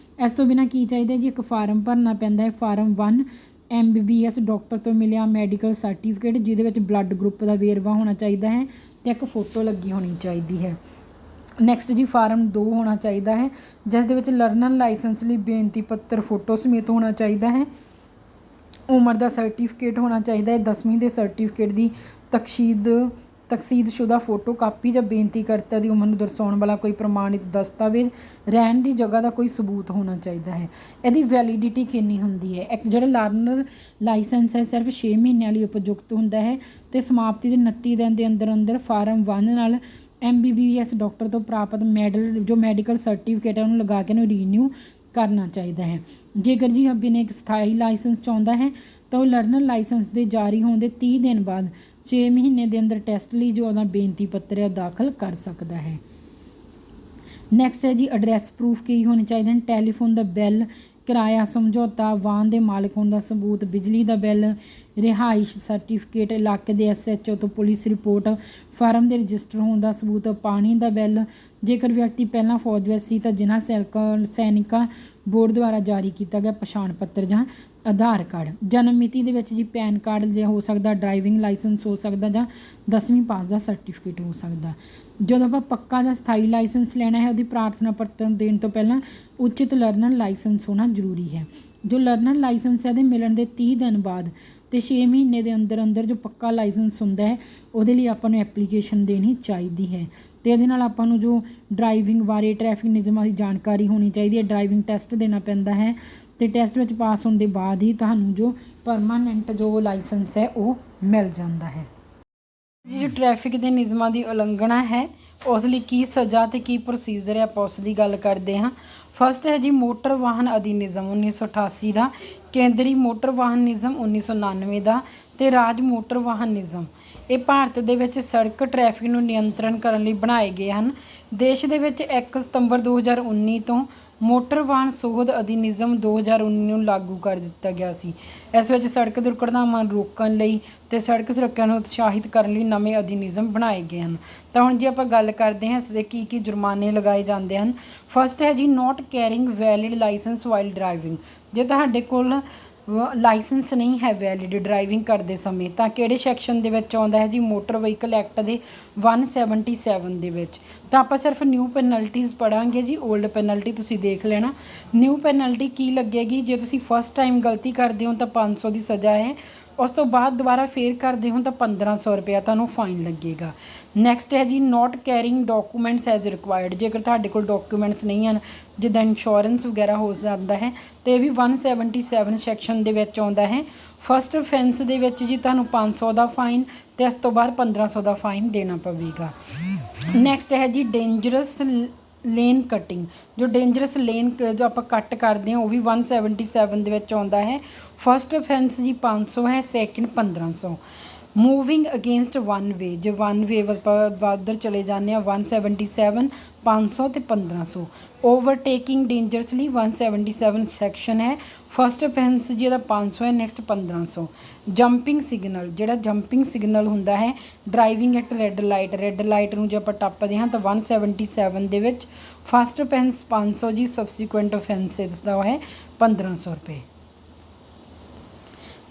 ਇਸ ਤੋਂ ਬਿਨਾਂ ਕੀ ਚਾਹੀਦਾ ਜੀ, ਇੱਕ ਫਾਰਮ ਭਰਨਾ ਪੈਂਦਾ ਹੈ। ਫਾਰਮ 1 MBBS ਡਾਕਟਰ ਤੋਂ ਮਿਲਿਆ ਮੈਡੀਕਲ ਸਰਟੀਫਿਕੇਟ, ਜਿਹਦੇ ਵਿੱਚ ਬਲੱਡ ਗਰੁੱਪ ਦਾ ਵੇਰਵਾ ਹੋਣਾ ਚਾਹੀਦਾ ਹੈ ਅਤੇ ਇੱਕ ਫੋਟੋ ਲੱਗੀ ਹੋਣੀ ਚਾਹੀਦੀ ਹੈ। ਨੈਕਸਟ ਜੀ ਫਾਰਮ 2 ਹੋਣਾ ਚਾਹੀਦਾ ਹੈ, ਜਿਸ ਦੇ ਵਿੱਚ ਲਰਨਰ ਲਾਇਸੈਂਸ ਲਈ ਬੇਨਤੀ ਪੱਤਰ ਫੋਟੋ ਸਮੇਤ ਹੋਣਾ ਚਾਹੀਦਾ ਹੈ। ਉਮਰ ਦਾ ਸਰਟੀਫਿਕੇਟ ਹੋਣਾ ਚਾਹੀਦਾ ਹੈ। 10ਵੀਂ ਦੇ ਸਰਟੀਫਿਕੇਟ ਦੀ ਤਕਸੀਦਸ਼ੁਦਾ ਫੋਟੋ ਕਾਪੀ ਜਾਂ ਬੇਨਤੀਕਰਤਾ ਦੀ ਉਮਰ ਨੂੰ ਦਰਸਾਉਣ ਵਾਲਾ ਕੋਈ ਪ੍ਰਮਾਣਿਤ ਦਸਤਾਵੇਜ਼, ਰਹਿਣ ਦੀ ਜਗ੍ਹਾ ਦਾ ਕੋਈ ਸਬੂਤ ਹੋਣਾ ਚਾਹੀਦਾ ਹੈ। ਇਹਦੀ ਵੈਲਿਡਿਟੀ ਕਿੰਨੀ ਹੁੰਦੀ ਹੈ? ਇੱਕ ਜਿਹੜਾ ਲਰਨਰ ਲਾਇਸੈਂਸ ਹੈ ਸਿਰਫ 6 ਮਹੀਨਿਆਂ ਲਈ ਉਪਯੁਕਤ ਹੁੰਦਾ ਹੈ, ਅਤੇ ਸਮਾਪਤੀ ਦੇ 29 ਦਿਨ ਦੇ ਅੰਦਰ ਫਾਰਮ 1 ਨਾਲ MBBS ਡਾਕਟਰ ਤੋਂ ਪ੍ਰਾਪਤ ਮੈਡੀਕਲ ਸਰਟੀਫਿਕੇਟ ਹੈ ਉਹਨੂੰ ਲਗਾ ਕੇ ਉਹਨੂੰ ਰੀਨਿਊ ਕਰਨਾ ਚਾਹੀਦਾ ਹੈ। ਜੇਕਰ ਜੀ ਬਿਨਾਂ ਇੱਕ ਸਥਾਈ ਲਾਇਸੈਂਸ ਚਾਹੁੰਦਾ ਹੈ ਤਾਂ ਉਹ ਲਰਨਰ ਲਾਇਸੈਂਸ ਦੇ ਜਾਰੀ ਹੋਣ ਦੇ 30 ਦਿਨ ਬਾਅਦ 6 ਮਹੀਨੇ ਦੇ ਅੰਦਰ ਟੈਸਟ ਲਈ ਜੋ ਉਹਦਾ ਬੇਨਤੀ ਪੱਤਰ ਹੈ ਦਾਖਲ ਕਰ ਸਕਦਾ ਹੈ। ਨੈਕਸਟ ਹੈ ਜੀ ਐਡਰੈਸ ਪ੍ਰੂਫ ਕੀ ਹੋਣੇ ਚਾਹੀਦੇ ਹਨ? ਟੈਲੀਫੋਨ ਦਾ ਬਿੱਲ, ਕਿਰਾਇਆ ਸਮਝੌਤਾ, ਵਾਹਨ ਦੇ ਮਾਲਕ ਹੋਣ ਦਾ ਸਬੂਤ, ਬਿਜਲੀ ਦਾ ਬਿੱਲ, ਰਿਹਾਇਸ਼ ਸਰਟੀਫਿਕੇਟ, ਇਲਾਕੇ ਦੇ SHO ਤੋਂ ਪੁਲਿਸ ਰਿਪੋਰਟ, ਫਾਰਮ ਦੇ ਰਜਿਸਟਰ ਹੋਣ ਦਾ ਸਬੂਤ, ਪਾਣੀ ਦਾ ਬਿੱਲ। ਜੇਕਰ ਵਿਅਕਤੀ ਪਹਿਲਾਂ ਫੌਜ ਵਿੱਚ ਸੀ ਤਾਂ ਜਿਨ੍ਹਾਂ ਸੈਨਿਕਾਂ ਬੋਰਡ ਦੁਆਰਾ ਜਾਰੀ ਕੀਤਾ ਗਿਆ ਪਛਾਣ ਪੱਤਰ ਜਾਂ ਆਧਾਰ ਕਾਰਡ। ਜਨਮ ਮਿਤੀ ਦੇ ਵਿੱਚ ਜੀ ਪੈਨ ਕਾਰਡ ਜੇ ਹੋ ਸਕਦਾ, ਡਰਾਈਵਿੰਗ ਲਾਇਸੈਂਸ ਹੋ ਸਕਦਾ, ਜਾਂ 10ਵੀਂ ਪਾਸ ਦਾ ਸਰਟੀਫਿਕੇਟ ਹੋ ਸਕਦਾ। ਜਦੋਂ ਆਪਾਂ ਪੱਕਾ ਜਾਂ ਸਥਾਈ ਲਾਇਸੈਂਸ ਲੈਣਾ ਹੈ, ਉਹਦੀ ਪ੍ਰਾਰਥਨਾ ਪੱਤਰ ਦੇਣ ਤੋਂ ਪਹਿਲਾਂ ਉਚਿਤ ਲਰਨਰ ਲਾਇਸੈਂਸ ਹੋਣਾ ਜ਼ਰੂਰੀ ਹੈ। ਜੋ ਲਰਨਰ ਲਾਇਸੈਂਸ ਹੈ ਇਹਦੇ ਮਿਲਣ ਦੇ 30 ਦਿਨ ਬਾਅਦ ਅਤੇ 6 ਮਹੀਨੇ ਦੇ ਅੰਦਰ ਜੋ ਪੱਕਾ ਲਾਇਸੈਂਸ ਹੁੰਦਾ ਹੈ ਉਹਦੇ ਲਈ ਆਪਾਂ ਨੂੰ ਐਪਲੀਕੇਸ਼ਨ ਦੇਣੀ ਚਾਹੀਦੀ ਹੈ। ਅਤੇ ਇਹਦੇ ਨਾਲ ਆਪਾਂ ਨੂੰ ਜੋ ਡਰਾਈਵਿੰਗ ਬਾਰੇ ਟ੍ਰੈਫਿਕ ਨਿਯਮਾਂ ਦੀ ਜਾਣਕਾਰੀ ਹੋਣੀ ਚਾਹੀਦੀ ਹੈ। ਡਰਾਈਵਿੰਗ ਟੈਸਟ ਦੇਣਾ ਪੈਂਦਾ ਹੈ, ਅਤੇ ਟੈਸਟ ਵਿੱਚ ਪਾਸ ਹੋਣ ਦੇ ਬਾਅਦ ਹੀ ਤੁਹਾਨੂੰ ਜੋ ਪਰਮਾਨੈਂਟ ਜੋ ਲਾਇਸੈਂਸ ਹੈ ਉਹ ਮਿਲ ਜਾਂਦਾ ਹੈ। ਜੋ ਟ੍ਰੈਫਿਕ ਦੇ ਨਿਯਮਾਂ ਦੀ ਉਲੰਘਣਾ ਹੈ ਉਸ ਲਈ ਕੀ ਸਜ਼ਾ ਅਤੇ ਕੀ ਪ੍ਰੋਸੀਜਰ ਹੈ, ਆਪਾਂ ਉਸ ਦੀ ਗੱਲ ਕਰਦੇ ਹਾਂ। ਫਸਟ ਹੈ ਜੀ ਮੋਟਰ ਵਾਹਨ ਅਧਿਨਿਯਮ 1988 ਦਾ, ਕੇਂਦਰੀ ਮੋਟਰ ਵਾਹਨ ਨਿਯਮ 1999 ਦਾ, ਅਤੇ ਰਾਜ ਮੋਟਰ ਵਾਹਨ ਨਿਯਮ। ਇਹ ਭਾਰਤ ਦੇ ਵਿੱਚ ਸੜਕ ਟ੍ਰੈਫਿਕ ਨੂੰ ਨਿਯੰਤਰਣ ਕਰਨ ਲਈ ਬਣਾਏ ਗਏ ਹਨ। ਦੇਸ਼ ਦੇ ਵਿੱਚ 1 ਸਤੰਬਰ 2019 ਤੋਂ ਮੋਟਰ ਵਾਹਨ ਸੋਧ ਅਧਿਨਿਯਮ 2019 ਨੂੰ ਲਾਗੂ ਕਰ ਦਿੱਤਾ ਗਿਆ ਸੀ। ਇਸ ਵਿੱਚ ਸੜਕ ਦੁਰਘਟਨਾਵਾਂ ਨੂੰ ਰੋਕਣ ਲਈ ਅਤੇ ਸੜਕ ਸੁਰੱਖਿਆ ਨੂੰ ਉਤਸ਼ਾਹਿਤ ਕਰਨ ਲਈ ਨਵੇਂ ਅਧਿਨਿਯਮ ਬਣਾਏ ਗਏ ਹਨ। ਤਾਂ ਹੁਣ ਜੇ ਆਪਾਂ ਗੱਲ ਕਰਦੇ ਹਾਂ ਇਸ ਦੇ ਕੀ ਜੁਰਮਾਨੇ ਲਗਾਏ ਜਾਂਦੇ ਹਨ। ਫਸਟ ਹੈ ਜੀ not carrying valid licence while driving. ਜੇ ਤੁਹਾਡੇ ਕੋਲ ਲਾਇਸੈਂਸ ਨਹੀਂ ਹੈ ਵੈਲਿਡ ਡਰਾਈਵਿੰਗ ਕਰਦੇ ਸਮੇਂ, ਤਾਂ ਕਿਹੜੇ ਸੈਕਸ਼ਨ ਦੇ ਵਿੱਚ ਆਉਂਦਾ ਹੈ ਜੀ? ਮੋਟਰ ਵਹੀਕਲ ਐਕਟ ਦੇ 177 ਦੇ ਵਿੱਚ। ਤਾਂ ਆਪਾਂ ਸਿਰਫ ਨਿਊ ਪੈਨਲਟੀਜ਼ ਪੜ੍ਹਾਂਗੇ ਜੀ, ਓਲਡ ਪੈਨਲਟੀ ਤੁਸੀਂ ਦੇਖ ਲੈਣਾ। ਨਿਊ ਪੈਨਲਟੀ ਕੀ ਲੱਗੇਗੀ? ਜੇ ਤੁਸੀਂ ਫਸਟ ਟਾਈਮ ਗਲਤੀ ਕਰਦੇ ਹੋ ਤਾਂ 500 ਦੀ ਸਜ਼ਾ ਹੈ। ਉਸ ਤੋਂ ਬਾਅਦ ਦੁਬਾਰਾ ਫੇਰ ਕਰਦੇ ਹੋ ਤਾਂ 1500 ਰੁਪਇਆ ਤੁਹਾਨੂੰ ਫਾਈਨ ਲੱਗੇਗਾ। ਨੈਕਸਟ ਹੈ ਜੀ not carrying documents as required. ਜੇਕਰ ਤੁਹਾਡੇ ਕੋਲ ਡਾਕੂਮੈਂਟਸ ਨਹੀਂ ਹਨ, ਜਿੱਦਾਂ ਇੰਸ਼ੋਰੈਂਸ ਵਗੈਰਾ ਹੋ ਜਾਂਦਾ ਹੈ, ਅਤੇ ਇਹ ਵੀ 177 ਸੈਕਸ਼ਨ ਦੇ ਵਿੱਚ ਆਉਂਦਾ ਹੈ। ਫਸਟ ਅਫੈਂਸ ਦੇ ਵਿੱਚ ਜੀ ਤੁਹਾਨੂੰ 500 ਦਾ ਫਾਈਨ ਅਤੇ ਇਸ ਤੋਂ ਬਾਅਦ 1500 ਦਾ ਫਾਈਨ ਦੇਣਾ ਪਵੇਗਾ। ਨੈਕਸਟ ਹੈ ਜੀ ਡੇਂਜਰਸ ਲੇਨ ਕਟਿੰਗ। ਜੋ ਡੇਂਜਰਸ ਲੇਨ ਜੋ ਆਪਾਂ ਕੱਟ ਕਰਦੇ ਹਾਂ ਉਹ ਵੀ 177 ਦੇ ਵਿੱਚ ਆਉਂਦਾ ਹੈ। ਫਸਟ ਅਫੈਂਸ ਜੀ 500 ਹੈ, second 1500। Moving against one way, ਜੇ ਵਨ ਵੇ ਆਪਾਂ ਉੱਧਰ ਚਲੇ ਜਾਂਦੇ ਹਾਂ 177, 500 ਅਤੇ 1500। ਓਵਰਟੇਕਿੰਗ ਡੇਂਜਰਸਲੀ 177 ਸੈਕਸ਼ਨ ਹੈ। ਫਸਟ ਅਫੈਂਸ ਜੀ ਇਹਦਾ 500 ਹੈ, ਨੈਕਸਟ 1500। ਜੰਪਿੰਗ ਸਿਗਨਲ, ਜਿਹੜਾ ਜੰਪਿੰਗ ਸਿਗਨਲ ਹੁੰਦਾ ਹੈ ਡਰਾਈਵਿੰਗ ਐਟ ਰੈੱਡ ਲਾਈਟ ਨੂੰ ਜੇ ਆਪਾਂ ਟੱਪਦੇ ਹਾਂ ਤਾਂ 177 ਦੇ ਵਿੱਚ। ਫਸਟ ਅਫੈਂਸ 500 ਜੀ, ਸਬਸੀਕੁਐਂਟ ਅਫੈਂਸਿਸ ਦਾ ਹੈ 1500 ਰੁਪਏ।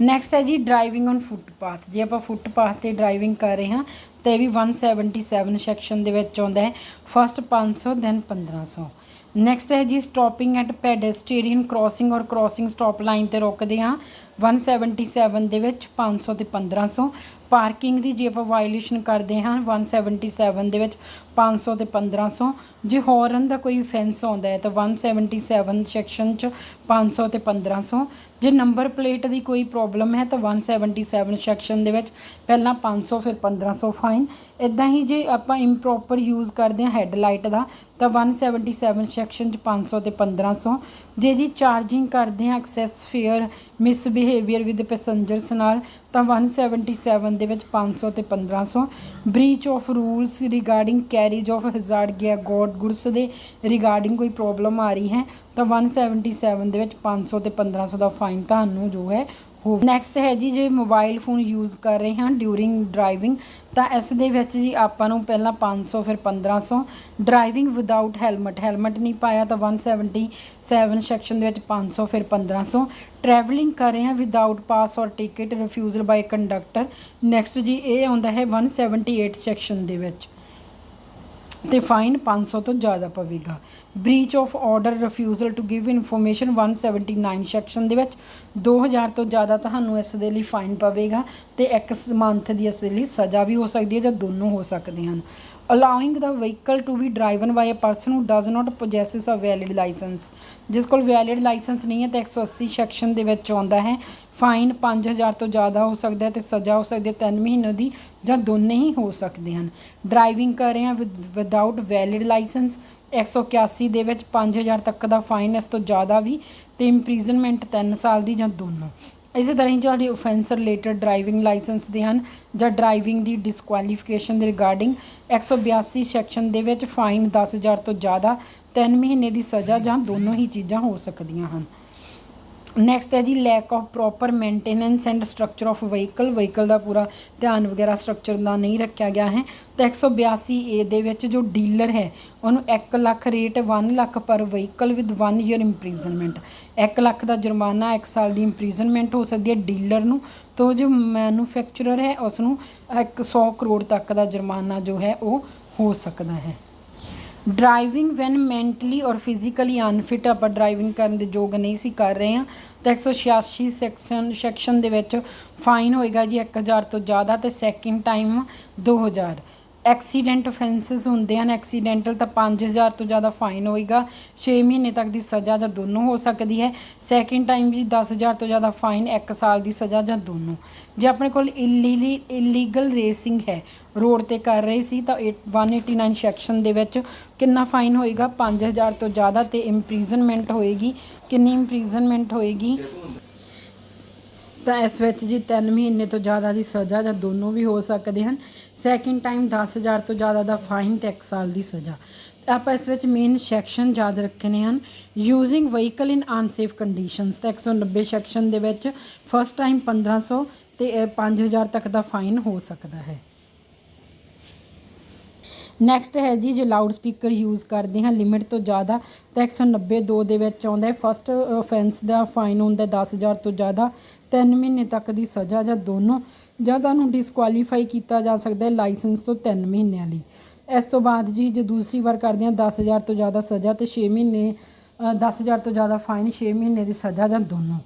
ਨੈਕਸਟ ਹੈ ਜੀ ਡਰਾਈਵਿੰਗ ਔਨ ਫੁੱਟਪਾਥ। ਜੇ ਆਪਾਂ ਫੁੱਟਪਾਥ 'ਤੇ ਡਰਾਈਵਿੰਗ ਕਰ ਰਹੇ ਹਾਂ ਤੇ ਵੀ 177 ਸੈਕਸ਼ਨ ਦੇ ਵਿੱਚ ਆਉਂਦਾ ਹੈ। First 500 then 1500। ਨੈਕਸਟ ਹੈ ਜੀ ਸਟੋਪਿੰਗ ਐਟ ਪੈਡੈਸਟੇਰੀਅਨ ਕ੍ਰੋਸਿੰਗ ਔਰ ਕ੍ਰੋਸਿੰਗ ਸਟਾਪ ਲਾਈਨ ਤੇ ਰੁਕਦੇ ਹਾਂ 177 ਦੇ ਵਿੱਚ 500 ਤੇ 1500। ਪਾਰਕਿੰਗ ਦੀ ਜੇ ਆਪਾਂ ਵਾਇਲੇਸ਼ਨ ਕਰਦੇ ਹਾਂ 177 ਦੇ ਵਿੱਚ 500 ਤੇ 1500। ਜੇ ਹੌਰਨ ਦਾ ਕੋਈ offense ਆਉਂਦਾ ਹੈ ਤਾਂ 177 ਸੈਕਸ਼ਨ 'ਚ 500 ਤੇ 1500। ਜੇ ਨੰਬਰ ਪਲੇਟ ਦੀ ਕੋਈ ਪ੍ਰੋਬਲਮ ਹੈ ਤਾਂ 177 ਸੈਕਸ਼ਨ ਦੇ ਵਿੱਚ ਪਹਿਲਾਂ 500 ਫਿਰ 1500 ਫਾਈਨ। ਇੱਦਾਂ ਹੀ ਜੇ ਆਪਾਂ ਇੰਪਰੋਪਰ ਯੂਜ਼ ਕਰਦੇ ਹਾਂ ਹੈਡਲਾਈਟ ਦਾ ਤਾਂ 177 ਸੈਕਸ਼ਨ 'ਚ 500 ਤੇ 1500। ਜੇ ਜੀ ਚਾਰਜਿੰਗ ਕਰਦੇ ਹਾਂ excess fare misbehaviour with passengers ਨਾਲ ਤਾਂ 177 ਦੇ ਵਿੱਚ 500 ਤੇ 1500। Breach of rules regarding carriage of hazard ਗਿਆ ਗੁਡਸ ਦੇ ਰਿਗਾਰਡਿੰਗ ਕੋਈ ਪ੍ਰੋਬਲਮ ਆ ਰਹੀ ਹੈ ਤਾਂ 177 ਦੇ ਵਿੱਚ 500 ਤੇ 1500 ਦਾ ਫਾਈਨ ਤੁਹਾਨੂੰ ਜੋ ਹੈ ਹੋ। ਨੈਕਸਟ ਹੈ ਜੀ ਜੇ ਮੋਬਾਈਲ ਫੋਨ ਯੂਜ਼ ਕਰ ਰਹੇ ਹਾਂ ਡਿਊਰਿੰਗ ਡਰਾਈਵਿੰਗ ਤਾਂ ਇਸ ਦੇ ਵਿੱਚ ਜੀ ਆਪਾਂ ਨੂੰ ਪਹਿਲਾਂ 500 ਫਿਰ 1500। ਡਰਾਈਵਿੰਗ ਵਿਦਾਊਟ ਹੈਲਮਟ ਨਹੀਂ ਪਾਇਆ ਤਾਂ 177 ਸੈਕਸ਼ਨ ਦੇ ਵਿੱਚ 500 ਫਿਰ 1500। ਟਰੈਵਲਿੰਗ ਕਰ ਰਹੇ ਹਾਂ ਵਿਦਾਊਟ ਪਾਸ ਔਰ ਟਿਕਟ ਰਿਫਿਊਜ਼ਲ ਬਾਈ ਕੰਡਕਟਰ ਨੈਕਸਟ ਜੀ ਇਹ ਆਉਂਦਾ ਹੈ 178 ਸੈਕਸ਼ਨ ਦੇ ਵਿੱਚ ਤੇ ਫਾਈਨ 500 ਤੋਂ ਜ਼ਿਆਦਾ ਪਵੇਗਾ। Breach of order refusal to give information 179 section ਦੇ ਵਿੱਚ 2000 ਤੋਂ ਜ਼ਿਆਦਾ ਤੁਹਾਨੂੰ ਇਸ ਦੇ ਲਈ ਫਾਈਨ ਪਵੇਗਾ ਤੇ 1 ਮੰਥ ਦੀ ਇਸ ਦੇ ਲਈ ਸਜ਼ਾ ਵੀ ਹੋ ਸਕਦੀ ਹੈ ਜਾਂ ਦੋਨੋਂ ਹੋ ਸਕਦੇ ਹਨ। Allowing the vehicle to be driven by a person who does not possesses a valid licence ਜਿਸ ਕੋਲ ਵੈਲਿਡ ਲਾਇਸੈਂਸ ਨਹੀਂ ਹੈ ਤਾਂ 180 ਸੈਕਸ਼ਨ ਦੇ ਵਿੱਚ ਆਉਂਦਾ ਹੈ। ਫਾਈਨ 5000 ਤੋਂ ਜ਼ਿਆਦਾ ਹੋ ਸਕਦਾ ਹੈ ਤੇ ਸਜ਼ਾ ਹੋ ਸਕਦੀ ਹੈ 3 ਮਹੀਨੇ ਦੀ ਜਾਂ ਦੋਨੇ ਹੀ ਹੋ ਸਕਦੇ ਹਨ। ਡਰਾਈਵਿੰਗ ਕਰ ਰਹੇ ਹਾਂ ਵਿਦਾਊਟ ਵੈਲਿਡ ਲਾਇਸੈਂਸ 181 ਦੇ ਵਿੱਚ 5000 ਤੱਕ ਦਾ ਫਾਈਨ ਇਸ ਤੋਂ ਜ਼ਿਆਦਾ ਵੀ ਤੇ ਇੰਪ੍ਰੀਜ਼ਨਮੈਂਟ 3 ਸਾਲ ਦੀ ਜਾਂ ਦੋਨੋਂ। ਇਸੇ ਤਰ੍ਹਾਂ ਹੀ ਤੁਹਾਡੇ ਓਫੈਂਸ ਰਿਲੇਟਡ ਡਰਾਈਵਿੰਗ ਲਾਇਸੈਂਸ ਦੇ ਹਨ ਜਾਂ ਡਰਾਈਵਿੰਗ ਦੀ ਡਿਸਕੁਆਲੀਫਿਕੇਸ਼ਨ ਦੇ ਰਿਗਾਰਡਿੰਗ 182 ਸੈਕਸ਼ਨ ਦੇ ਵਿੱਚ ਫਾਈਨ 10000 ਤੋਂ ਜ਼ਿਆਦਾ 3 ਮਹੀਨੇ ਦੀ ਸਜ਼ਾ ਜਾਂ ਦੋਨੋਂ ਹੀ ਚੀਜ਼ਾਂ ਹੋ ਸਕਦੀਆਂ ਹਨ। ਨੈਕਸਟ ਹੈ ਜੀ lack of proper maintenance and structure of vehicle ਦਾ ਪੂਰਾ ਧਿਆਨ ਵਗੈਰਾ ਸਟਰਕਚਰ ਦਾ ਨਹੀਂ ਰੱਖਿਆ ਗਿਆ ਹੈ ਤਾਂ 182A ਦੇ ਵਿੱਚ ਜੋ ਡੀਲਰ ਹੈ ਉਹਨੂੰ 1 ਲੱਖ ਰੇਟ 1 ਲੱਖ ਪਰ ਵਹੀਕਲ ਵਿਦ 1 ਈਅਰ ਇੰਪ੍ਰੀਜ਼ਨਮੈਂਟ 1 ਲੱਖ ਦਾ ਜੁਰਮਾਨਾ 1 ਸਾਲ ਦੀ ਇੰਪ੍ਰੀਜ਼ਨਮੈਂਟ ਹੋ ਸਕਦੀ ਹੈ ਡੀਲਰ ਨੂੰ ਤੋਂ ਜੋ ਮੈਨੂਫੈਕਚਰਰ ਹੈ ਉਸ ਨੂੰ 100 ਕਰੋੜ ਤੱਕ ਦਾ ਜੁਰਮਾਨਾ ਜੋ ਹੈ ਉਹ ਹੋ ਸਕਦਾ ਹੈ। ਡਰਾਈਵਿੰਗ ਵੈਨ ਮੈਂਟਲੀ ਔਰ ਫਿਜ਼ੀਕਲੀ ਅਨਫਿਟ ਆਪਾਂ ਡਰਾਈਵਿੰਗ ਕਰਨ ਦੇ ਯੋਗ ਨਹੀਂ ਸੀ ਕਰ ਰਹੇ ਹਾਂ ਤਾਂ 186 ਸੈਕਸ਼ਨ ਦੇ ਵਿੱਚ ਫਾਈਨ ਹੋਏਗਾ ਜੀ 1000 ਤੋਂ ਜ਼ਿਆਦਾ ਤੇ ਸੈਕਿੰਡ ਟਾਈਮ 2000। ਐਕਸੀਡੈਂਟ ਅਫੈਂਸਿਸ ਹੁੰਦੇ ਹਨ ਐਕਸੀਡੈਂਟਲ ਤਾਂ 5000 ਤੋਂ ਜ਼ਿਆਦਾ ਫਾਈਨ ਹੋਏਗਾ 6 ਮਹੀਨੇ ਤੱਕ ਦੀ ਸਜ਼ਾ ਜਾਂ ਦੋਨੋਂ ਹੋ ਸਕਦੀ ਹੈ। ਸੈਕਿੰਡ ਟਾਈਮ ਜੀ 10000 ਤੋਂ ਜ਼ਿਆਦਾ ਫਾਈਨ 1 ਸਾਲ ਦੀ ਸਜ਼ਾ ਜਾਂ ਦੋਨੋਂ। ਜੇ ਆਪਣੇ ਕੋਲ ਇਲੀਗਲ ਰੇਸਿੰਗ ਹੈ ਰੋਡ 'ਤੇ ਕਰ ਰਹੇ ਸੀ ਤਾਂ 189 ਸੈਕਸ਼ਨ ਦੇ ਵਿੱਚ ਕਿੰਨਾ ਫਾਈਨ ਹੋਏਗਾ 5000 ਤੋਂ ਜ਼ਿਆਦਾ ਤੇ ਇੰਪ੍ਰੀਜ਼ਨਮੈਂਟ ਹੋਏਗੀ ਕਿੰਨੀ ਇੰਪ੍ਰੀਜ਼ਨਮੈਂਟ ਹੋਏਗੀ ਤਾਂ ਇਸ ਵਿੱਚ ਜੀ 3 ਮਹੀਨੇ ਤੋਂ ਜ਼ਿਆਦਾ ਦੀ ਸਜ਼ਾ ਜਾਂ ਦੋਨੋਂ ਵੀ ਹੋ ਸਕਦੇ ਹਨ। ਸੈਕਿੰਡ ਟਾਈਮ 10000 ਤੋਂ ਜ਼ਿਆਦਾ ਦਾ ਫਾਈਨ ਤੇ 1 ਸਾਲ ਦੀ ਸਜ਼ਾ। ਆਪਾਂ ਇਸ ਵਿੱਚ ਮੇਨ ਸੈਕਸ਼ਨ ਯਾਦ ਰੱਖਣੇ ਹਨ। ਯੂਜ਼ਿੰਗ ਵਹੀਕਲ ਇਨ ਅਨਸੇਫ ਕੰਡੀਸ਼ਨਸ ਤਾਂ 190 ਸੈਕਸ਼ਨ ਦੇ ਵਿੱਚ ਫਸਟ ਟਾਈਮ 1500 ਤੇ 5000 ਤੱਕ ਦਾ ਫਾਈਨ ਹੋ ਸਕਦਾ ਹੈ। ਨੈਕਸਟ ਹੈ ਜੀ ਜੇ ਲਾਊਡ ਸਪੀਕਰ ਯੂਜ਼ ਕਰਦੇ ਹਾਂ ਲਿਮਿਟ ਤੋਂ ਜ਼ਿਆਦਾ ਤਾਂ 190(2) ਦੇ ਵਿੱਚ ਆਉਂਦਾ ਹੈ। ਫਸਟ ਅਫੈਂਸ ਦਾ ਫਾਈਨ ਹੁੰਦਾ 10000 ਤੋਂ ਜ਼ਿਆਦਾ 3 ਮਹੀਨੇ ਤੱਕ ਦੀ ਸਜ਼ਾ ਜਾਂ ਦੋਨੋਂ ਜਾਂ ਤੁਹਾਨੂੰ ਡਿਸਕੁਆਲੀਫਾਈ ਕੀਤਾ ਜਾ ਸਕਦਾ ਹੈ ਲਾਇਸੈਂਸ ਤੋਂ 3 ਮਹੀਨਿਆਂ ਲਈ। ਇਸ ਤੋਂ ਬਾਅਦ ਜੀ ਜੇ ਦੂਸਰੀ ਵਾਰ ਕਰਦੇ ਹਾਂ 10000 ਤੋਂ ਜ਼ਿਆਦਾ ਸਜ਼ਾ ਤੇ 6 ਮਹੀਨੇ 10000 ਤੋਂ ਜ਼ਿਆਦਾ ਫਾਈਨ 6 ਮਹੀਨੇ ਦੀ ਸਜ਼ਾ ਜਾਂ ਦੋਨੋਂ।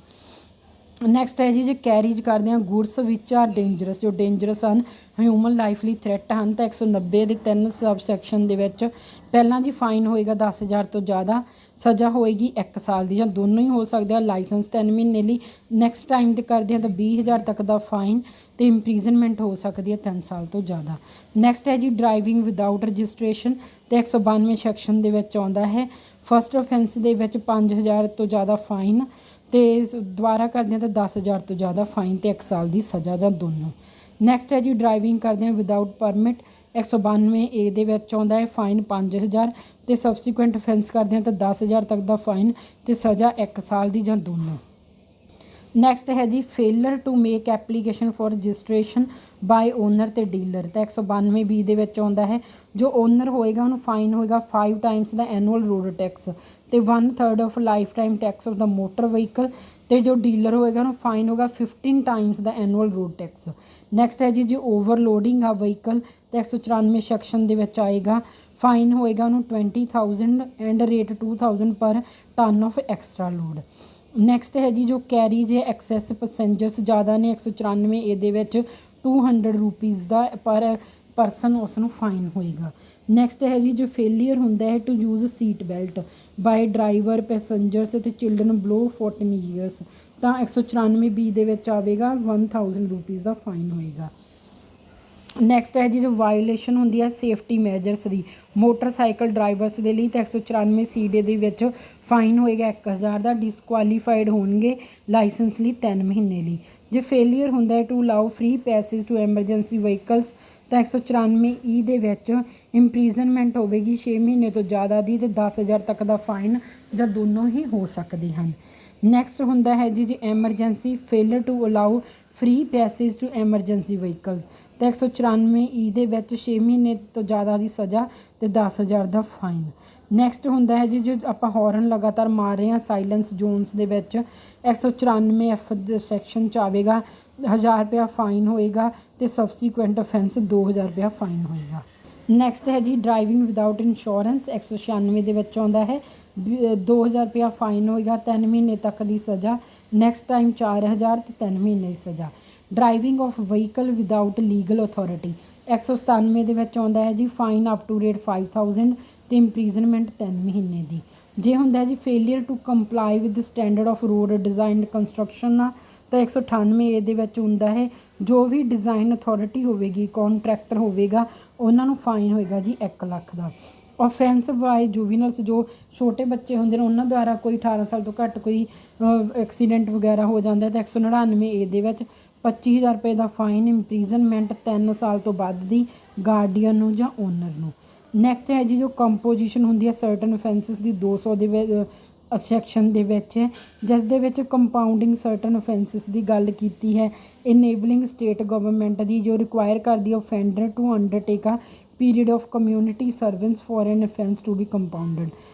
ਨੈਕਸਟ ਹੈ ਜੀ ਜੇ ਕੈਰੀਜ ਕਰਦੇ ਹਾਂ ਗੁਡਸ ਵਿਚ ਆਰ ਡੇਂਜਰਸ ਜੋ ਡੇਂਜਰਸ ਹਨ ਹਿਊਮਨ ਲਾਈਫ ਲਈ ਥ੍ਰੈਟ ਹਨ ਤਾਂ 190 ਦੇ 3 ਸਬ ਸੈਕਸ਼ਨ ਦੇ ਵਿੱਚ ਪਹਿਲਾਂ ਜੀ ਫਾਈਨ ਹੋਏਗਾ 10000 ਤੋਂ ਜ਼ਿਆਦਾ ਸਜ਼ਾ ਹੋਏਗੀ 1 ਸਾਲ ਦੀ ਜਾਂ ਦੋਨੋਂ ਹੀ ਹੋ ਸਕਦਾ ਲਾਇਸੈਂਸ 3 ਮਹੀਨੇ ਲਈ। ਨੈਕਸਟ ਟਾਈਮ 'ਤੇ ਕਰਦੇ ਹਾਂ ਤਾਂ 20000 ਤੱਕ ਦਾ ਫਾਈਨ ਤੇ ਇੰਪ੍ਰੀਜ਼ਨਮੈਂਟ ਹੋ ਸਕਦੀ ਹੈ 3 ਸਾਲ ਤੋਂ ਜ਼ਿਆਦਾ। ਨੈਕਸਟ ਹੈ ਜੀ ਡਰਾਈਵਿੰਗ ਵਿਦਾਊਟ ਰਜਿਸਟ੍ਰੇਸ਼ਨ ਤੇ 192 ਸੈਕਸ਼ਨ ਦੇ ਵਿੱਚ ਆਉਂਦਾ ਹੈ। ਫਸਟ ਅਫੈਂਸ ਦੇ ਵਿੱਚ 5000 ਤੋਂ ਜ਼ਿਆਦਾ ਫਾਈਨ ਤੇ ਦੁਬਾਰਾ ਕਰਦੇ ਹਾਂ ਤਾਂ 10000 ਤੋਂ ਜ਼ਿਆਦਾ ਫਾਈਨ ਤੇ 1 ਸਾਲ ਦੀ ਸਜ਼ਾ ਜਾਂ ਦੋਨੋਂ। ਨੈਕਸਟ ਹੈ ਜੀ ਡਰਾਈਵਿੰਗ ਕਰਦੇ ਹਾਂ ਵਿਦਾਊਟ ਪਰਮਿਟ 192A ਦੇ ਵਿੱਚ ਆਉਂਦਾ ਹੈ ਫਾਈਨ 5000 ਤੇ ਸਬਸੀਕੁਐਂਟ ਅਫੈਂਸ ਕਰਦੇ ਹਾਂ ਤਾਂ 10000 ਤੱਕ ਦਾ ਫਾਈਨ ਤੇ ਸਜ਼ਾ 1 ਸਾਲ ਦੀ ਜਾਂ ਦੋਨੋਂ। ਨੈਕਸਟ ਹੈ ਜੀ failure to make application for registration by owner ਤੇ ਡੀਲਰ। ਤਾਂ 192 ਬੀ ਦੇ ਵਿੱਚ ਆਉਂਦਾ ਹੈ ਜੋ ਓਨਰ ਹੋਏਗਾ ਉਹਨੂੰ ਫਾਈਨ ਹੋਏਗਾ 5 ਟਾਈਮਸ ਦਾ ਐਨੂਅਲ ਰੋਡ ਟੈਕਸ ਤੇ 1/3 of life time tax of the motor vehicle, ਤੇ ਜੋ ਡੀਲਰ ਹੋਏਗਾ ਉਹਨੂੰ ਫਾਈਨ ਹੋਗਾ 15 ਟਾਈਮਸ ਦਾ ਐਨੂਅਲ ਰੋਡ ਟੈਕਸ। ਨੈਕਸਟ ਹੈ ਜੀ ਜੇ ਓਵਰਲੋਡਿੰਗ ਆ ਵਹੀਕਲ ਤਾਂ 194 ਸੈਕਸ਼ਨ ਦੇ ਵਿੱਚ ਆਏਗਾ, ਫਾਈਨ ਹੋਏਗਾ ਉਹਨੂੰ 20,000 ਐਂਡ ਰੇਟ 2,000 ਪਰ ton of extra load. Next ਹੈ ਜੀ ਜੋ ਕੈਰੀ ਜੇ ਐਕਸੈਸ ਪੈਸੇਂਜਰਸ ਜ਼ਿਆਦਾ ਨੇ 194 ਇਹਦੇ ਵਿੱਚ 200 ਰੁਪੀਜ਼ ਦਾ ਪਰ ਪਰਸਨ ਉਸ ਨੂੰ ਫਾਈਨ ਹੋਏਗਾ। ਨੈਕਸਟ ਹੈ ਜੀ ਜੋ ਫੇਲੀਅਰ ਹੁੰਦਾ ਹੈ to use seat belt by driver passengers ਅਤੇ ਚਿਲਡਰਨ ਬਲੋ 14 ਈਅਰਸ ਤਾਂ 194 ਬੀ ਦੇ ਵਿੱਚ ਆਵੇਗਾ 1000 ਰੁਪੀਜ਼ ਦਾ ਫਾਈਨ ਹੋਏਗਾ। ਨੈਕਸਟ ਹੈ ਜੀ ਜੋ ਵਾਇਲੇਸ਼ਨ ਹੁੰਦੀ ਹੈ ਸੇਫਟੀ ਮੈਜਰਸ ਦੀ ਮੋਟਰਸਾਈਕਲ ਡਰਾਈਵਰਸ ਦੇ ਲਈ ਤਾਂ 194 CD ਦੇ ਵਿੱਚ ਫਾਈਨ ਹੋਏਗਾ 1000 ਦਾ, ਡਿਸਕੁਆਲੀਫਾਈਡ ਹੋਣਗੇ ਲਾਇਸੈਂਸ ਲਈ 3 ਮਹੀਨੇ ਲਈ। ਜੇ ਫੇਲੀਅਰ ਹੁੰਦਾ ਹੈ to allow free passage to emergency vehicles ਤਾਂ 194 E ਦੇ ਵਿੱਚ ਇੰਪ੍ਰੀਜ਼ਨਮੈਂਟ ਹੋਵੇਗੀ 6 ਮਹੀਨੇ ਤੋਂ ਜ਼ਿਆਦਾ ਦੀ ਤੇ 10,000 ਤੱਕ ਦਾ ਫਾਈਨ ਜਾਂ ਦੋਨੋਂ ਹੀ ਹੋ ਸਕਦੇ ਹਨ। ਨੈਕਸਟ ਹੁੰਦਾ ਹੈ ਜੀ ਜੇ emergency failure to allow free passage to emergency vehicles ਤਾਂ 194 E ਦੇ ਵਿੱਚ 6 ਮਹੀਨੇ ਤੋਂ ਜ਼ਿਆਦਾ ਦੀ ਸਜ਼ਾ ਅਤੇ 10,000 ਦਾ ਫਾਈਨ। ਨੈਕਸਟ ਹੁੰਦਾ ਹੈ ਜੀ ਜੋ ਆਪਾਂ ਹੌਰਨ ਲਗਾਤਾਰ ਮਾਰ ਰਹੇ ਹਾਂ ਸਾਈਲੈਂਸ ਜ਼ੋਨਸ ਦੇ ਵਿੱਚ 194 F ਦੇ ਸੈਕਸ਼ਨ 'ਚ ਆਵੇਗਾ 1000 ਰੁਪਇਆ ਫਾਈਨ ਹੋਏਗਾ ਅਤੇ ਸਬਸੀਕੁਐਂਟ ਅਫੈਂਸ 2000 ਰੁਪਇਆ ਫਾਈਨ ਹੋਏਗਾ। ਨੈਕਸਟ ਹੈ ਜੀ ਡਰਾਈਵਿੰਗ ਵਿਦਾਊਟ ਇੰਸ਼ੋਰੈਂਸ 196 ਦੇ ਵਿੱਚ ਆਉਂਦਾ ਹੈ 2000 ਰੁਪਇਆ ਫਾਈਨ ਹੋਏਗਾ 3 ਮਹੀਨੇ ਤੱਕ ਦੀ ਸਜ਼ਾ, ਨੈਕਸਟ ਟਾਈਮ 4000 ਅਤੇ 3 ਮਹੀਨੇ ਦੀ ਸਜ਼ਾ। Driving of vehicle without legal authority 197 ਦੇ ਵਿੱਚ ਆਉਂਦਾ ਹੈ ਜੀ ਫਾਈਨ ਅਪ ਟੂ ਰੇਟ 5000 ਅਤੇ ਇੰਪ੍ਰੀਜ਼ਨਮੈਂਟ 3 ਮਹੀਨੇ ਦੀ। ਜੇ ਹੁੰਦਾ ਹੈ ਜੀ failure to comply with standard of road design construction ਆ ਤਾਂ 198 ਇਹਦੇ ਵਿੱਚ ਹੁੰਦਾ ਹੈ ਜੋ ਵੀ ਡਿਜ਼ਾਈਨ ਅਥੋਰਿਟੀ ਹੋਵੇਗੀ ਕੌਨਟਰੈਕਟਰ ਹੋਵੇਗਾ ਉਹਨਾਂ ਨੂੰ ਫਾਈਨ ਹੋਏਗਾ ਜੀ 1 ਲੱਖ ਦਾ। ਔਫੈਂਸ ਬਾਏ ਜੂਵੀਨਲਸ ਜੋ ਛੋਟੇ ਬੱਚੇ ਹੁੰਦੇ ਨੇ ਉਹਨਾਂ ਦੁਆਰਾ ਕੋਈ 18 ਸਾਲ ਤੋਂ ਘੱਟ ਕੋਈ ਐਕਸੀਡੈਂਟ ਵਗੈਰਾ ਹੋ ਜਾਂਦਾ ਤਾਂ 199 ਇਹਦੇ ਵਿੱਚ 25,000 ਰੁਪਏ ਦਾ ਫਾਈਨ, ਇੰਪ੍ਰੀਜ਼ਨਮੈਂਟ 3 ਸਾਲ ਤੋਂ ਵੱਧ ਦੀ ਗਾਰਡੀਅਨ ਨੂੰ ਜਾਂ ਓਨਰ ਨੂੰ। ਨੈਕਸਟ ਹੈ ਜੀ ਜੋ ਕੰਪੋਜੀਸ਼ਨ ਹੁੰਦੀ ਹੈ ਸਰਟਨ ਅਫੈਂਸਿਸ ਦੀ 200 ਦੇ ਸੈਕਸ਼ਨ ਦੇ ਵਿੱਚ ਹੈ ਜਿਸ ਦੇ ਵਿੱਚ ਕੰਪਾਊਂਡਿੰਗ ਸਰਟਨ ਅਫੈਂਸਿਸ ਦੀ ਗੱਲ ਕੀਤੀ ਹੈ। ਇਨੇਬਲਿੰਗ ਸਟੇਟ ਗਵਰਨਮੈਂਟ ਦੀ ਜੋ ਰਿਕੁਆਇਰ ਕਰਦੀ ਹੈ ਓਫੈਂਡਰ to undertake a period of community service for an offence to be compounded.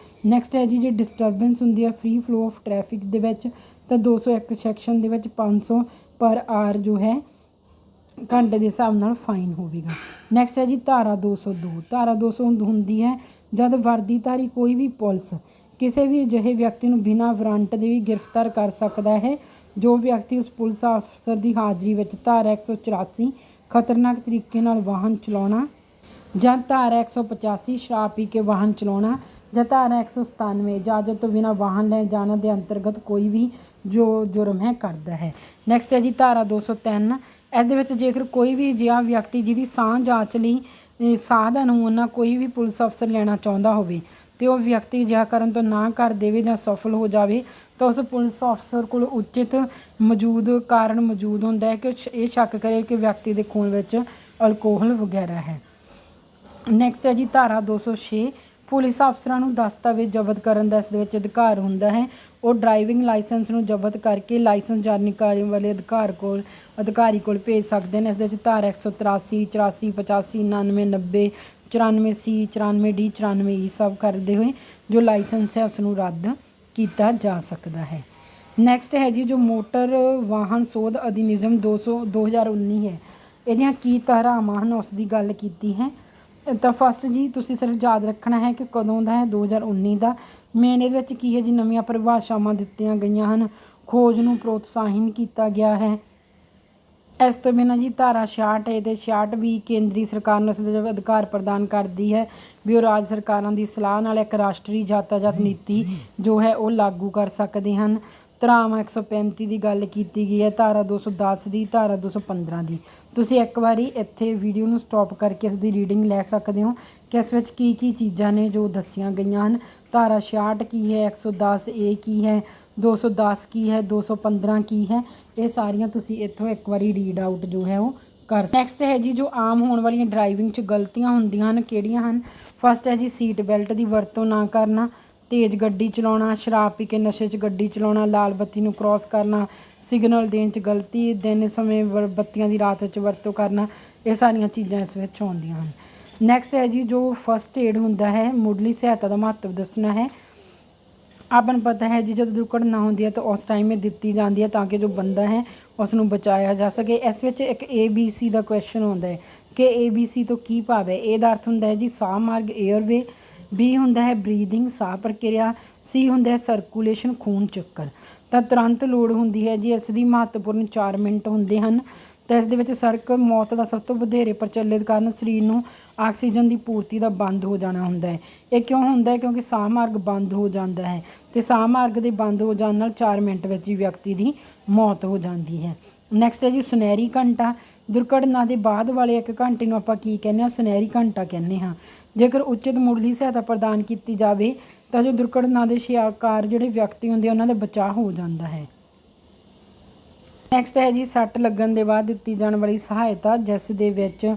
Next ਹੈ ਜੀ ਜੇ ਡਿਸਟਰਬੈਂਸ ਹੁੰਦੀ ਹੈ ਫ੍ਰੀ ਫਲੋ ਆਫ ਟ੍ਰੈਫਿਕ ਦੇ ਵਿੱਚ ਤਾਂ 201 ਸੈਕਸ਼ਨ ਦੇ ਵਿੱਚ 500 ਪਰ ਆਰ ਜੋ ਹੈ ਘੰਟੇ ਦੇ ਹਿਸਾਬ ਨਾਲ ਫਾਈਨ ਹੋਵੇਗਾ। ਨੈਕਸਟ ਹੈ ਜੀ ਧਾਰਾ 202 ਧਾਰਾ 200 ਹੁੰਦੀ ਹੈ ਜਦ ਵਰਦੀਧਾਰੀ ਕੋਈ ਵੀ ਪੁਲਿਸ ਕਿਸੇ ਵੀ ਅਜਿਹੇ ਵਿਅਕਤੀ ਨੂੰ ਬਿਨਾਂ ਵਾਰੰਟ ਦੇ ਵੀ ਗ੍ਰਿਫਤਾਰ ਕਰ ਸਕਦਾ ਹੈ ਜੋ ਵਿਅਕਤੀ ਉਸ ਪੁਲਿਸ ਅਫਸਰ ਦੀ ਹਾਜ਼ਰੀ ਵਿੱਚ ਧਾਰਾ 184 ਖਤਰਨਾਕ ਤਰੀਕੇ ਨਾਲ ਵਾਹਨ ਚਲਾਉਣਾ ਜਾਂ ਧਾਰਾ 185 ਸ਼ਰਾਬ ਪੀ ਕੇ ਵਾਹਨ ਚਲਾਉਣਾ ਜਾਂ ਧਾਰਾ 197 ਇਜਾਜ਼ਤ ਤੋਂ ਬਿਨਾਂ ਵਾਹਨ ਲੈ ਜਾਣਾ ਦੇ ਅੰਤਰਗਤ ਕੋਈ ਵੀ ਜੋ ਜੁਰਮ ਹੈ ਕਰਦਾ ਹੈ। ਨੈਕਸਟ ਹੈ ਜੀ ਧਾਰਾ 203 ਇਸ ਦੇ ਵਿੱਚ ਜੇਕਰ ਕੋਈ ਵੀ ਅਜਿਹਾ ਵਿਅਕਤੀ ਜਿਹਦੀ ਸਾਹ ਜਾਂਚ ਲਈ ਸਾਹ ਦਾ ਨਮੂਨਾ ਕੋਈ ਵੀ ਪੁਲਿਸ ਅਫਸਰ ਲੈਣਾ ਚਾਹੁੰਦਾ ਹੋਵੇ ਅਤੇ ਉਹ ਵਿਅਕਤੀ ਅਜਿਹਾ ਕਰਨ ਤੋਂ ਨਾ ਕਰ ਦੇਵੇ ਜਾਂ ਸਫਲ ਹੋ ਜਾਵੇ ਤਾਂ ਉਸ ਪੁਲਿਸ ਅਫਸਰ ਕੋਲ ਉਚਿਤ ਕਾਰਨ ਮੌਜੂਦ ਹੁੰਦਾ ਹੈ ਕਿ ਇਹ ਸ਼ੱਕ ਕਰੇ ਕਿ ਵਿਅਕਤੀ ਦੇ ਖੂਨ ਵਿੱਚ ਅਲਕੋਹਲ ਵਗੈਰਾ ਹੈ। ਨੈਕਸਟ ਹੈ ਜੀ ਧਾਰਾ 206 ਪੁਲਿਸ ਅਫਸਰਾਂ ਨੂੰ ਦਸਤਾਵੇਜ਼ ਜ਼ਬਤ ਕਰਨ ਦਾ ਇਸ ਦੇ ਵਿੱਚ ਅਧਿਕਾਰ ਹੁੰਦਾ ਹੈ। ਉਹ ਡਰਾਈਵਿੰਗ ਲਾਇਸੈਂਸ ਨੂੰ ਜ਼ਬਤ ਕਰਕੇ ਲਾਇਸੈਂਸ ਜਾਰੀ ਕਰਨ ਵਾਲੇ ਅਧਿਕਾਰੀ ਕੋਲ ਭੇਜ ਸਕਦੇ ਨੇ। ਇਸ ਦੇ ਵਿੱਚ ਧਾਰਾ 183 84 85 99 90 94 C 94 D 94 E ਸਭ ਕਰਦੇ ਹੋਏ ਜੋ ਲਾਇਸੈਂਸ ਹੈ ਉਸ ਨੂੰ ਰੱਦ ਕੀਤਾ ਜਾ ਸਕਦਾ ਹੈ। ਨੈਕਸਟ ਹੈ ਜੀ ਜੋ ਮੋਟਰ ਵਾਹਨ ਸੋਧ ਅਧਿਨਿਯਮ 2019 ਹੈ ਇਹਦੀਆਂ ਕੀ ਧਾਰਾਵਾਂ ਹਨ ਉਸ ਦੀ ਗੱਲ ਕੀਤੀ ਹੈ। ਤਾਂ ਫਸਟ ਜੀ ਤੁਸੀਂ ਸਿਰਫ ਯਾਦ ਰੱਖਣਾ ਹੈ ਕਿ ਕਦੋਂ ਦਾ ਹੈ 2019 ਦਾ। ਮੇਨ ਇਹਦੇ ਵਿੱਚ ਕੀ ਹੈ ਜੀ ਨਵੀਆਂ ਪਰਿਭਾਸ਼ਾਵਾਂ ਦਿੱਤੀਆਂ ਗਈਆਂ ਹਨ, ਖੋਜ ਨੂੰ ਪ੍ਰੋਤਸਾਹਨ ਕੀਤਾ ਗਿਆ ਹੈ। ਇਸ ਤੋਂ ਬਿਨਾਂ ਜੀ ਧਾਰਾ 66 ਅਤੇ 66 ਵੀ ਕੇਂਦਰੀ ਸਰਕਾਰ ਨੂੰ ਇਸ ਦੇ ਅਧਿਕਾਰ ਪ੍ਰਦਾਨ ਕਰਦੀ ਹੈ ਵੀ ਉਹ ਰਾਜ ਸਰਕਾਰਾਂ ਦੀ ਸਲਾਹ ਨਾਲ ਇੱਕ ਰਾਸ਼ਟਰੀ ਯਾਤਾਯਾਤ ਨੀਤੀ ਜੋ ਹੈ ਉਹ ਲਾਗੂ ਕਰ ਸਕਦੇ ਹਨ। ਧਾਰਾਵਾਂ 135 ਦੀ ਗੱਲ ਕੀਤੀ ਗਈ ਹੈ, ਧਾਰਾ 210 ਦੀ, ਧਾਰਾ 215 ਦੀ। ਤੁਸੀਂ ਇੱਕ ਵਾਰੀ ਇੱਥੇ ਵੀਡੀਓ ਨੂੰ ਸਟਾਪ ਕਰਕੇ ਇਸ ਦੀ ਰੀਡਿੰਗ ਲੈ ਸਕਦੇ ਹੋ ਕਿ ਇਸ ਵਿੱਚ ਕੀ ਕੀ ਚੀਜ਼ਾਂ ਨੇ ਜੋ ਦੱਸੀਆਂ ਗਈਆਂ ਹਨ। ਧਾਰਾ 66 ਕੀ ਹੈ, 110A ਕੀ ਹੈ, 210 ਕੀ ਹੈ, 215 ਕੀ ਹੈ, ਇਹ ਸਾਰੀਆਂ ਤੁਸੀਂ ਇੱਥੋਂ ਇੱਕ ਵਾਰੀ ਰੀਡ ਆਊਟ ਜੋ ਹੈ ਉਹ ਕਰ। ਨੈਕਸਟ ਹੈ ਜੀ ਜੋ ਆਮ ਹੋਣ ਵਾਲੀਆਂ ਡਰਾਈਵਿੰਗ 'ਚ ਗਲਤੀਆਂ ਹੁੰਦੀਆਂ ਹਨ ਕਿਹੜੀਆਂ ਹਨ। ਫਸਟ ਹੈ ਜੀ ਸੀਟ ਬੈਲਟ ਦੀ ਵਰਤੋਂ ਨਾ ਕਰਨਾ, ਤੇਜ਼ ਗੱਡੀ ਚਲਾਉਣਾ, ਸ਼ਰਾਬ ਪੀ ਕੇ ਨਸ਼ੇ 'ਚ ਗੱਡੀ ਚਲਾਉਣਾ, ਲਾਲ ਬੱਤੀ ਨੂੰ ਕ੍ਰੋਸ ਕਰਨਾ, ਸਿਗਨਲ ਦੇਣ 'ਚ ਗਲਤੀ, ਦਿਨ ਸਮੇਂ ਬੱਤੀਆਂ ਦੀ ਰਾਤ ਵਿੱਚ ਵਰਤੋਂ ਕਰਨਾ, ਇਹ ਸਾਰੀਆਂ ਚੀਜ਼ਾਂ ਇਸ ਵਿੱਚ ਆਉਂਦੀਆਂ ਹਨ। ਨੈਕਸਟ ਹੈ ਜੀ ਜੋ ਫਸਟ ਏਡ ਹੁੰਦਾ ਹੈ, ਮੁੱਢਲੀ ਸਹਾਇਤਾ ਦਾ ਮਹੱਤਵ ਦੱਸਣਾ ਹੈ। ਆਪਾਂ ਨੂੰ ਪਤਾ ਹੈ ਜੀ ਜਦੋਂ ਦੁਰਘਟਨਾ ਹੁੰਦੀ ਹੈ ਤਾਂ ਉਸ ਟਾਈਮ ਇਹ ਦਿੱਤੀ ਜਾਂਦੀ ਹੈ ਤਾਂ ਕਿ ਜੋ ਬੰਦਾ ਹੈ ਉਸ ਨੂੰ ਬਚਾਇਆ ਜਾ ਸਕੇ। ਇਸ ਵਿੱਚ ਇੱਕ ABC ਦਾ ਕੁਐਸਚਨ ਆਉਂਦਾ ਹੈ ਕਿ ABC ਤੋਂ ਕੀ ਭਾਵ ਹੈ। A ਦਾ ਅਰਥ ਹੁੰਦਾ ਹੈ ਜੀ ਸਾਹ ਮਾਰਗ ਏਅਰਵੇ, B ਹੁੰਦਾ ਹੈ ਬਰੀਦਿੰਗ ਸਾਹ ਪ੍ਰਕਿਰਿਆ, C ਹੁੰਦਾ ਹੈ ਸਰਕੂਲੇਸ਼ਨ ਖੂਨ ਚੱਕਰ। ਤਾਂ ਤੁਰੰਤ ਲੋੜ ਹੁੰਦੀ ਹੈ ਜੀ, ਇਸ ਦੀ ਮਹੱਤਵਪੂਰਨ 4 ਮਿੰਟ ਹੁੰਦੇ ਹਨ। ਤਾਂ ਇਸ ਦੇ ਵਿੱਚ ਸੜਕ ਮੌਤ ਦਾ ਸਭ ਤੋਂ ਵਧੇਰੇ ਪ੍ਰਚਲਿਤ ਕਾਰਨ ਸਰੀਰ ਨੂੰ ਆਕਸੀਜਨ ਦੀ ਪੂਰਤੀ ਦਾ ਬੰਦ ਹੋ ਜਾਣਾ ਹੁੰਦਾ ਹੈ। ਇਹ ਕਿਉਂ ਹੁੰਦਾ ਹੈ? ਕਿਉਂਕਿ ਸਾਹ ਮਾਰਗ ਬੰਦ ਹੋ ਜਾਂਦਾ ਹੈ ਅਤੇ ਸਾਹ ਮਾਰਗ ਦੇ ਬੰਦ ਹੋ ਜਾਣ ਨਾਲ 4 ਮਿੰਟ ਵਿੱਚ ਹੀ ਵਿਅਕਤੀ ਦੀ ਮੌਤ ਹੋ ਜਾਂਦੀ ਹੈ। ਨੈਕਸਟ ਹੈ ਜੀ ਸੁਨਹਿਰੀ ਘੰਟਾ। ਦੁਰਘਟਨਾ ਦੇ ਬਾਅਦ ਵਾਲੇ 1 ਘੰਟੇ ਨੂੰ ਆਪਾਂ ਕੀ ਕਹਿੰਦੇ ਹਾਂ? ਸੁਨਹਿਰੀ ਘੰਟਾ ਕਹਿੰਦੇ ਹਾਂ। ਜੇਕਰ ਉਚਿਤ ਮੁੱਢਲੀ ਸਹਾਇਤਾ ਪ੍ਰਦਾਨ ਕੀਤੀ ਜਾਵੇ ਤਾਂ ਜੋ ਦੁਰਘਟਨਾ ਦੇ ਸ਼ਿਕਾਰ ਜਿਹੜੇ ਵਿਅਕਤੀ ਹੁੰਦੇ ਉਹਨਾਂ ਦਾ ਬਚਾਅ ਹੋ ਜਾਂਦਾ ਹੈ। ਨੈਕਸਟ ਹੈ ਜੀ ਸੱਟ ਲੱਗਣ ਦੇ ਬਾਅਦ ਦਿੱਤੀ ਜਾਣ ਵਾਲੀ ਸਹਾਇਤਾ, ਜਿਸ ਦੇ ਵਿੱਚ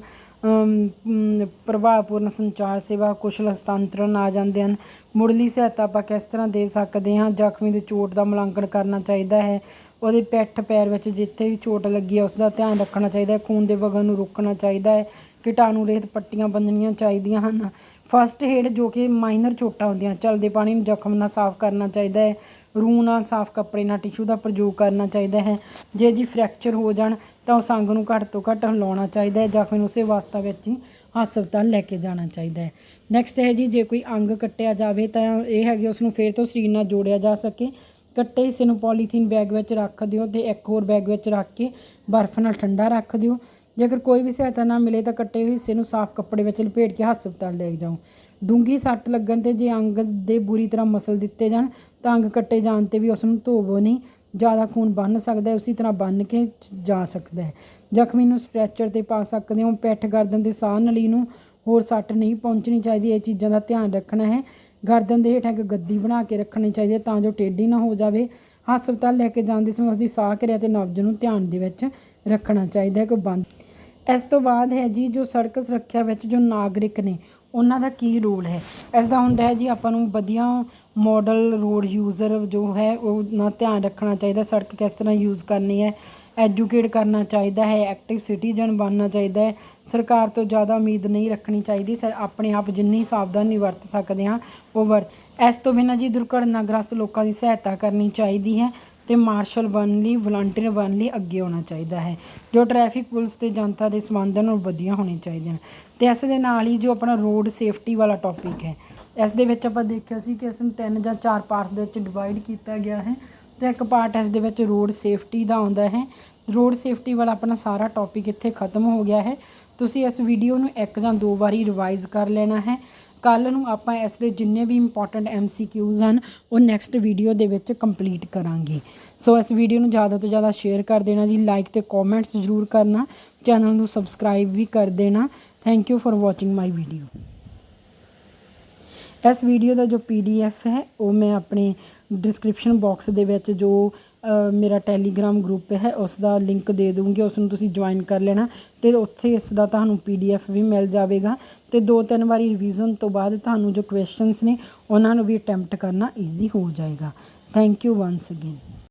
ਪ੍ਰਭਾਵਪੂਰਨ ਸੰਚਾਰ ਸੇਵਾ, ਕੁਸ਼ਲ ਹਸਤਾਂਤਰਨ ਆ ਜਾਂਦੇ ਹਨ। ਮੁੱਢਲੀ ਸਹਾਇਤਾ ਆਪਾਂ ਕਿਸ ਤਰ੍ਹਾਂ ਦੇ ਸਕਦੇ ਹਾਂ? ਜ਼ਖਮੀ ਦੀ ਚੋਟ ਦਾ ਮੁਲਾਂਕਣ ਕਰਨਾ ਚਾਹੀਦਾ ਹੈ, ਉਹਦੇ ਪਿੱਠ ਪੈਰ ਵਿੱਚ ਜਿੱਥੇ ਵੀ ਚੋਟ ਲੱਗੀ ਹੈ ਉਸ ਦਾ ਧਿਆਨ ਰੱਖਣਾ ਚਾਹੀਦਾ ਹੈ, ਖੂਨ ਦੇ ਵਗਣ ਨੂੰ ਰੋਕਣਾ ਚਾਹੀਦਾ ਹੈ, ਕੀਟਾਣੂ ਰਹਿਤ ਪੱਟੀਆਂ ਬੰਨ੍ਹਣੀਆਂ ਚਾਹੀਦੀਆਂ ਹਨ। ਫਸਟ ਏਡ ਜੋ ਕਿ ਮਾਈਨਰ ਚੋਟਾਂ ਹੁੰਦੀਆਂ, ਚਲਦੇ ਪਾਣੀ ਨੂੰ ਜ਼ਖਮ ਨਾਲ ਸਾਫ਼ ਕਰਨਾ ਚਾਹੀਦਾ ਹੈ, ਰੂੰ ਨਾਲ ਸਾਫ਼ ਕੱਪੜੇ ਨਾਲ ਟਿਸ਼ੂ ਦਾ ਪ੍ਰਯੋਗ ਕਰਨਾ ਚਾਹੀਦਾ ਹੈ। ਜੇ ਜੀ ਫ੍ਰੈਕਚਰ ਹੋ ਜਾਣ ਤਾਂ ਉਸ ਅੰਗ ਨੂੰ ਘੱਟ ਤੋਂ ਘੱਟ ਹਿਲਾਉਣਾ ਚਾਹੀਦਾ ਹੈ ਜਾਂ ਫਿਰ ਉਸੇ ਅਵਸਥਾ ਵਿੱਚ ਹੀ ਹਸਪਤਾਲ ਲੈ ਕੇ ਜਾਣਾ ਚਾਹੀਦਾ ਹੈ। ਨੈਕਸਟ ਹੈ ਜੀ ਜੇ ਕੋਈ ਅੰਗ ਕੱਟਿਆ ਜਾਵੇ ਤਾਂ ਇਹ ਹੈਗੇ ਉਸ ਨੂੰ ਫਿਰ ਤੋਂ ਸਰੀਰ ਨਾਲ ਜੋੜਿਆ ਜਾ ਸਕੇ। ਕੱਟੇ ਹਿੱਸੇ ਨੂੰ ਪੋਲੀਥੀਨ ਬੈਗ ਵਿੱਚ ਰੱਖ ਦਿਓ ਅਤੇ ਇੱਕ ਹੋਰ ਬੈਗ ਵਿੱਚ ਰੱਖ ਕੇ ਬਰਫ਼ ਨਾਲ ਠੰਡਾ ਰੱਖ ਦਿਓ। ਜੇਕਰ ਕੋਈ ਵੀ ਸਹਾਇਤਾ ਨਾ ਮਿਲੇ ਤਾਂ ਕੱਟੇ ਹੋਏ ਹਿੱਸੇ ਨੂੰ ਸਾਫ਼ ਕੱਪੜੇ ਵਿੱਚ ਲਪੇਟ ਕੇ ਹਸਪਤਾਲ ਲੈ ਜਾਓ। ਡੂੰਘੀ ਸੱਟ ਲੱਗਣ 'ਤੇ ਜੇ ਅੰਗ ਦੇ ਬੁਰੀ ਤਰ੍ਹਾਂ ਮਸਲ ਦਿੱਤੇ ਜਾਣ ਤਾਂ ਅੰਗ ਕੱਟੇ ਜਾਣ 'ਤੇ ਵੀ ਉਸ ਨੂੰ ਧੋਵੋ ਨਹੀਂ, ਜ਼ਿਆਦਾ ਖੂਨ ਬੰਨ੍ਹ ਸਕਦਾ ਹੈ, ਉਸੇ ਤਰ੍ਹਾਂ ਬੰਨ੍ਹ ਕੇ ਜਾ ਸਕਦਾ ਹੈ। ਜ਼ਖਮੀ ਨੂੰ ਸਟ੍ਰੈਚਰ 'ਤੇ ਪਾ ਸਕਦੇ ਹੋ। ਪਿੱਠ ਗਰਦਨ ਅਤੇ ਸਾਹ ਨਲੀ ਨੂੰ ਹੋਰ ਸੱਟ ਨਹੀਂ ਪਹੁੰਚਣੀ ਚਾਹੀਦੀ, ਇਹ ਚੀਜ਼ਾਂ ਦਾ ਧਿਆਨ ਰੱਖਣਾ ਹੈ। ਗਰਦਨ ਦੇ ਹੇਠਾਂ ਇੱਕ ਗੱਦੀ ਬਣਾ ਕੇ ਰੱਖਣੀ ਚਾਹੀਦੀ ਹੈ ਤਾਂ ਜੋ ਟੇਢੀ ਨਾ ਹੋ ਜਾਵੇ। ਹਸਪਤਾਲ ਲੈ ਕੇ ਜਾਂਦੇ ਸਮੇਂ ਉਸਦੀ ਸਾਹ ਕਿਰਿਆ ਅਤੇ ਨਬਜ਼ ਨੂੰ ਧਿਆਨ ਦੇ ਵਿੱਚ ਰੱਖਣਾ ਚਾਹੀਦਾ ਹੈ ਕਿ ਬੰਦ। ਇਸ ਤੋਂ ਬਾਅਦ ਹੈ ਜੀ ਜੋ ਸੜਕ ਸੁਰੱਖਿਆ ਵਿੱਚ ਜੋ ਨਾਗਰਿਕ ਨੇ ਉਹਨਾਂ ਦਾ ਕੀ ਰੋਲ ਹੈ। ਇਸ ਦਾ ਹੁੰਦਾ ਹੈ ਜੀ ਆਪਾਂ ਨੂੰ ਵਧੀਆ ਮਾਡਲ ਰੋਡ ਯੂਜ਼ਰ ਜੋ ਹੈ ਉਹ ਨਾਲ ਧਿਆਨ ਰੱਖਣਾ ਚਾਹੀਦਾ, ਸੜਕ ਕਿਸ ਤਰ੍ਹਾਂ ਯੂਜ਼ ਕਰਨੀ ਹੈ, ਐਜੂਕੇਟ ਕਰਨਾ ਚਾਹੀਦਾ ਹੈ, ਐਕਟਿਵ ਸਿਟੀਜ਼ਨ ਬਣਨਾ ਚਾਹੀਦਾ ਹੈ। ਸਰਕਾਰ ਤੋਂ ਜ਼ਿਆਦਾ ਉਮੀਦ ਨਹੀਂ ਰੱਖਣੀ ਚਾਹੀਦੀ, ਆਪਣੇ ਆਪ ਜਿੰਨੀ ਸਾਵਧਾਨੀ ਵਰਤ ਸਕਦੇ ਹਾਂ ਉਹ ਵਰਤ। ਇਸ ਤੋਂ ਬਿਨਾਂ ਜੀ ਦੁਰਘਟਨਾਗ੍ਰਸਤ ਲੋਕਾਂ ਦੀ ਸਹਾਇਤਾ ਕਰਨੀ ਚਾਹੀਦੀ ਹੈ ਅਤੇ ਮਾਰਸ਼ਲ ਬਣਨ ਲਈ, ਵਲੰਟੀਅਰ ਬਣਨ ਲਈ ਅੱਗੇ ਆਉਣਾ ਚਾਹੀਦਾ ਹੈ। ਜੋ ਟ੍ਰੈਫਿਕ ਪੁਲਿਸ ਅਤੇ ਜਨਤਾ ਦੇ ਸੰਬੰਧ ਹਨ ਉਹ ਵਧੀਆ ਹੋਣੇ ਚਾਹੀਦੇ ਹਨ। ਅਤੇ ਇਸ ਦੇ ਨਾਲ ਹੀ ਜੋ ਆਪਣਾ ਰੋਡ ਸੇਫਟੀ ਵਾਲਾ ਟੌਪਿਕ ਹੈ, ਇਸ ਦੇ ਵਿੱਚ ਆਪਾਂ ਦੇਖਿਆ ਸੀ ਕਿ ਇਸ ਨੂੰ 3 ਜਾਂ 4 ਪਾਰਟਸ ਦੇ ਵਿੱਚ ਡਿਵਾਈਡ ਕੀਤਾ ਗਿਆ ਹੈ ਅਤੇ ਇੱਕ ਪਾਰਟ ਇਸ ਦੇ ਵਿੱਚ ਰੋਡ ਸੇਫਟੀ ਦਾ ਆਉਂਦਾ ਹੈ। ਰੋਡ ਸੇਫਟੀ ਵਾਲਾ ਆਪਣਾ ਸਾਰਾ ਟੌਪਿਕ ਇੱਥੇ ਖ਼ਤਮ ਹੋ ਗਿਆ ਹੈ। ਤੁਸੀਂ ਇਸ ਵੀਡੀਓ ਨੂੰ 1 ਜਾਂ 2 ਵਾਰੀ ਰਿਵਾਈਜ਼ ਕਰ ਲੈਣਾ ਹੈ। ਕੱਲ੍ਹ ਨੂੰ ਆਪਾਂ ਇਸ ਦੇ ਜਿੰਨੇ ਵੀ ਇੰਪੋਰਟੈਂਟ MCQs ਹਨ ਉਹ ਨੈਕਸਟ ਵੀਡੀਓ ਦੇ ਵਿੱਚ ਕੰਪਲੀਟ ਕਰਾਂਗੇ। ਸੋ ਇਸ ਵੀਡੀਓ ਨੂੰ ਜ਼ਿਆਦਾ ਤੋਂ ਜ਼ਿਆਦਾ ਸ਼ੇਅਰ ਕਰ ਦੇਣਾ ਜੀ, ਲਾਈਕ ਅਤੇ ਕੌਮੈਂਟਸ ਜ਼ਰੂਰ ਕਰਨਾ, ਚੈਨਲ ਨੂੰ ਸਬਸਕ੍ਰਾਈਬ ਵੀ ਕਰ ਦੇਣਾ। Thank you for watching my video. ਇਸ ਵੀਡੀਓ ਦਾ ਜੋ PDF ਹੈ ਉਹ ਮੈਂ ਆਪਣੇ ਡਿਸਕ੍ਰਿਪਸ਼ਨ ਬਾਕਸ ਦੇ ਵਿੱਚ ਜੋ ਮੇਰਾ ਟੈਲੀਗ੍ਰਾਮ ਗਰੁੱਪ ਹੈ ਉਸ ਦਾ ਲਿੰਕ ਦੇ ਦੂੰਗੀ, ਉਸ ਨੂੰ ਤੁਸੀਂ ਜੁਆਇਨ ਕਰ ਲੈਣਾ ਅਤੇ ਉੱਥੇ ਇਸ ਦਾ ਤੁਹਾਨੂੰ PDF ਵੀ ਮਿਲ ਜਾਵੇਗਾ ਅਤੇ 2-3 ਵਾਰੀ ਰਿਵੀਜ਼ਨ ਤੋਂ ਬਾਅਦ ਤੁਹਾਨੂੰ ਜੋ ਕੁਐਸਚਨਸ ਨੇ ਉਹਨਾਂ ਨੂੰ ਵੀ ਅਟੈਂਪਟ ਕਰਨਾ ਈਜ਼ੀ ਹੋ ਜਾਏਗਾ। Thank you ones again.